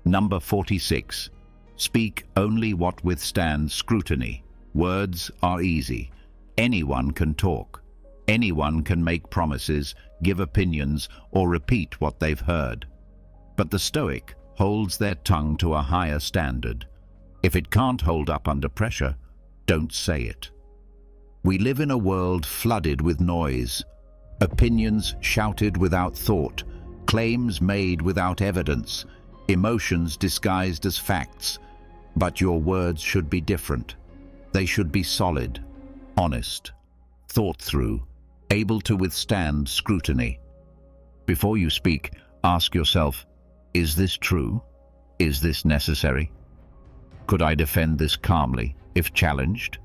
A: Number 46. Speak only what withstands scrutiny. Words are easy. Anyone can talk. Anyone can make promises, give opinions, or repeat what they've heard. But the Stoic holds their tongue to a higher standard. If it can't hold up under pressure, don't say it. We live in a world flooded with noise. Opinions shouted without thought, claims made without evidence, emotions disguised as facts. But your words should be different. They should be solid, honest, thought through, able to withstand scrutiny. Before you speak, ask yourself, is this true? Is this necessary? Could I defend this calmly, if challenged?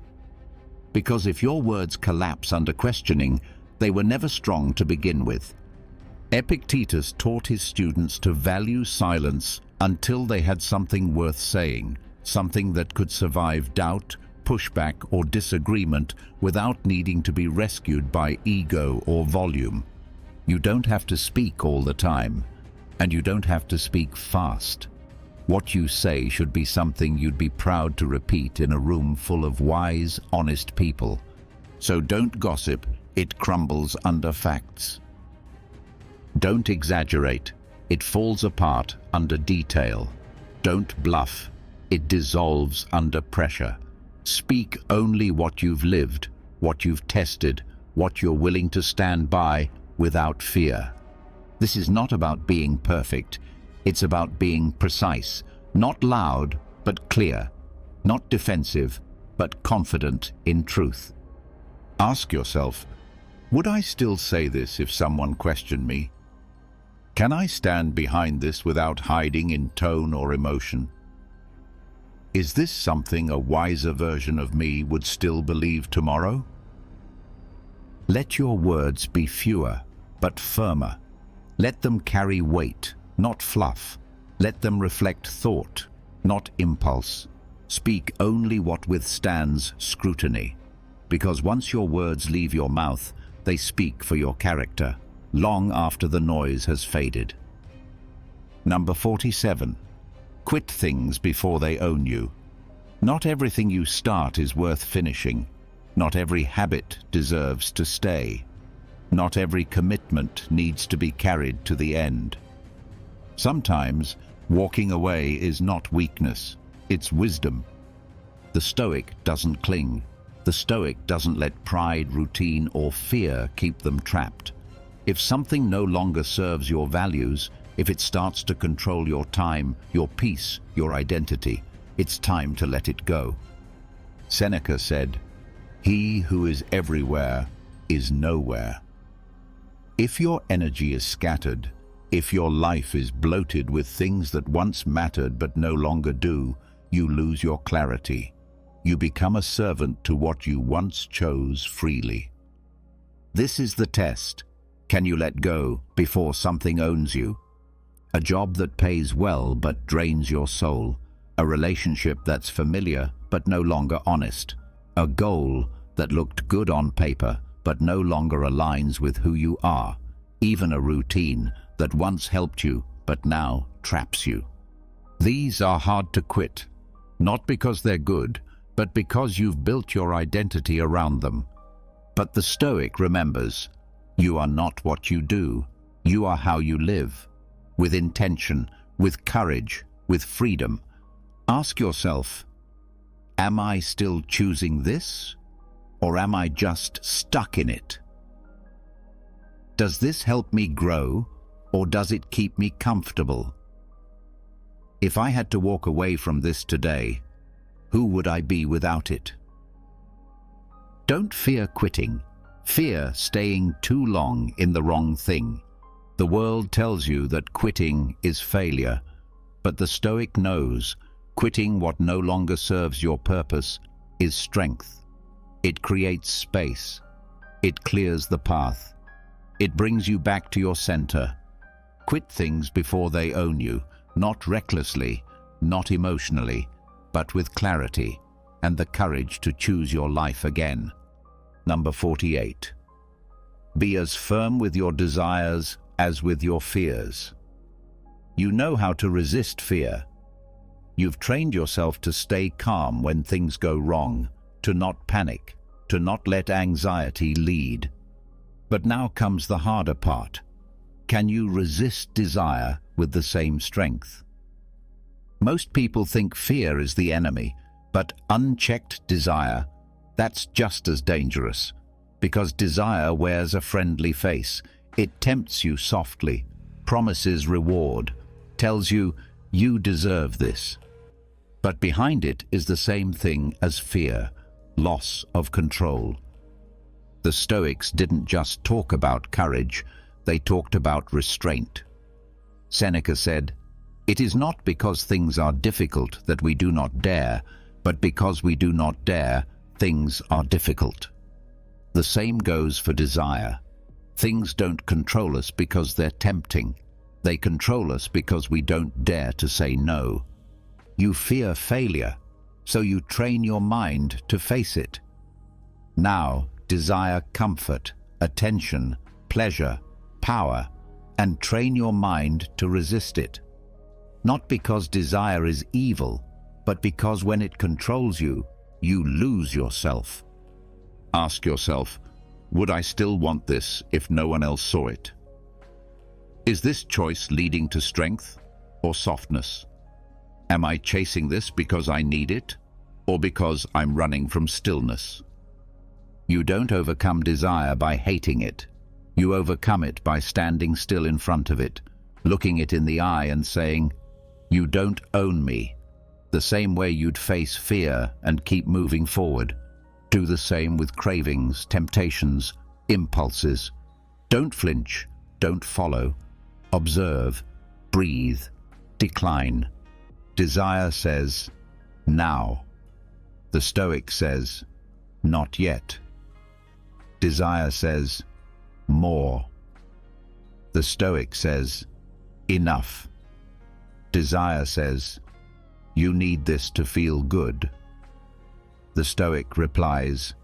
A: Because if your words collapse under questioning, they were never strong to begin with. Epictetus taught his students to value silence until they had something worth saying, something that could survive doubt, pushback, or disagreement without needing to be rescued by ego or volume. You don't have to speak all the time, and you don't have to speak fast. What you say should be something you'd be proud to repeat in a room full of wise, honest people. So don't gossip, it crumbles under facts. Don't exaggerate, it falls apart under detail. Don't bluff, it dissolves under pressure. Speak only what you've lived, what you've tested, what you're willing to stand by without fear. This is not about being perfect. It's about being precise, not loud, but clear, not defensive, but confident in truth. Ask yourself, would I still say this if someone questioned me? Can I stand behind this without hiding in tone or emotion? Is this something a wiser version of me would still believe tomorrow? Let your words be fewer, but firmer. Let them carry weight, not fluff. Let them reflect thought, not impulse. Speak only what withstands scrutiny. because once your words leave your mouth, they speak for your character, long after the noise has faded. Number 47. Quit things before they own you. Not everything you start is worth finishing. Not every habit deserves to stay. Not every commitment needs to be carried to the end. Sometimes, walking away is not weakness, it's wisdom. The Stoic doesn't cling. The Stoic doesn't let pride, routine, or fear keep them trapped. If something no longer serves your values, if it starts to control your time, your peace, your identity, it's time to let it go. Seneca said, "He who is everywhere is nowhere." If your energy is scattered, if your life is bloated with things that once mattered but no longer do, you lose your clarity. You become a servant to what you once chose freely. This is the test. Can you let go before something owns you? A job that pays well but drains your soul. A relationship that's familiar but no longer honest. A goal that looked good on paper but no longer aligns with who you are. Even a routine that once helped you but now traps you. These are hard to quit, not because they're good, but because you've built your identity around them. But the Stoic remembers, you are not what you do, you are how you live. With intention, with courage, with freedom. Ask yourself, am I still choosing this? Or am I just stuck in it? Does this help me grow, or does it keep me comfortable? If I had to walk away from this today, who would I be without it? Don't fear quitting. Fear staying too long in the wrong thing. The world tells you that quitting is failure, but the Stoic knows quitting what no longer serves your purpose is strength. It creates space. It clears the path. It brings you back to your center. Quit things before they own you, not recklessly, not emotionally, but with clarity and the courage to choose your life again. Number 48. Be as firm with your desires as with your fears. You know how to resist fear. You've trained yourself to stay calm when things go wrong, to not panic, to not let anxiety lead. But now comes the harder part. Can you resist desire with the same strength? Most people think fear is the enemy, but unchecked desire, that's just as dangerous, because desire wears a friendly face. It tempts you softly, promises reward, tells you, you deserve this. But behind it is the same thing as fear, loss of control. The Stoics didn't just talk about courage, they talked about restraint. Seneca said, "It is not because things are difficult that we do not dare, but because we do not dare, things are difficult." The same goes for desire. Things don't control us because they're tempting. They control us because we don't dare to say no. You fear failure, so you train your mind to face it. Now, desire comfort, attention, pleasure, power, and train your mind to resist it. Not because desire is evil, but because when it controls you, you lose yourself. Ask yourself, would I still want this if no one else saw it? Is this choice leading to strength or softness? Am I chasing this because I need it, or because I'm running from stillness? You don't overcome desire by hating it. You overcome it by standing still in front of it, looking it in the eye and saying, "You don't own me." The same way you'd face fear and keep moving forward. Do the same with cravings, temptations, impulses. Don't flinch, don't follow. Observe, breathe, decline. Desire says, now. The Stoic says, not yet. Desire says, more. The Stoic says, enough. Desire says, you need this to feel good. The Stoic replies,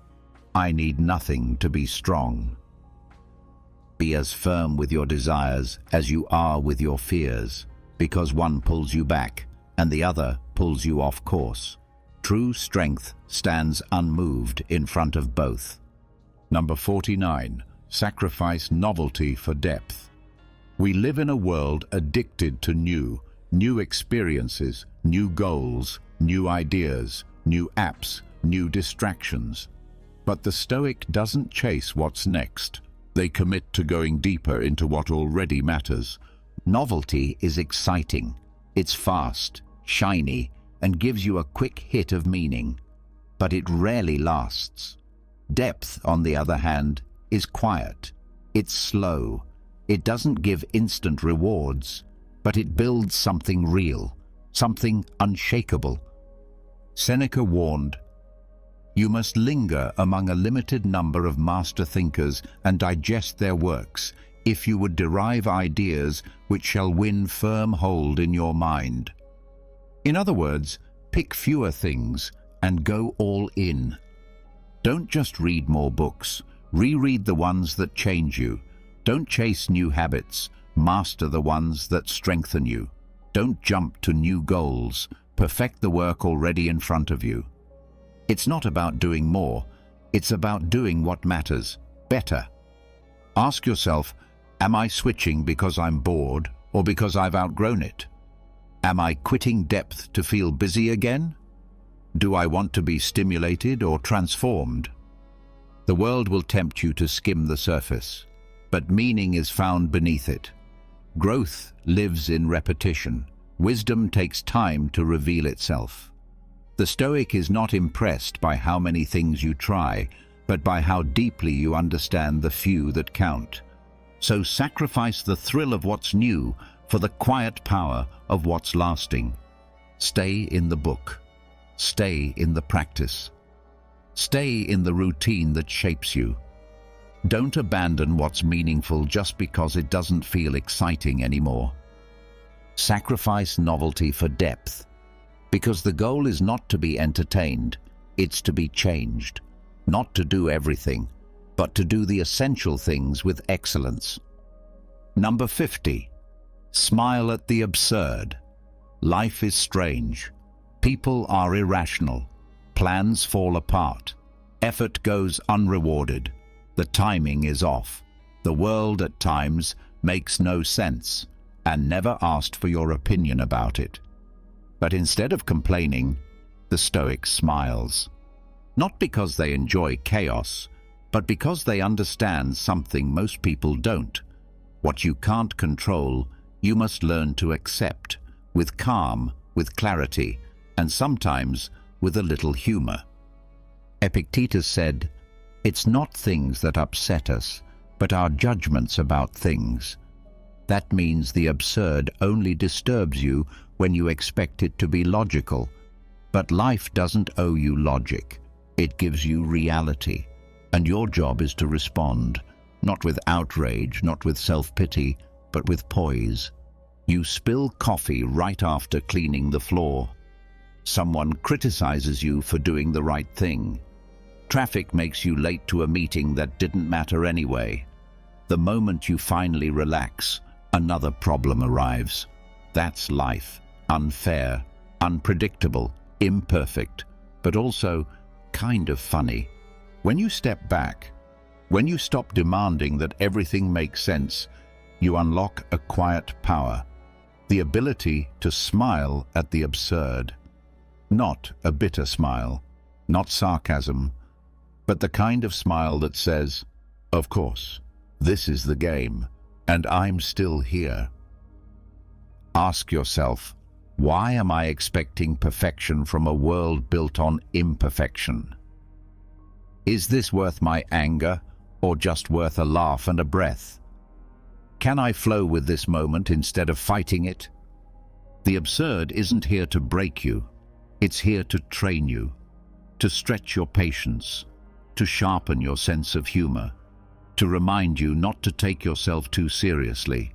A: I need nothing to be strong. Be as firm with your desires as you are with your fears, because one pulls you back and the other pulls you off course. True strength stands unmoved in front of both. Number 49. Sacrifice novelty for depth. We live in a world addicted to new experiences, new goals, new ideas, new apps, new distractions. But the Stoic doesn't chase what's next. They commit to going deeper into what already matters. Novelty is exciting. It's fast, shiny, and gives you a quick hit of meaning. But it rarely lasts. Depth, on the other hand, is quiet. It's slow. It doesn't give instant rewards, but it builds something real, something unshakable. Seneca warned, "You must linger among a limited number of master thinkers and digest their works, if you would derive ideas which shall win firm hold in your mind." In other words, pick fewer things and go all in. Don't just read more books. Reread the ones that change you. Don't chase new habits. Master the ones that strengthen you. Don't jump to new goals. Perfect the work already in front of you. It's not about doing more. It's about doing what matters, better. Ask yourself, am I switching because I'm bored or because I've outgrown it? Am I quitting depth to feel busy again? Do I want to be stimulated or transformed? The world will tempt you to skim the surface, but meaning is found beneath it. Growth lives in repetition. Wisdom takes time to reveal itself. The Stoic is not impressed by how many things you try, but by how deeply you understand the few that count. So sacrifice the thrill of what's new for the quiet power of what's lasting. Stay in the book. Stay in the practice. Stay in the routine that shapes you. Don't abandon what's meaningful just because it doesn't feel exciting anymore. Sacrifice novelty for depth, because the goal is not to be entertained, it's to be changed. Not to do everything, but to do the essential things with excellence. Number 50. Smile at the absurd. Life is strange. People are irrational. Plans fall apart. Effort goes unrewarded. The timing is off. The world at times makes no sense, and never asked for your opinion about it. But instead of complaining, the Stoic smiles. Not because they enjoy chaos, but because they understand something most people don't. What you can't control, you must learn to accept, with calm, with clarity, and sometimes with a little humor. Epictetus said, "It's not things that upset us, but our judgments about things." That means the absurd only disturbs you when you expect it to be logical. But life doesn't owe you logic. It gives you reality. And your job is to respond, not with outrage, not with self-pity, but with poise. You spill coffee right after cleaning the floor. Someone criticizes you for doing the right thing. Traffic makes you late to a meeting that didn't matter anyway. The moment you finally relax, another problem arrives. That's life. Unfair, unpredictable, imperfect, but also kind of funny. When you step back, when you stop demanding that everything makes sense, you unlock a quiet power, the ability to smile at the absurd. Not a bitter smile, not sarcasm, but the kind of smile that says, "Of course, this is the game, and I'm still here." Ask yourself, why am I expecting perfection from a world built on imperfection? Is this worth my anger, or just worth a laugh and a breath? Can I flow with this moment instead of fighting it? The absurd isn't here to break you. It's here to train you, to stretch your patience, to sharpen your sense of humor, to remind you not to take yourself too seriously.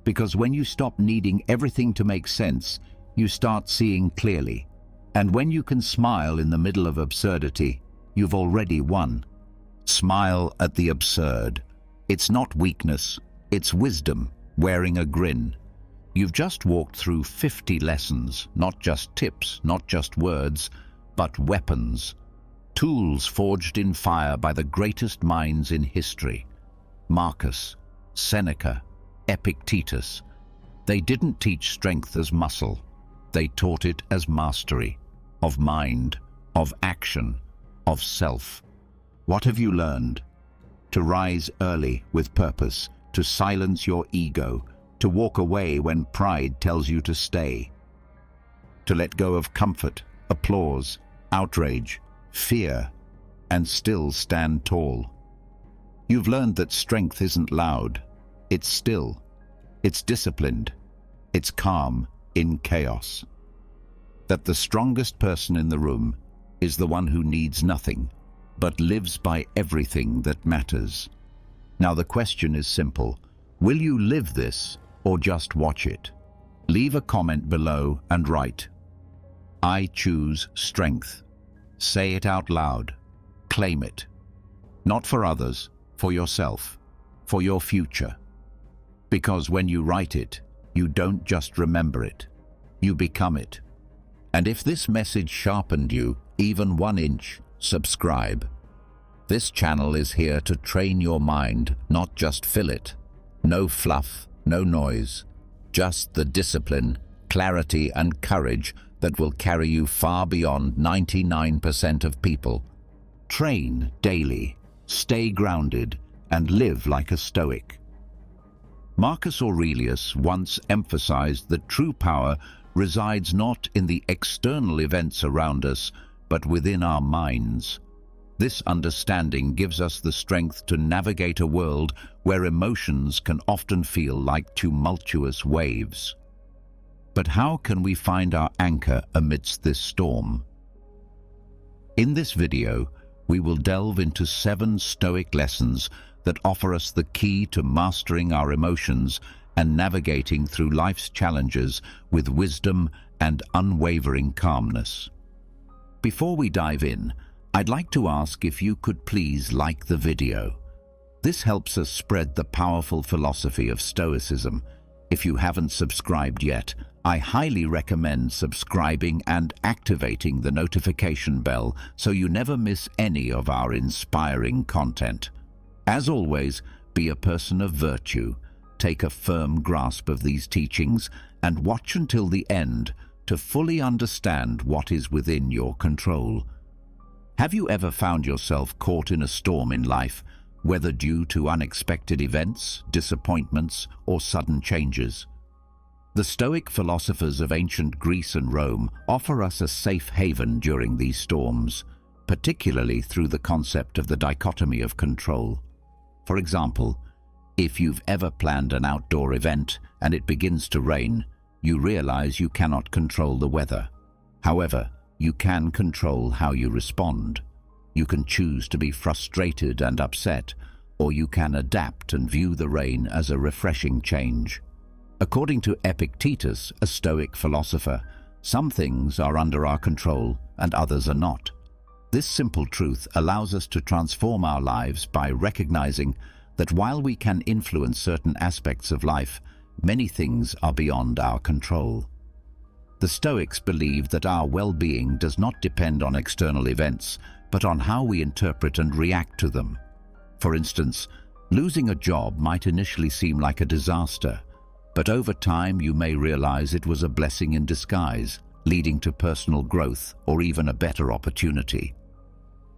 A: Because when you stop needing everything to make sense, you start seeing clearly. And when you can smile in the middle of absurdity, you've already won. Smile at the absurd. It's not weakness, it's wisdom, wearing a grin. You've just walked through 50 lessons, not just tips, not just words, but weapons. Tools forged in fire by the greatest minds in history. Marcus, Seneca, Epictetus. They didn't teach strength as muscle. They taught it as mastery, of mind, of action, of self. What have you learned? To rise early with purpose, to silence your ego, to walk away when pride tells you to stay. To let go of comfort, applause, outrage, fear, and still stand tall. You've learned that strength isn't loud, it's still, it's disciplined, it's calm in chaos. That the strongest person in the room is the one who needs nothing, but lives by everything that matters. Now the question is simple. Will you live this or just watch it? Leave a comment below and write, "I choose strength." Say it out loud. Claim it. Not for others, for yourself, for your future. Because when you write it, you don't just remember it, you become it. And if this message sharpened you even 1 inch, subscribe. This channel is here to train your mind, not just fill it. No fluff, no noise, just the discipline, clarity, and courage that will carry you far beyond 99% of people. Train daily, stay grounded, and live like a Stoic. Marcus Aurelius once emphasized that true power resides not in the external events around us, but within our minds. This understanding gives us the strength to navigate a world where emotions can often feel like tumultuous waves. But how can we find our anchor amidst this storm? In this video, we will delve into 7 Stoic lessons that offer us the key to mastering our emotions and navigating through life's challenges with wisdom and unwavering calmness. Before we dive in, I'd like to ask if you could please like the video. This helps us spread the powerful philosophy of Stoicism. If you haven't subscribed yet, I highly recommend subscribing and activating the notification bell so you never miss any of our inspiring content. As always, be a person of virtue. Take a firm grasp of these teachings and watch until the end to fully understand what is within your control. Have you ever found yourself caught in a storm in life, whether due to unexpected events, disappointments, or sudden changes? The Stoic philosophers of ancient Greece and Rome offer us a safe haven during these storms, particularly through the concept of the dichotomy of control. For example, if you've ever planned an outdoor event and it begins to rain, you realize you cannot control the weather. However, you can control how you respond. You can choose to be frustrated and upset, or you can adapt and view the rain as a refreshing change. According to Epictetus, a Stoic philosopher, some things are under our control and others are not. This simple truth allows us to transform our lives by recognizing that while we can influence certain aspects of life, many things are beyond our control. The Stoics believe that our well-being does not depend on external events, but on how we interpret and react to them. For instance, losing a job might initially seem like a disaster, but over time you may realize it was a blessing in disguise, leading to personal growth or even a better opportunity.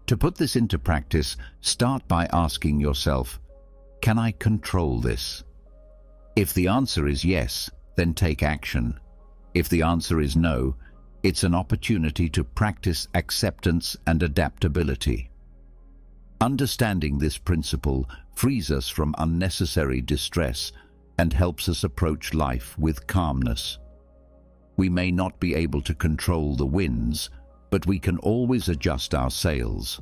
A: To put this into practice, start by asking yourself, can I control this? If the answer is yes, then take action. If the answer is no, it's an opportunity to practice acceptance and adaptability. Understanding this principle frees us from unnecessary distress and helps us approach life with calmness. We may not be able to control the winds, but we can always adjust our sails.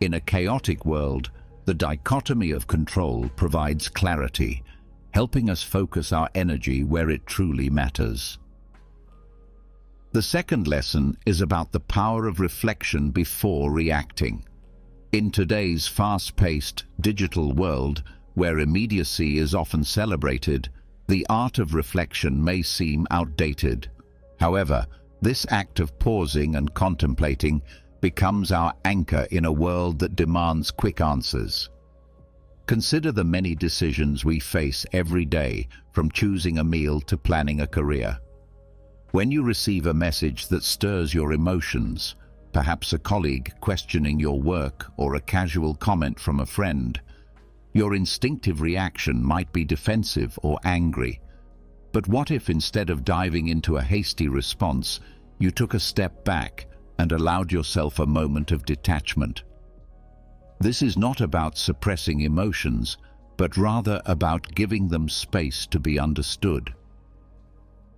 A: In a chaotic world, the dichotomy of control provides clarity, helping us focus our energy where it truly matters. The second lesson is about the power of reflection before reacting. In today's fast-paced digital world, where immediacy is often celebrated, the art of reflection may seem outdated. However, this act of pausing and contemplating becomes our anchor in a world that demands quick answers. Consider the many decisions we face every day, from choosing a meal to planning a career. When you receive a message that stirs your emotions, perhaps a colleague questioning your work or a casual comment from a friend, your instinctive reaction might be defensive or angry. But what if, instead of diving into a hasty response, you took a step back and allowed yourself a moment of detachment? This is not about suppressing emotions, but rather about giving them space to be understood.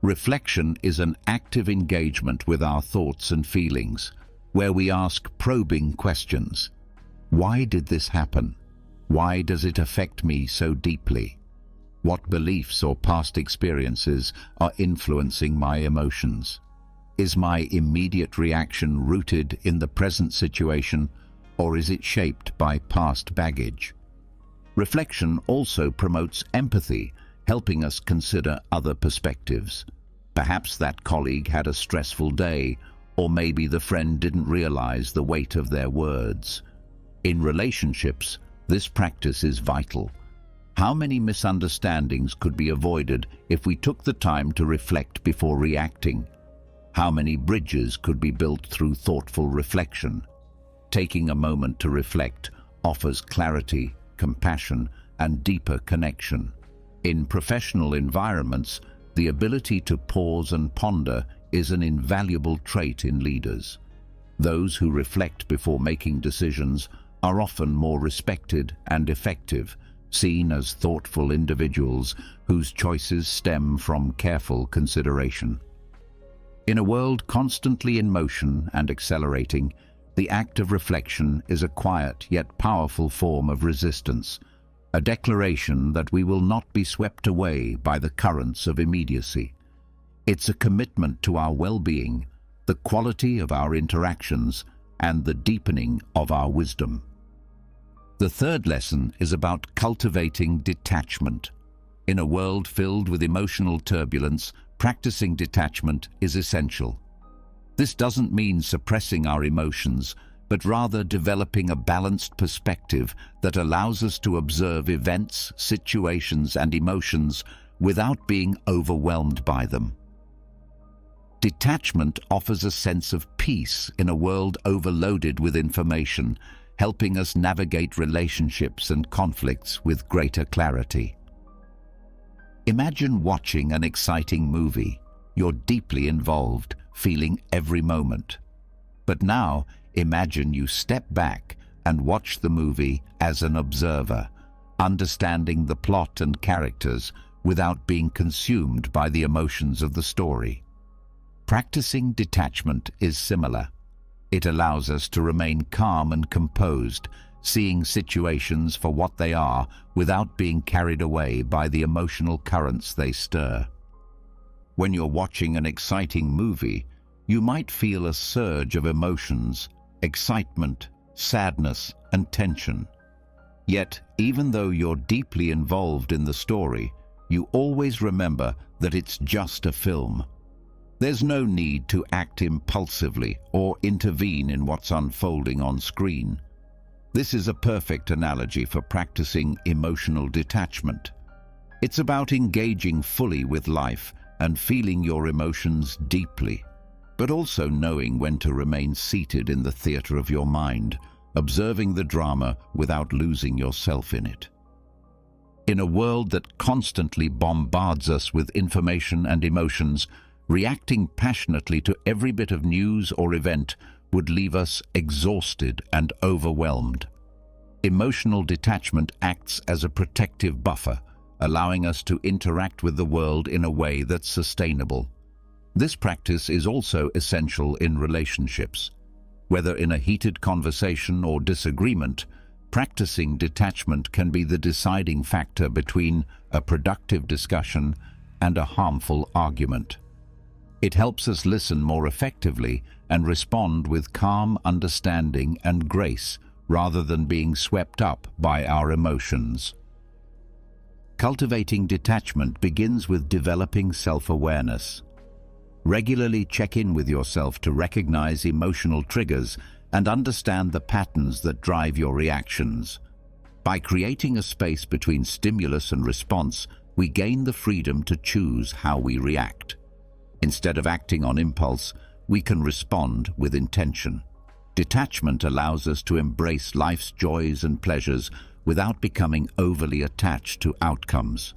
A: Reflection is an active engagement with our thoughts and feelings, where we ask probing questions. Why did this happen? Why does it affect me so deeply? What beliefs or past experiences are influencing my emotions? Is my immediate reaction rooted in the present situation, or is it shaped by past baggage? Reflection also promotes empathy, helping us consider other perspectives. Perhaps that colleague had a stressful day, or maybe the friend didn't realize the weight of their words. In relationships, this practice is vital. How many misunderstandings could be avoided if we took the time to reflect before reacting? How many bridges could be built through thoughtful reflection? Taking a moment to reflect offers clarity, compassion, and deeper connection. In professional environments, the ability to pause and ponder is an invaluable trait in leaders. Those who reflect before making decisions are often more respected and effective, seen as thoughtful individuals whose choices stem from careful consideration. In a world constantly in motion and accelerating, the act of reflection is a quiet yet powerful form of resistance, a declaration that we will not be swept away by the currents of immediacy. It's a commitment to our well-being, the quality of our interactions, and the deepening of our wisdom. The third lesson is about cultivating detachment. In a world filled with emotional turbulence, practicing detachment is essential. This doesn't mean suppressing our emotions, but rather developing a balanced perspective that allows us to observe events, situations, and emotions without being overwhelmed by them. Detachment offers a sense of peace in a world overloaded with information, helping us navigate relationships and conflicts with greater clarity. Imagine watching an exciting movie. You're deeply involved, feeling every moment. But now, imagine you step back and watch the movie as an observer, understanding the plot and characters without being consumed by the emotions of the story. Practicing detachment is similar. It allows us to remain calm and composed, seeing situations for what they are without being carried away by the emotional currents they stir. When you're watching an exciting movie, you might feel a surge of emotions, excitement, sadness, and tension. Yet, even though you're deeply involved in the story, you always remember that it's just a film. There's no need to act impulsively or intervene in what's unfolding on screen. This is a perfect analogy for practicing emotional detachment. It's about engaging fully with life and feeling your emotions deeply, but also knowing when to remain seated in the theater of your mind, observing the drama without losing yourself in it. In a world that constantly bombards us with information and emotions, reacting passionately to every bit of news or event would leave us exhausted and overwhelmed. Emotional detachment acts as a protective buffer, allowing us to interact with the world in a way that's sustainable. This practice is also essential in relationships. Whether in a heated conversation or disagreement, practicing detachment can be the deciding factor between a productive discussion and a harmful argument. It helps us listen more effectively and respond with calm understanding and grace, rather than being swept up by our emotions. Cultivating detachment begins with developing self-awareness. Regularly check in with yourself to recognize emotional triggers and understand the patterns that drive your reactions. By creating a space between stimulus and response, we gain the freedom to choose how we react. Instead of acting on impulse, we can respond with intention. Detachment allows us to embrace life's joys and pleasures without becoming overly attached to outcomes.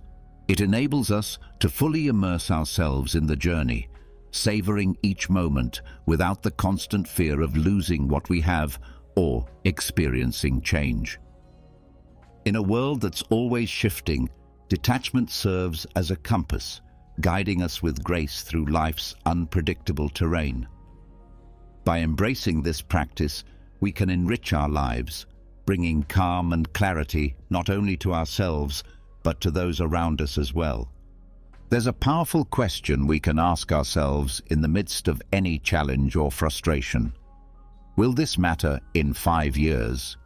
A: It enables us to fully immerse ourselves in the journey, savoring each moment without the constant fear of losing what we have or experiencing change. In a world that's always shifting, detachment serves as a compass, guiding us with grace through life's unpredictable terrain. By embracing this practice, we can enrich our lives, bringing calm and clarity not only to ourselves, but to those around us as well. There's a powerful question we can ask ourselves in the midst of any challenge or frustration. Will this matter in 5 years?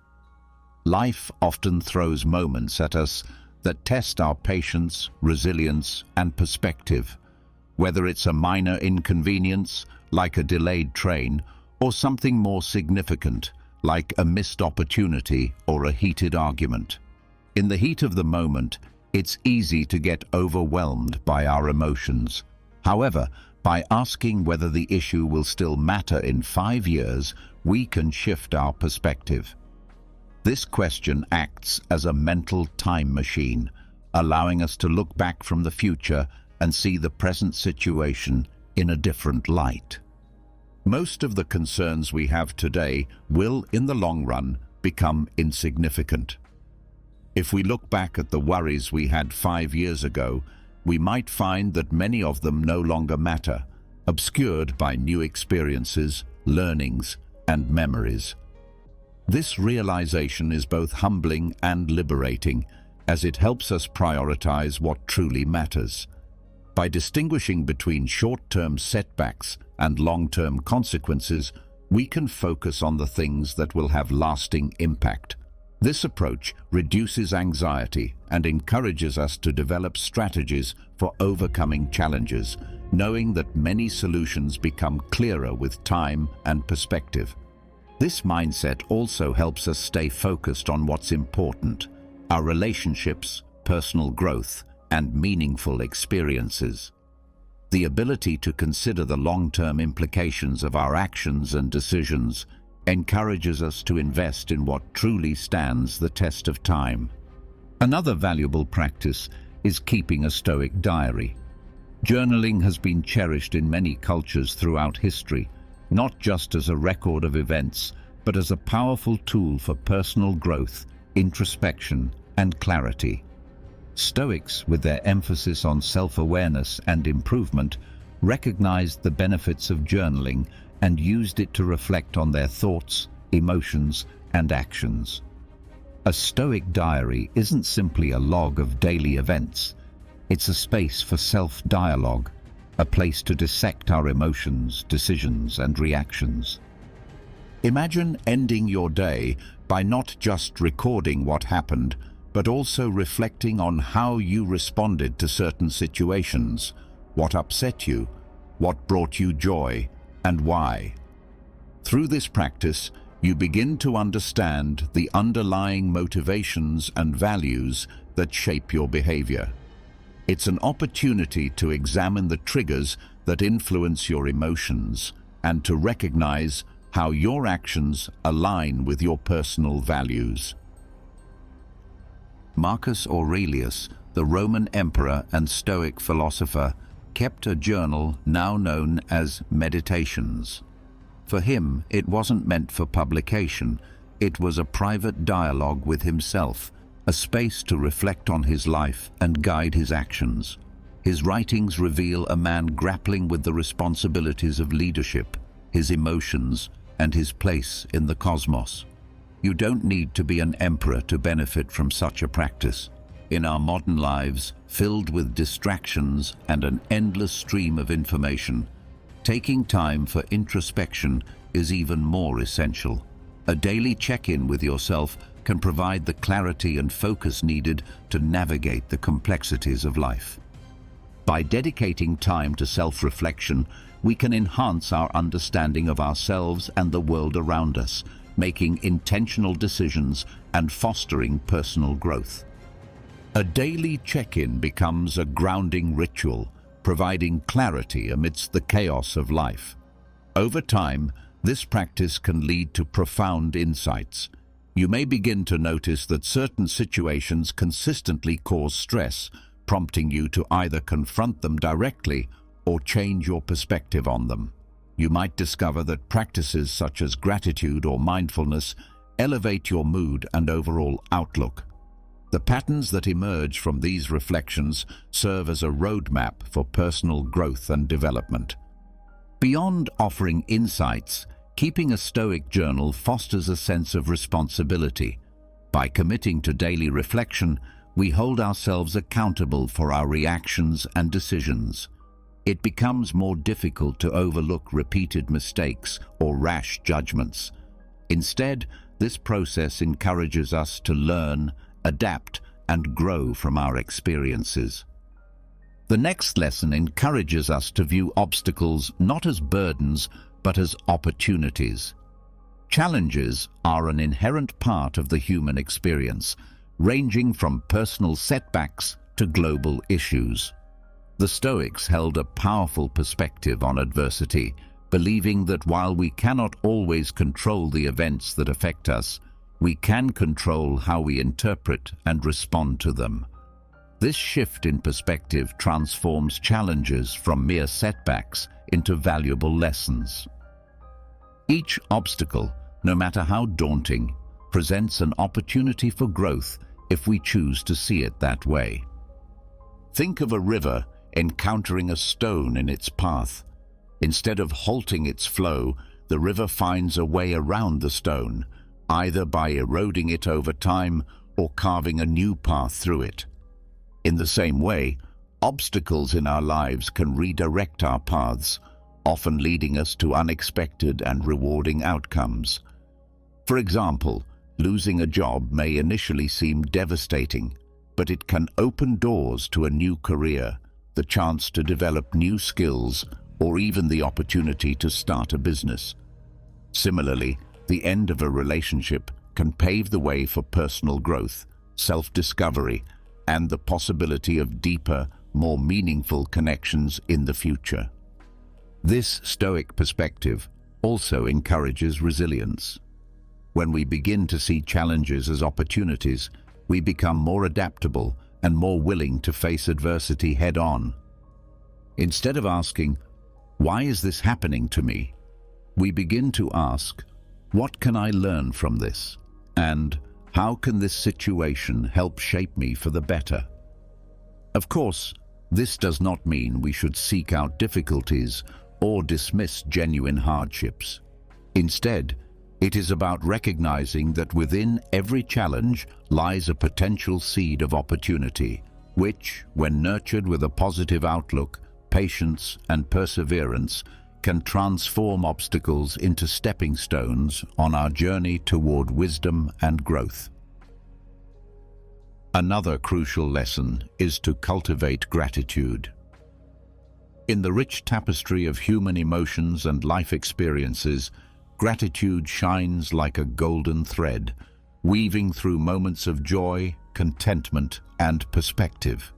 A: Life often throws moments at us that test our patience, resilience, and perspective. Whether it's a minor inconvenience, like a delayed train, or something more significant, like a missed opportunity or a heated argument. In the heat of the moment, it's easy to get overwhelmed by our emotions. However, by asking whether the issue will still matter in 5 years, we can shift our perspective. This question acts as a mental time machine, allowing us to look back from the future and see the present situation in a different light. Most of the concerns we have today will, in the long run, become insignificant. If we look back at the worries we had 5 years ago, we might find that many of them no longer matter, obscured by new experiences, learnings, and memories. This realization is both humbling and liberating, as it helps us prioritize what truly matters. By distinguishing between short-term setbacks and long-term consequences, we can focus on the things that will have lasting impact. This approach reduces anxiety and encourages us to develop strategies for overcoming challenges, knowing that many solutions become clearer with time and perspective. This mindset also helps us stay focused on what's important: our relationships, personal growth, and meaningful experiences. The ability to consider the long-term implications of our actions and decisions encourages us to invest in what truly stands the test of time. Another valuable practice is keeping a Stoic diary. Journaling has been cherished in many cultures throughout history, not just as a record of events, but as a powerful tool for personal growth, introspection, and clarity. Stoics, with their emphasis on self-awareness and improvement, recognized the benefits of journaling and used it to reflect on their thoughts, emotions, and actions. A Stoic diary isn't simply a log of daily events. It's a space for self-dialogue, a place to dissect our emotions, decisions, and reactions. Imagine ending your day by not just recording what happened, but also reflecting on how you responded to certain situations, what upset you, what brought you joy, and why. Through this practice, you begin to understand the underlying motivations and values that shape your behavior. It's an opportunity to examine the triggers that influence your emotions and to recognize how your actions align with your personal values. Marcus Aurelius, the Roman emperor and Stoic philosopher, kept a journal now known as Meditations. For him, it wasn't meant for publication. It was a private dialogue with himself, a space to reflect on his life and guide his actions. His writings reveal a man grappling with the responsibilities of leadership, his emotions, and his place in the cosmos. You don't need to be an emperor to benefit from such a practice. In our modern lives, filled with distractions and an endless stream of information, taking time for introspection is even more essential. A daily check-in with yourself can provide the clarity and focus needed to navigate the complexities of life. By dedicating time to self-reflection, we can enhance our understanding of ourselves and the world around us, making intentional decisions and fostering personal growth. A daily check-in becomes a grounding ritual, providing clarity amidst the chaos of life. Over time, this practice can lead to profound insights. You may begin to notice that certain situations consistently cause stress, prompting you to either confront them directly or change your perspective on them. You might discover that practices such as gratitude or mindfulness elevate your mood and overall outlook. The patterns that emerge from these reflections serve as a roadmap for personal growth and development. Beyond offering insights, keeping a Stoic journal fosters a sense of responsibility. By committing to daily reflection, we hold ourselves accountable for our reactions and decisions. It becomes more difficult to overlook repeated mistakes or rash judgments. Instead, this process encourages us to learn, adapt, and grow from our experiences. The next lesson encourages us to view obstacles not as burdens, but as opportunities. Challenges are an inherent part of the human experience, ranging from personal setbacks to global issues. The Stoics held a powerful perspective on adversity, believing that while we cannot always control the events that affect us, we can control how we interpret and respond to them. This shift in perspective transforms challenges from mere setbacks into valuable lessons. Each obstacle, no matter how daunting, presents an opportunity for growth if we choose to see it that way. Think of a river encountering a stone in its path. Instead of halting its flow, the river finds a way around the stone, either by eroding it over time or carving a new path through it. In the same way, obstacles in our lives can redirect our paths, often leading us to unexpected and rewarding outcomes. For example, losing a job may initially seem devastating, but it can open doors to a new career, the chance to develop new skills, or even the opportunity to start a business. Similarly, the end of a relationship can pave the way for personal growth, self-discovery, and the possibility of deeper, more meaningful connections in the future. This Stoic perspective also encourages resilience. When we begin to see challenges as opportunities, we become more adaptable and more willing to face adversity head-on. Instead of asking, "Why is this happening to me?" we begin to ask, "What can I learn from this?" and "How can this situation help shape me for the better?" Of course, this does not mean we should seek out difficulties or dismiss genuine hardships. Instead, it is about recognizing that within every challenge lies a potential seed of opportunity, which, when nurtured with a positive outlook, patience, and perseverance, can transform obstacles into stepping stones on our journey toward wisdom and growth. Another crucial lesson is to cultivate gratitude. In the rich tapestry of human emotions and life experiences, gratitude shines like a golden thread, weaving through moments of joy, contentment, and perspective.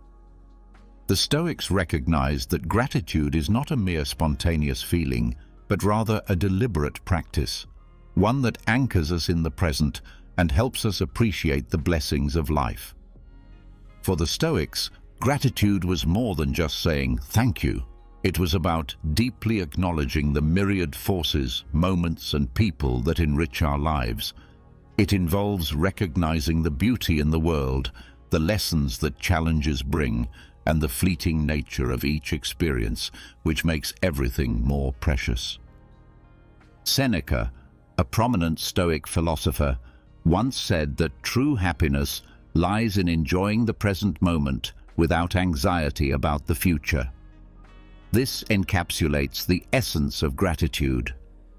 A: The Stoics recognized that gratitude is not a mere spontaneous feeling, but rather a deliberate practice, one that anchors us in the present and helps us appreciate the blessings of life. For the Stoics, gratitude was more than just saying thank you. It was about deeply acknowledging the myriad forces, moments, and people that enrich our lives. It involves recognizing the beauty in the world, the lessons that challenges bring, and the fleeting nature of each experience, which makes everything more precious. Seneca, a prominent Stoic philosopher, once said that true happiness lies in enjoying the present moment without anxiety about the future. This encapsulates the essence of gratitude,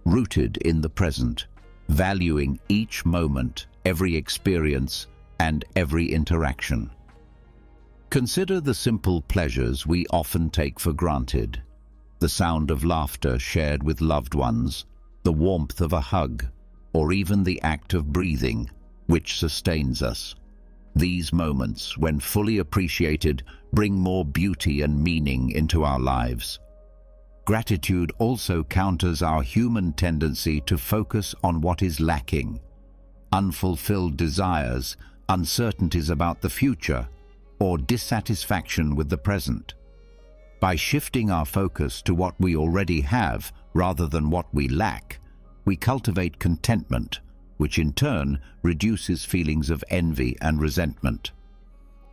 A: rooted in the present. valuing each moment, every experience, and every interaction. Consider the simple pleasures we often take for granted. The sound of laughter shared with loved ones, the warmth of a hug, or even the act of breathing, which sustains us. These moments, when fully appreciated, bring more beauty and meaning into our lives. Gratitude also counters our human tendency to focus on what is lacking. Unfulfilled desires, uncertainties about the future, or dissatisfaction with the present. By shifting our focus to what we already have rather than what we lack, we cultivate contentment, which in turn reduces feelings of envy and resentment.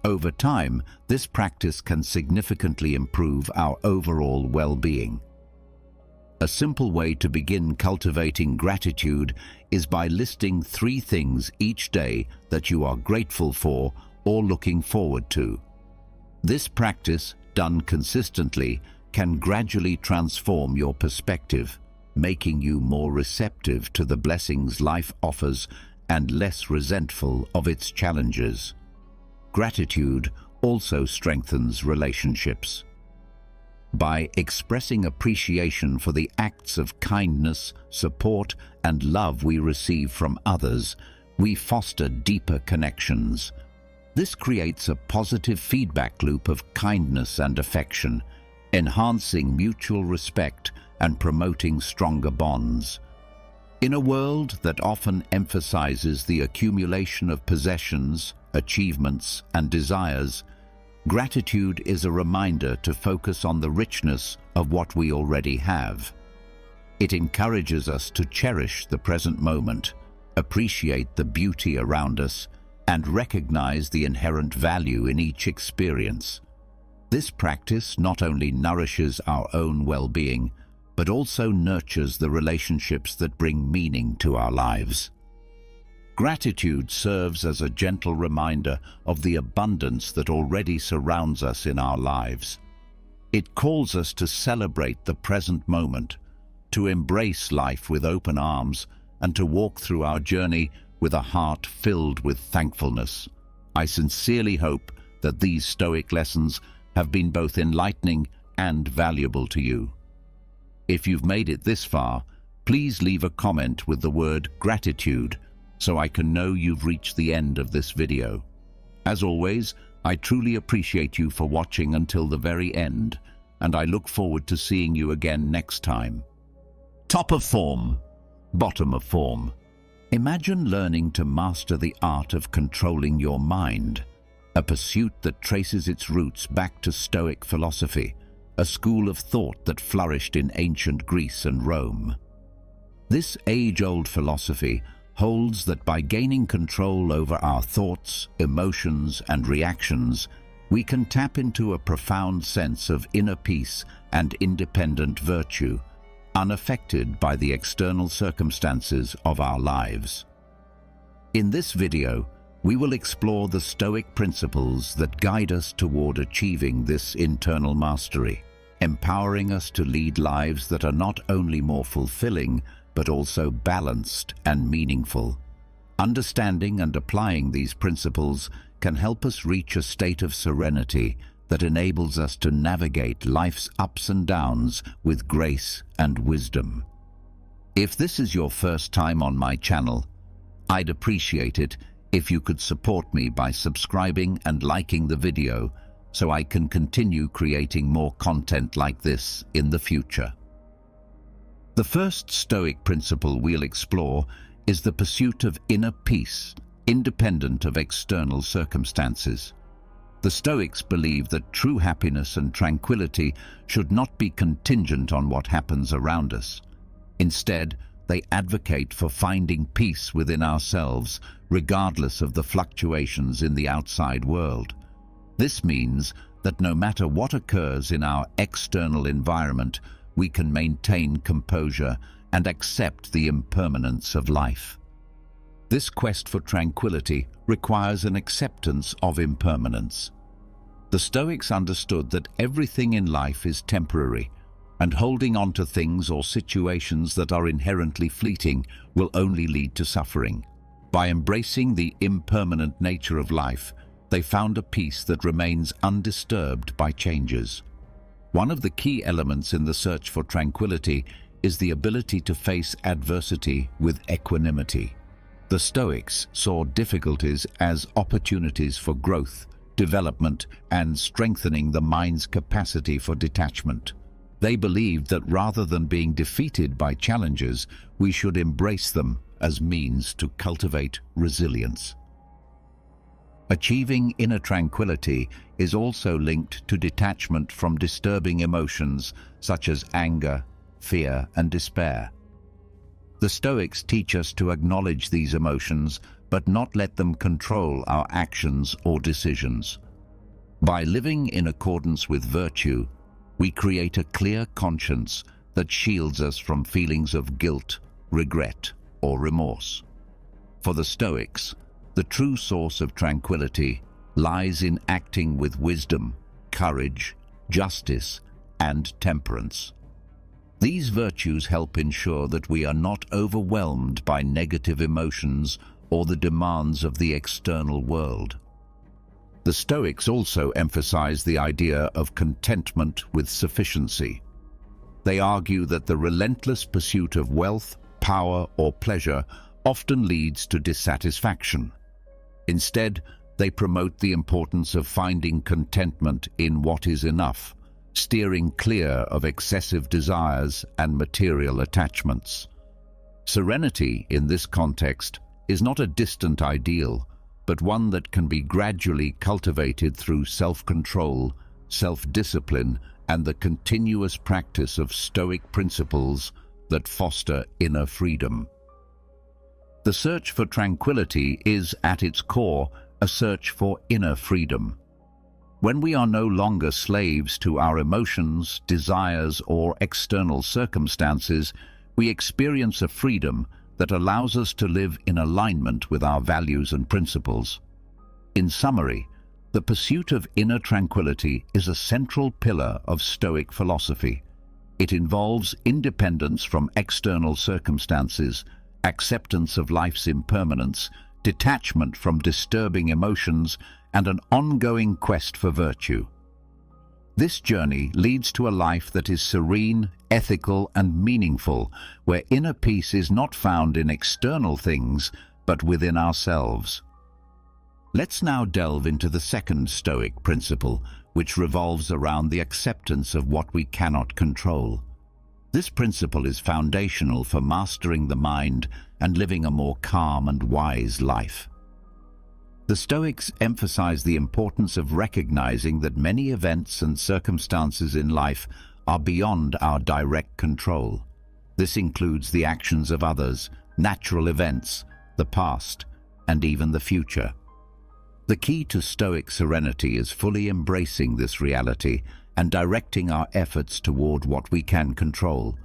A: Over time, this practice can significantly improve our overall well-being. A simple way to begin cultivating gratitude is by listing 3 things each day that you are grateful for or looking forward to. This practice, done consistently, can gradually transform your perspective, making you more receptive to the blessings life offers and less resentful of its challenges. Gratitude also strengthens relationships. By expressing appreciation for the acts of kindness, support, and love we receive from others, we foster deeper connections. This creates a positive feedback loop of kindness and affection, enhancing mutual respect and promoting stronger bonds. In a world that often emphasizes the accumulation of possessions, achievements, and desires, gratitude is a reminder to focus on the richness of what we already have. It encourages us to cherish the present moment, appreciate the beauty around us, and recognize the inherent value in each experience. This practice not only nourishes our own well-being, but also nurtures the relationships that bring meaning to our lives. Gratitude serves as a gentle reminder of the abundance that already surrounds us in our lives. It calls us to celebrate the present moment, to embrace life with open arms, and to walk through our journey with a heart filled with thankfulness. I sincerely hope that these Stoic lessons have been both enlightening and valuable to you. If you've made it this far, please leave a comment with the word gratitude so I can know you've reached the end of this video. As always, I truly appreciate you for watching until the very end, and I look forward to seeing you again next time. Top of form, bottom of form. Imagine learning to master the art of controlling your mind, a pursuit that traces its roots back to Stoic philosophy, a school of thought that flourished in ancient Greece and Rome. This age-old philosophy holds that by gaining control over our thoughts, emotions, and reactions, we can tap into a profound sense of inner peace and independent virtue, unaffected by the external circumstances of our lives. In this video, we will explore the Stoic principles that guide us toward achieving this internal mastery, empowering us to lead lives that are not only more fulfilling, but also balanced and meaningful. Understanding and applying these principles can help us reach a state of serenity that enables us to navigate life's ups and downs with grace and wisdom. If this is your first time on my channel, I'd appreciate it if you could support me by subscribing and liking the video so I can continue creating more content like this in the future. The first Stoic principle we'll explore is the pursuit of inner peace, independent of external circumstances. The Stoics believe that true happiness and tranquility should not be contingent on what happens around us. Instead, they advocate for finding peace within ourselves, regardless of the fluctuations in the outside world. This means that no matter what occurs in our external environment, we can maintain composure and accept the impermanence of life. This quest for tranquility requires an acceptance of impermanence. The Stoics understood that everything in life is temporary, and holding on to things or situations that are inherently fleeting will only lead to suffering. By embracing the impermanent nature of life, they found a peace that remains undisturbed by changes. One of the key elements in the search for tranquility is the ability to face adversity with equanimity. The Stoics saw difficulties as opportunities for growth, development, and strengthening the mind's capacity for detachment. They believed that rather than being defeated by challenges, we should embrace them as means to cultivate resilience. Achieving inner tranquility is also linked to detachment from disturbing emotions such as anger, fear, and despair. The Stoics teach us to acknowledge these emotions, but not let them control our actions or decisions. By living in accordance with virtue, we create a clear conscience that shields us from feelings of guilt, regret, or remorse. For the Stoics, the true source of tranquility lies in acting with wisdom, courage, justice, and temperance. These virtues help ensure that we are not overwhelmed by negative emotions or the demands of the external world. The Stoics also emphasize the idea of contentment with sufficiency. They argue that the relentless pursuit of wealth, power, or pleasure often leads to dissatisfaction. Instead, they promote the importance of finding contentment in what is enough, steering clear of excessive desires and material attachments. Serenity, in this context, is not a distant ideal, but one that can be gradually cultivated through self-control, self-discipline, and the continuous practice of Stoic principles that foster inner freedom. The search for tranquility is, at its core, a search for inner freedom. When we are no longer slaves to our emotions, desires, or external circumstances, we experience a freedom that allows us to live in alignment with our values and principles. In summary, the pursuit of inner tranquility is a central pillar of Stoic philosophy. It involves independence from external circumstances, acceptance of life's impermanence, detachment from disturbing emotions, and an ongoing quest for virtue. This journey leads to a life that is serene, ethical, and meaningful, where inner peace is not found in external things, but within ourselves. Let's now delve into the second Stoic principle, which revolves around the acceptance of what we cannot control. This principle is foundational for mastering the mind and living a more calm and wise life. The Stoics emphasize the importance of recognizing that many events and circumstances in life are beyond our direct control. This includes the actions of others, natural events, the past, and even the future. The key to Stoic serenity is fully embracing this reality and directing our efforts toward what we can control,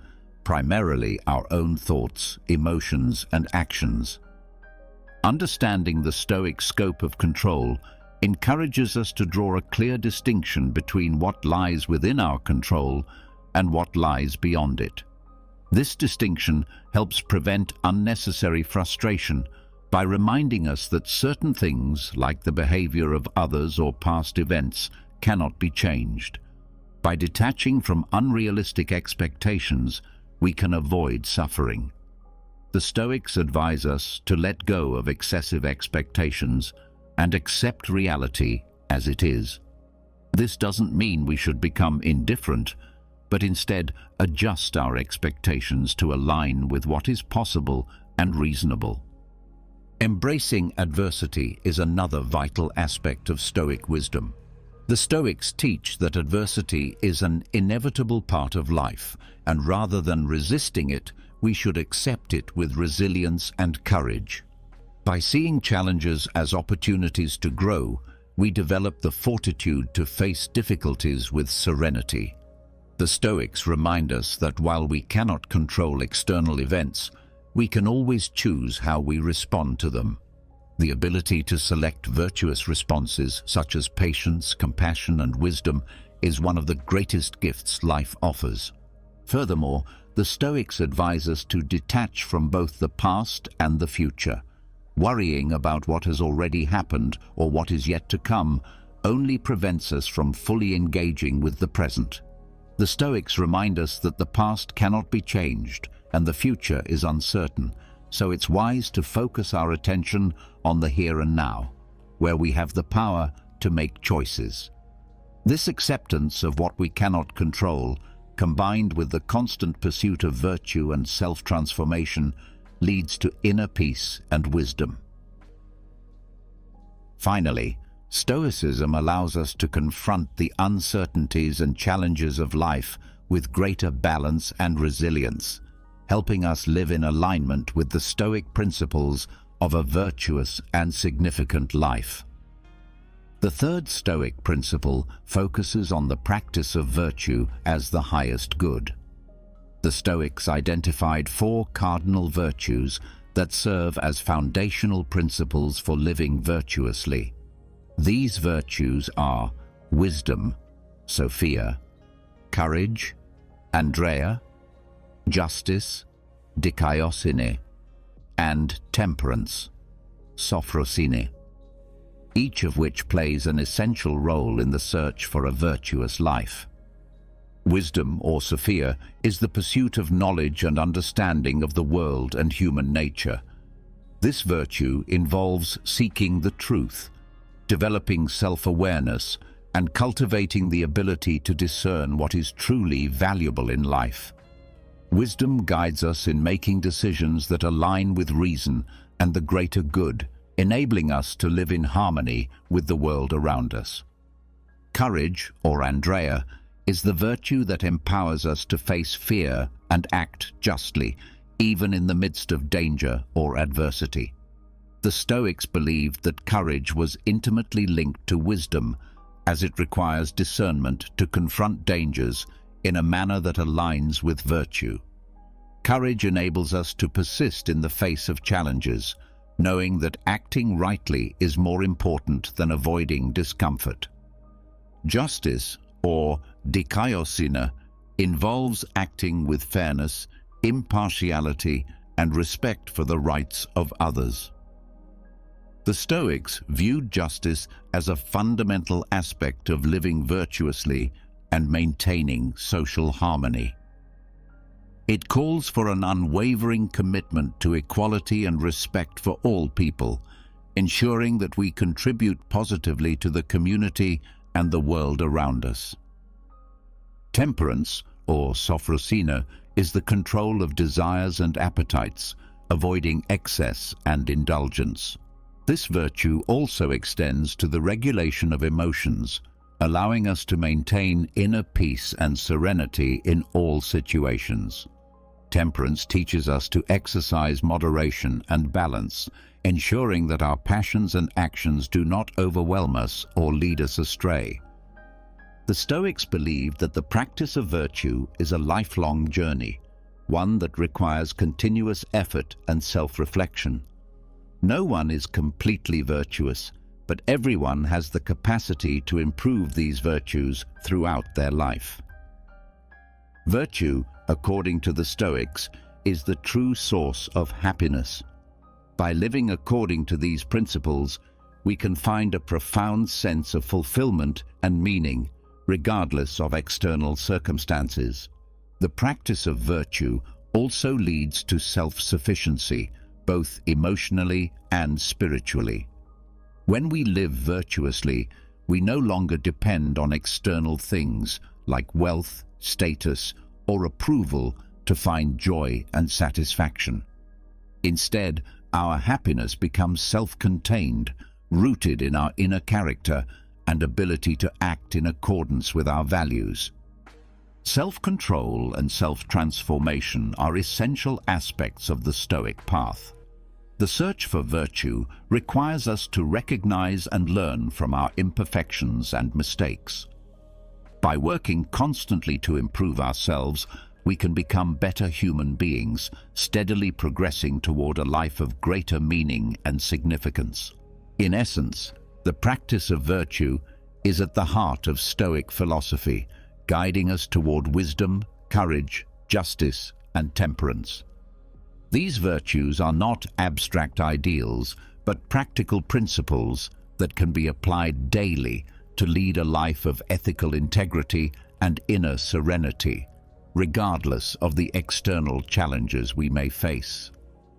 A: primarily our own thoughts, emotions, and actions. Understanding the Stoic scope of control encourages us to draw a clear distinction between what lies within our control and what lies beyond it. This distinction helps prevent unnecessary frustration by reminding us that certain things, like the behavior of others or past events, cannot be changed. By detaching from unrealistic expectations, we can avoid suffering. The Stoics advise us to let go of excessive expectations and accept reality as it is. This doesn't mean we should become indifferent, but instead adjust our expectations to align with what is possible and reasonable. Embracing adversity is another vital aspect of Stoic wisdom. The Stoics teach that adversity is an inevitable part of life, and rather than resisting it, we should accept it with resilience and courage. By seeing challenges as opportunities to grow, we develop the fortitude to face difficulties with serenity. The Stoics remind us that while we cannot control external events, we can always choose how we respond to them. The ability to select virtuous responses, such as patience, compassion, and wisdom, is one of the greatest gifts life offers. Furthermore, the Stoics advise us to detach from both the past and the future. Worrying about what has already happened or what is yet to come only prevents us from fully engaging with the present. The Stoics remind us that the past cannot be changed and the future is uncertain, so it's wise to focus our attention on the here and now, where we have the power to make choices. This acceptance of what we cannot control, combined with the constant pursuit of virtue and self-transformation, leads to inner peace and wisdom. Finally, Stoicism allows us to confront the uncertainties and challenges of life with greater balance and resilience, helping us live in alignment with the Stoic principles of a virtuous and significant life. The third Stoic principle focuses on the practice of virtue as the highest good. The Stoics identified 4 cardinal virtues that serve as foundational principles for living virtuously. These virtues are wisdom, Sophia, courage, Andrea, justice, dikaiosine, and temperance, sophrosine, each of which plays an essential role in the search for a virtuous life. Wisdom, or Sophia, is the pursuit of knowledge and understanding of the world and human nature. This virtue involves seeking the truth, developing self-awareness, and cultivating the ability to discern what is truly valuable in life. Wisdom guides us in making decisions that align with reason and the greater good, enabling us to live in harmony with the world around us. Courage, or Andrea, is the virtue that empowers us to face fear and act justly, even in the midst of danger or adversity. The Stoics believed that courage was intimately linked to wisdom, as it requires discernment to confront dangers in a manner that aligns with virtue. Courage enables us to persist in the face of challenges, knowing that acting rightly is more important than avoiding discomfort. Justice, or dikaiosine, involves acting with fairness, impartiality, and respect for the rights of others. The Stoics viewed justice as a fundamental aspect of living virtuously and maintaining social harmony. It calls for an unwavering commitment to equality and respect for all people, ensuring that we contribute positively to the community and the world around us. Temperance, or sophrosine, is the control of desires and appetites, avoiding excess and indulgence. This virtue also extends to the regulation of emotions, allowing us to maintain inner peace and serenity in all situations. Temperance teaches us to exercise moderation and balance, ensuring that our passions and actions do not overwhelm us or lead us astray. The Stoics believed that the practice of virtue is a lifelong journey, one that requires continuous effort and self-reflection. No one is completely virtuous, but everyone has the capacity to improve these virtues throughout their life. Virtue, according to the Stoics, is the true source of happiness. By living according to these principles, we can find a profound sense of fulfillment and meaning, regardless of external circumstances. The practice of virtue also leads to self-sufficiency, both emotionally and spiritually. When we live virtuously, we no longer depend on external things like wealth, status, or approval to find joy and satisfaction. Instead, our happiness becomes self-contained, rooted in our inner character and ability to act in accordance with our values. Self-control and self-transformation are essential aspects of the Stoic path. The search for virtue requires us to recognize and learn from our imperfections and mistakes. By working constantly to improve ourselves, we can become better human beings, steadily progressing toward a life of greater meaning and significance. In essence, the practice of virtue is at the heart of Stoic philosophy, guiding us toward wisdom, courage, justice, and temperance. These virtues are not abstract ideals, but practical principles that can be applied daily to lead a life of ethical integrity and inner serenity, regardless of the external challenges we may face.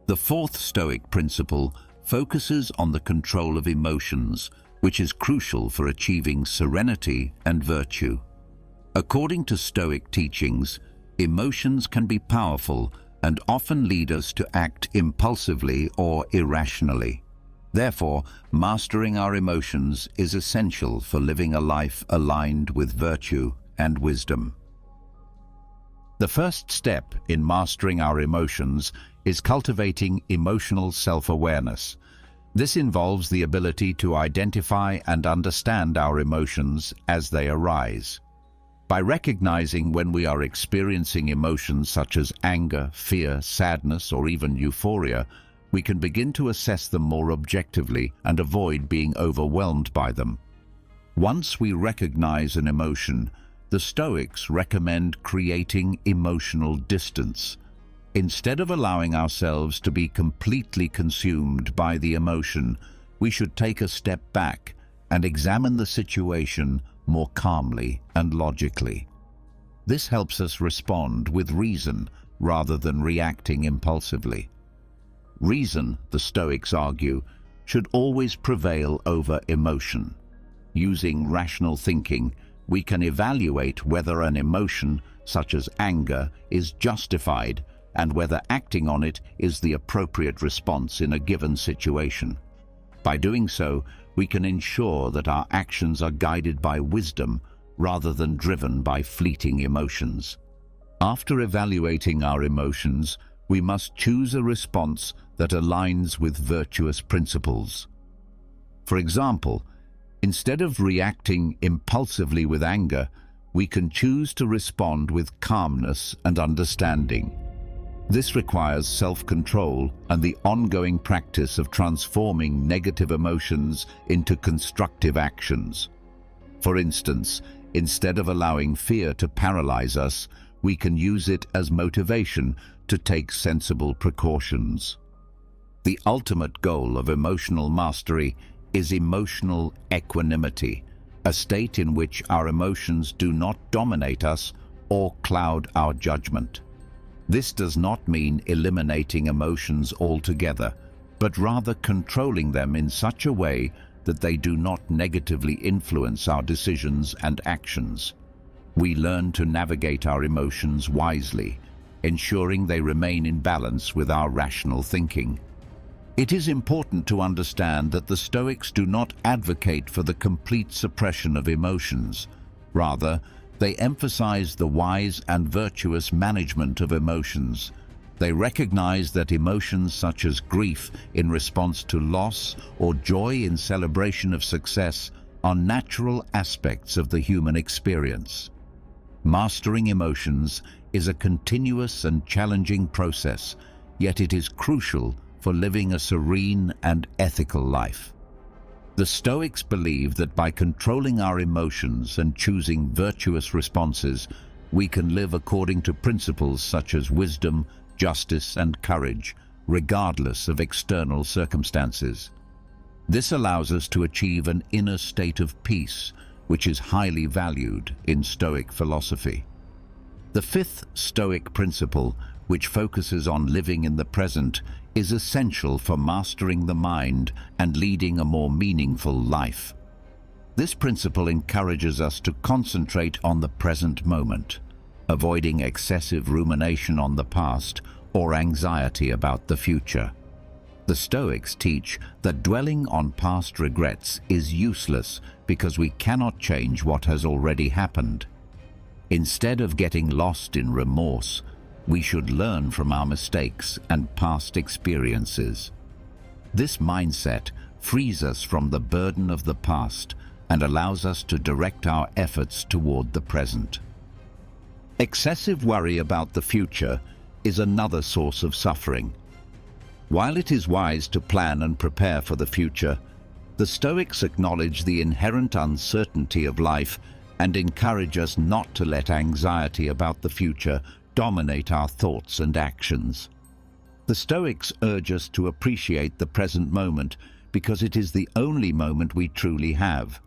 A: The fourth Stoic principle focuses on the control of emotions, which is crucial for achieving serenity and virtue. According to Stoic teachings, emotions can be powerful and often lead us to act impulsively or irrationally. Therefore, mastering our emotions is essential for living a life aligned with virtue and wisdom. The first step in mastering our emotions is cultivating emotional self-awareness. This involves the ability to identify and understand our emotions as they arise. By recognizing when we are experiencing emotions such as anger, fear, sadness, or even euphoria, we can begin to assess them more objectively and avoid being overwhelmed by them. Once we recognize an emotion, the Stoics recommend creating emotional distance. Instead of allowing ourselves to be completely consumed by the emotion, we should take a step back and examine the situation more calmly and logically. This helps us respond with reason rather than reacting impulsively. Reason, the Stoics argue, should always prevail over emotion. Using rational thinking, we can evaluate whether an emotion, such as anger, is justified and whether acting on it is the appropriate response in a given situation. By doing so, we can ensure that our actions are guided by wisdom rather than driven by fleeting emotions. After evaluating our emotions, we must choose a response that aligns with virtuous principles. For example, instead of reacting impulsively with anger, we can choose to respond with calmness and understanding. This requires self-control and the ongoing practice of transforming negative emotions into constructive actions. For instance, instead of allowing fear to paralyze us, we can use it as motivation to take sensible precautions. The ultimate goal of emotional mastery is emotional equanimity, a state in which our emotions do not dominate us or cloud our judgment. This does not mean eliminating emotions altogether, but rather controlling them in such a way that they do not negatively influence our decisions and actions. We learn to navigate our emotions wisely, ensuring they remain in balance with our rational thinking. It is important to understand that the Stoics do not advocate for the complete suppression of emotions. Rather, they emphasize the wise and virtuous management of emotions. They recognize that emotions such as grief in response to loss or joy in celebration of success are natural aspects of the human experience. Mastering emotions is a continuous and challenging process, yet it is crucial for living a serene and ethical life. The Stoics believe that by controlling our emotions and choosing virtuous responses, we can live according to principles such as wisdom, justice, and courage, regardless of external circumstances. This allows us to achieve an inner state of peace, which is highly valued in Stoic philosophy. The fifth Stoic principle, which focuses on living in the present, is essential for mastering the mind and leading a more meaningful life. This principle encourages us to concentrate on the present moment, avoiding excessive rumination on the past or anxiety about the future. The Stoics teach that dwelling on past regrets is useless because we cannot change what has already happened. Instead of getting lost in remorse, we should learn from our mistakes and past experiences. This mindset frees us from the burden of the past and allows us to direct our efforts toward the present. Excessive worry about the future is another source of suffering. While it is wise to plan and prepare for the future, the Stoics acknowledge the inherent uncertainty of life and encourage us not to let anxiety about the future dominate our thoughts and actions. The Stoics urge us to appreciate the present moment because it is the only moment we truly have.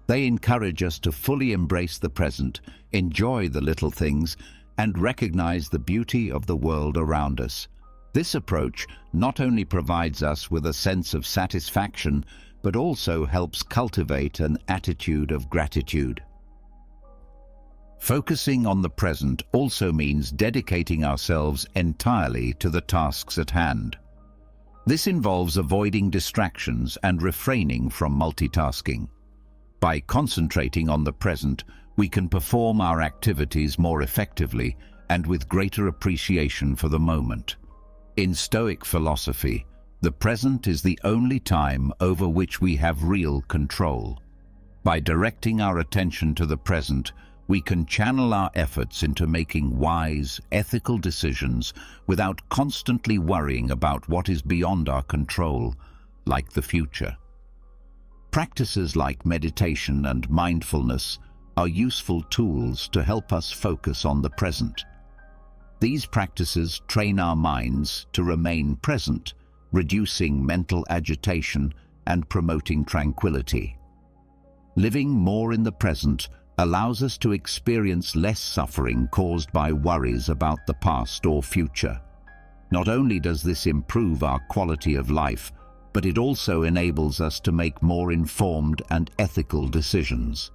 A: They encourage us to fully embrace the present, enjoy the little things, and recognize the beauty of the world around us. This approach not only provides us with a sense of satisfaction, but also helps cultivate an attitude of gratitude. Focusing on the present also means dedicating ourselves entirely to the tasks at hand. This involves avoiding distractions and refraining from multitasking. By concentrating on the present, we can perform our activities more effectively and with greater appreciation for the moment. In Stoic philosophy, the present is the only time over which we have real control. By directing our attention to the present, we can channel our efforts into making wise, ethical decisions without constantly worrying about what is beyond our control, like the future. Practices like meditation and mindfulness are useful tools to help us focus on the present. These practices train our minds to remain present, reducing mental agitation and promoting tranquility. Living more in the present allows us to experience less suffering caused by worries about the past or future. Not only does this improve our quality of life, but it also enables us to make more informed and ethical decisions.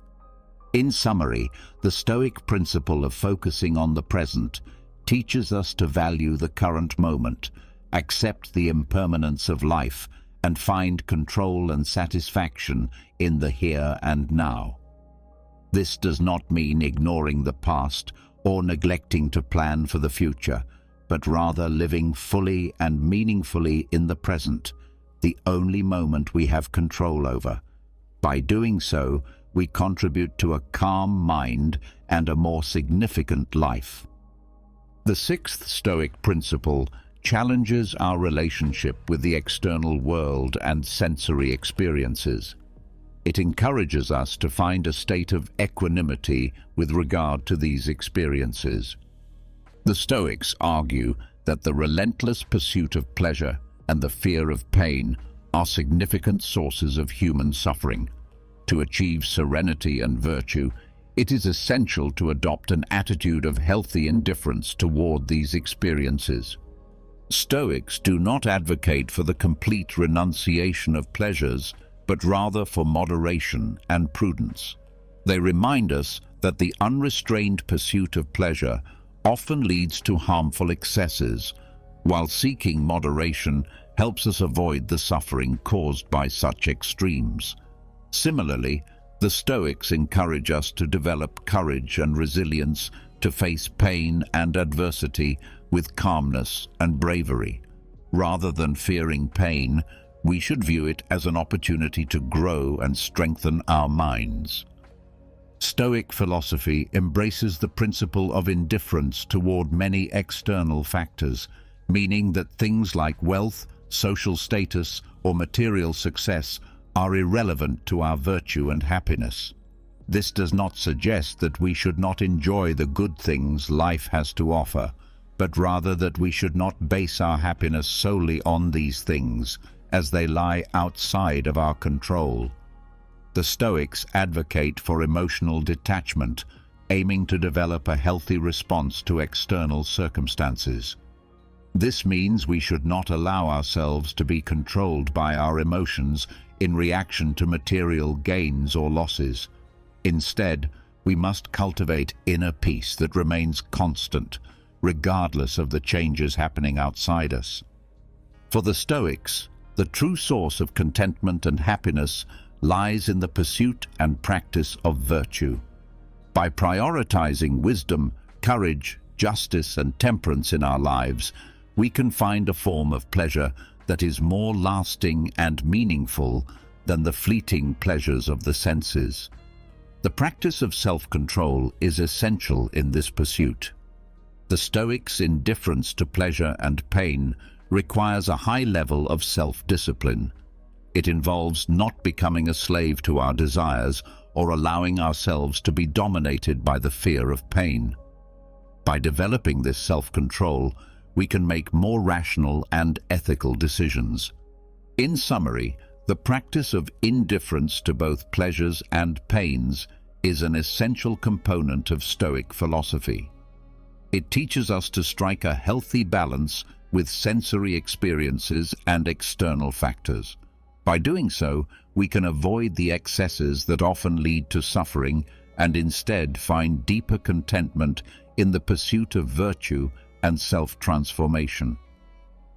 A: In summary, the Stoic principle of focusing on the present teaches us to value the current moment, accept the impermanence of life, and find control and satisfaction in the here and now. This does not mean ignoring the past or neglecting to plan for the future, but rather living fully and meaningfully in the present, the only moment we have control over. By doing so, we contribute to a calm mind and a more significant life. The sixth Stoic principle challenges our relationship with the external world and sensory experiences. It encourages us to find a state of equanimity with regard to these experiences. The Stoics argue that the relentless pursuit of pleasure and the fear of pain are significant sources of human suffering. To achieve serenity and virtue, it is essential to adopt an attitude of healthy indifference toward these experiences. Stoics do not advocate for the complete renunciation of pleasures, but rather for moderation and prudence. They remind us that the unrestrained pursuit of pleasure often leads to harmful excesses, while seeking moderation helps us avoid the suffering caused by such extremes. Similarly, the Stoics encourage us to develop courage and resilience to face pain and adversity with calmness and bravery. Rather than fearing pain, we should view it as an opportunity to grow and strengthen our minds. Stoic philosophy embraces the principle of indifference toward many external factors, meaning that things like wealth, social status, or material success are irrelevant to our virtue and happiness. This does not suggest that we should not enjoy the good things life has to offer, but rather that we should not base our happiness solely on these things, as they lie outside of our control. The Stoics advocate for emotional detachment, aiming to develop a healthy response to external circumstances. This means we should not allow ourselves to be controlled by our emotions in reaction to material gains or losses. Instead, we must cultivate inner peace that remains constant, regardless of the changes happening outside us. For the Stoics, the true source of contentment and happiness lies in the pursuit and practice of virtue. By prioritizing wisdom, courage, justice, and temperance in our lives, we can find a form of pleasure that is more lasting and meaningful than the fleeting pleasures of the senses. The practice of self-control is essential in this pursuit. The Stoics' indifference to pleasure and pain requires a high level of self-discipline. It involves not becoming a slave to our desires or allowing ourselves to be dominated by the fear of pain. By developing this self-control, we can make more rational and ethical decisions. In summary, the practice of indifference to both pleasures and pains is an essential component of Stoic philosophy. It teaches us to strike a healthy balance with sensory experiences and external factors. By doing so, we can avoid the excesses that often lead to suffering and instead find deeper contentment in the pursuit of virtue and self-transformation.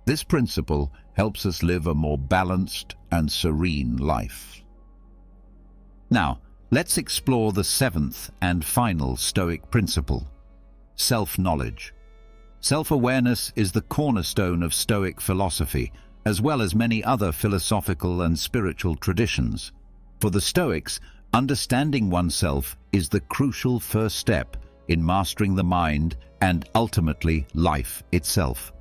A: This principle helps us live a more balanced and serene life. Now, let's explore the seventh and final Stoic principle: self-knowledge. Self-awareness is the cornerstone of Stoic philosophy, as well as many other philosophical and spiritual traditions. For the Stoics, understanding oneself is the crucial first step in mastering the mind and ultimately life itself.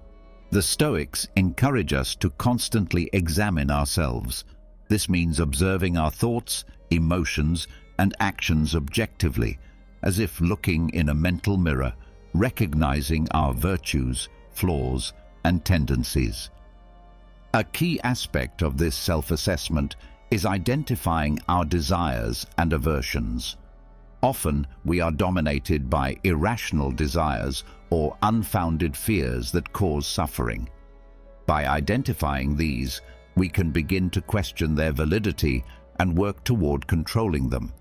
A: The Stoics encourage us to constantly examine ourselves. This means observing our thoughts, emotions, and actions objectively, as if looking in a mental mirror, recognizing our virtues, flaws, and tendencies. A key aspect of this self-assessment is identifying our desires and aversions. Often, we are dominated by irrational desires or unfounded fears that cause suffering. By identifying these, we can begin to question their validity and work toward controlling them.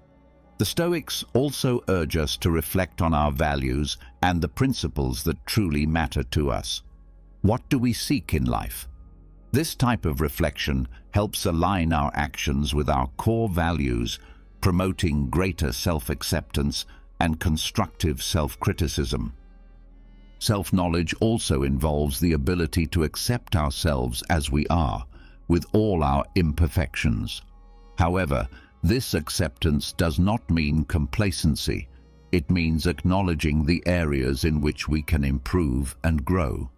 A: The Stoics also urge us to reflect on our values and the principles that truly matter to us. What do we seek in life? This type of reflection helps align our actions with our core values, promoting greater self-acceptance and constructive self-criticism. Self-knowledge also involves the ability to accept ourselves as we are, with all our imperfections. However, this acceptance does not mean complacency. It means acknowledging the areas in which we can improve and grow.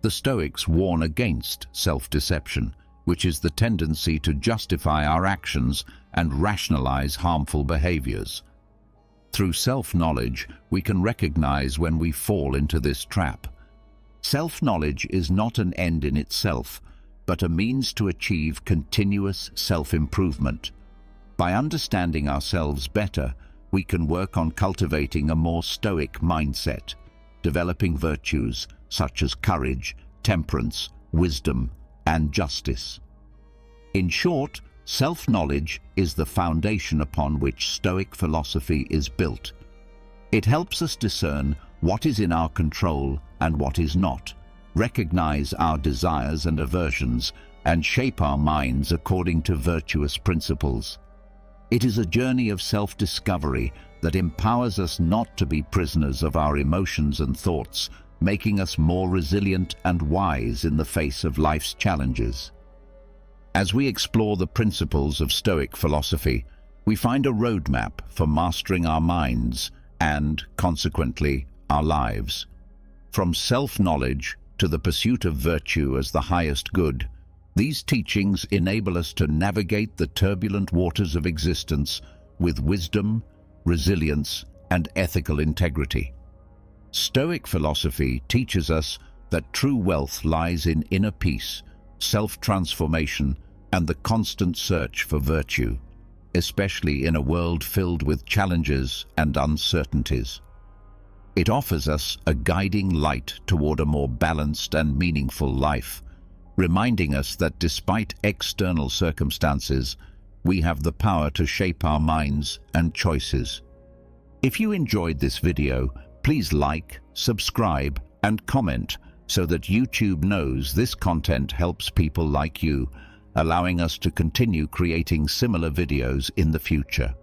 A: The Stoics warn against self-deception, which is the tendency to justify our actions and rationalize harmful behaviors. Through self-knowledge, we can recognize when we fall into this trap. Self-knowledge is not an end in itself, but a means to achieve continuous self-improvement. By understanding ourselves better, we can work on cultivating a more Stoic mindset, developing virtues such as courage, temperance, wisdom, and justice. In short, self-knowledge is the foundation upon which Stoic philosophy is built. It helps us discern what is in our control and what is not, recognize our desires and aversions, and shape our minds according to virtuous principles. It is a journey of self-discovery that empowers us not to be prisoners of our emotions and thoughts, making us more resilient and wise in the face of life's challenges. As we explore the principles of Stoic philosophy, we find a roadmap for mastering our minds and, consequently, our lives. From self-knowledge to the pursuit of virtue as the highest good, these teachings enable us to navigate the turbulent waters of existence with wisdom, resilience, and ethical integrity. Stoic philosophy teaches us that true wealth lies in inner peace, self-transformation, and the constant search for virtue, especially in a world filled with challenges and uncertainties. It offers us a guiding light toward a more balanced and meaningful life, reminding us that despite external circumstances, we have the power to shape our minds and choices. If you enjoyed this video, please like, subscribe, and comment so that YouTube knows this content helps people like you, allowing us to continue creating similar videos in the future.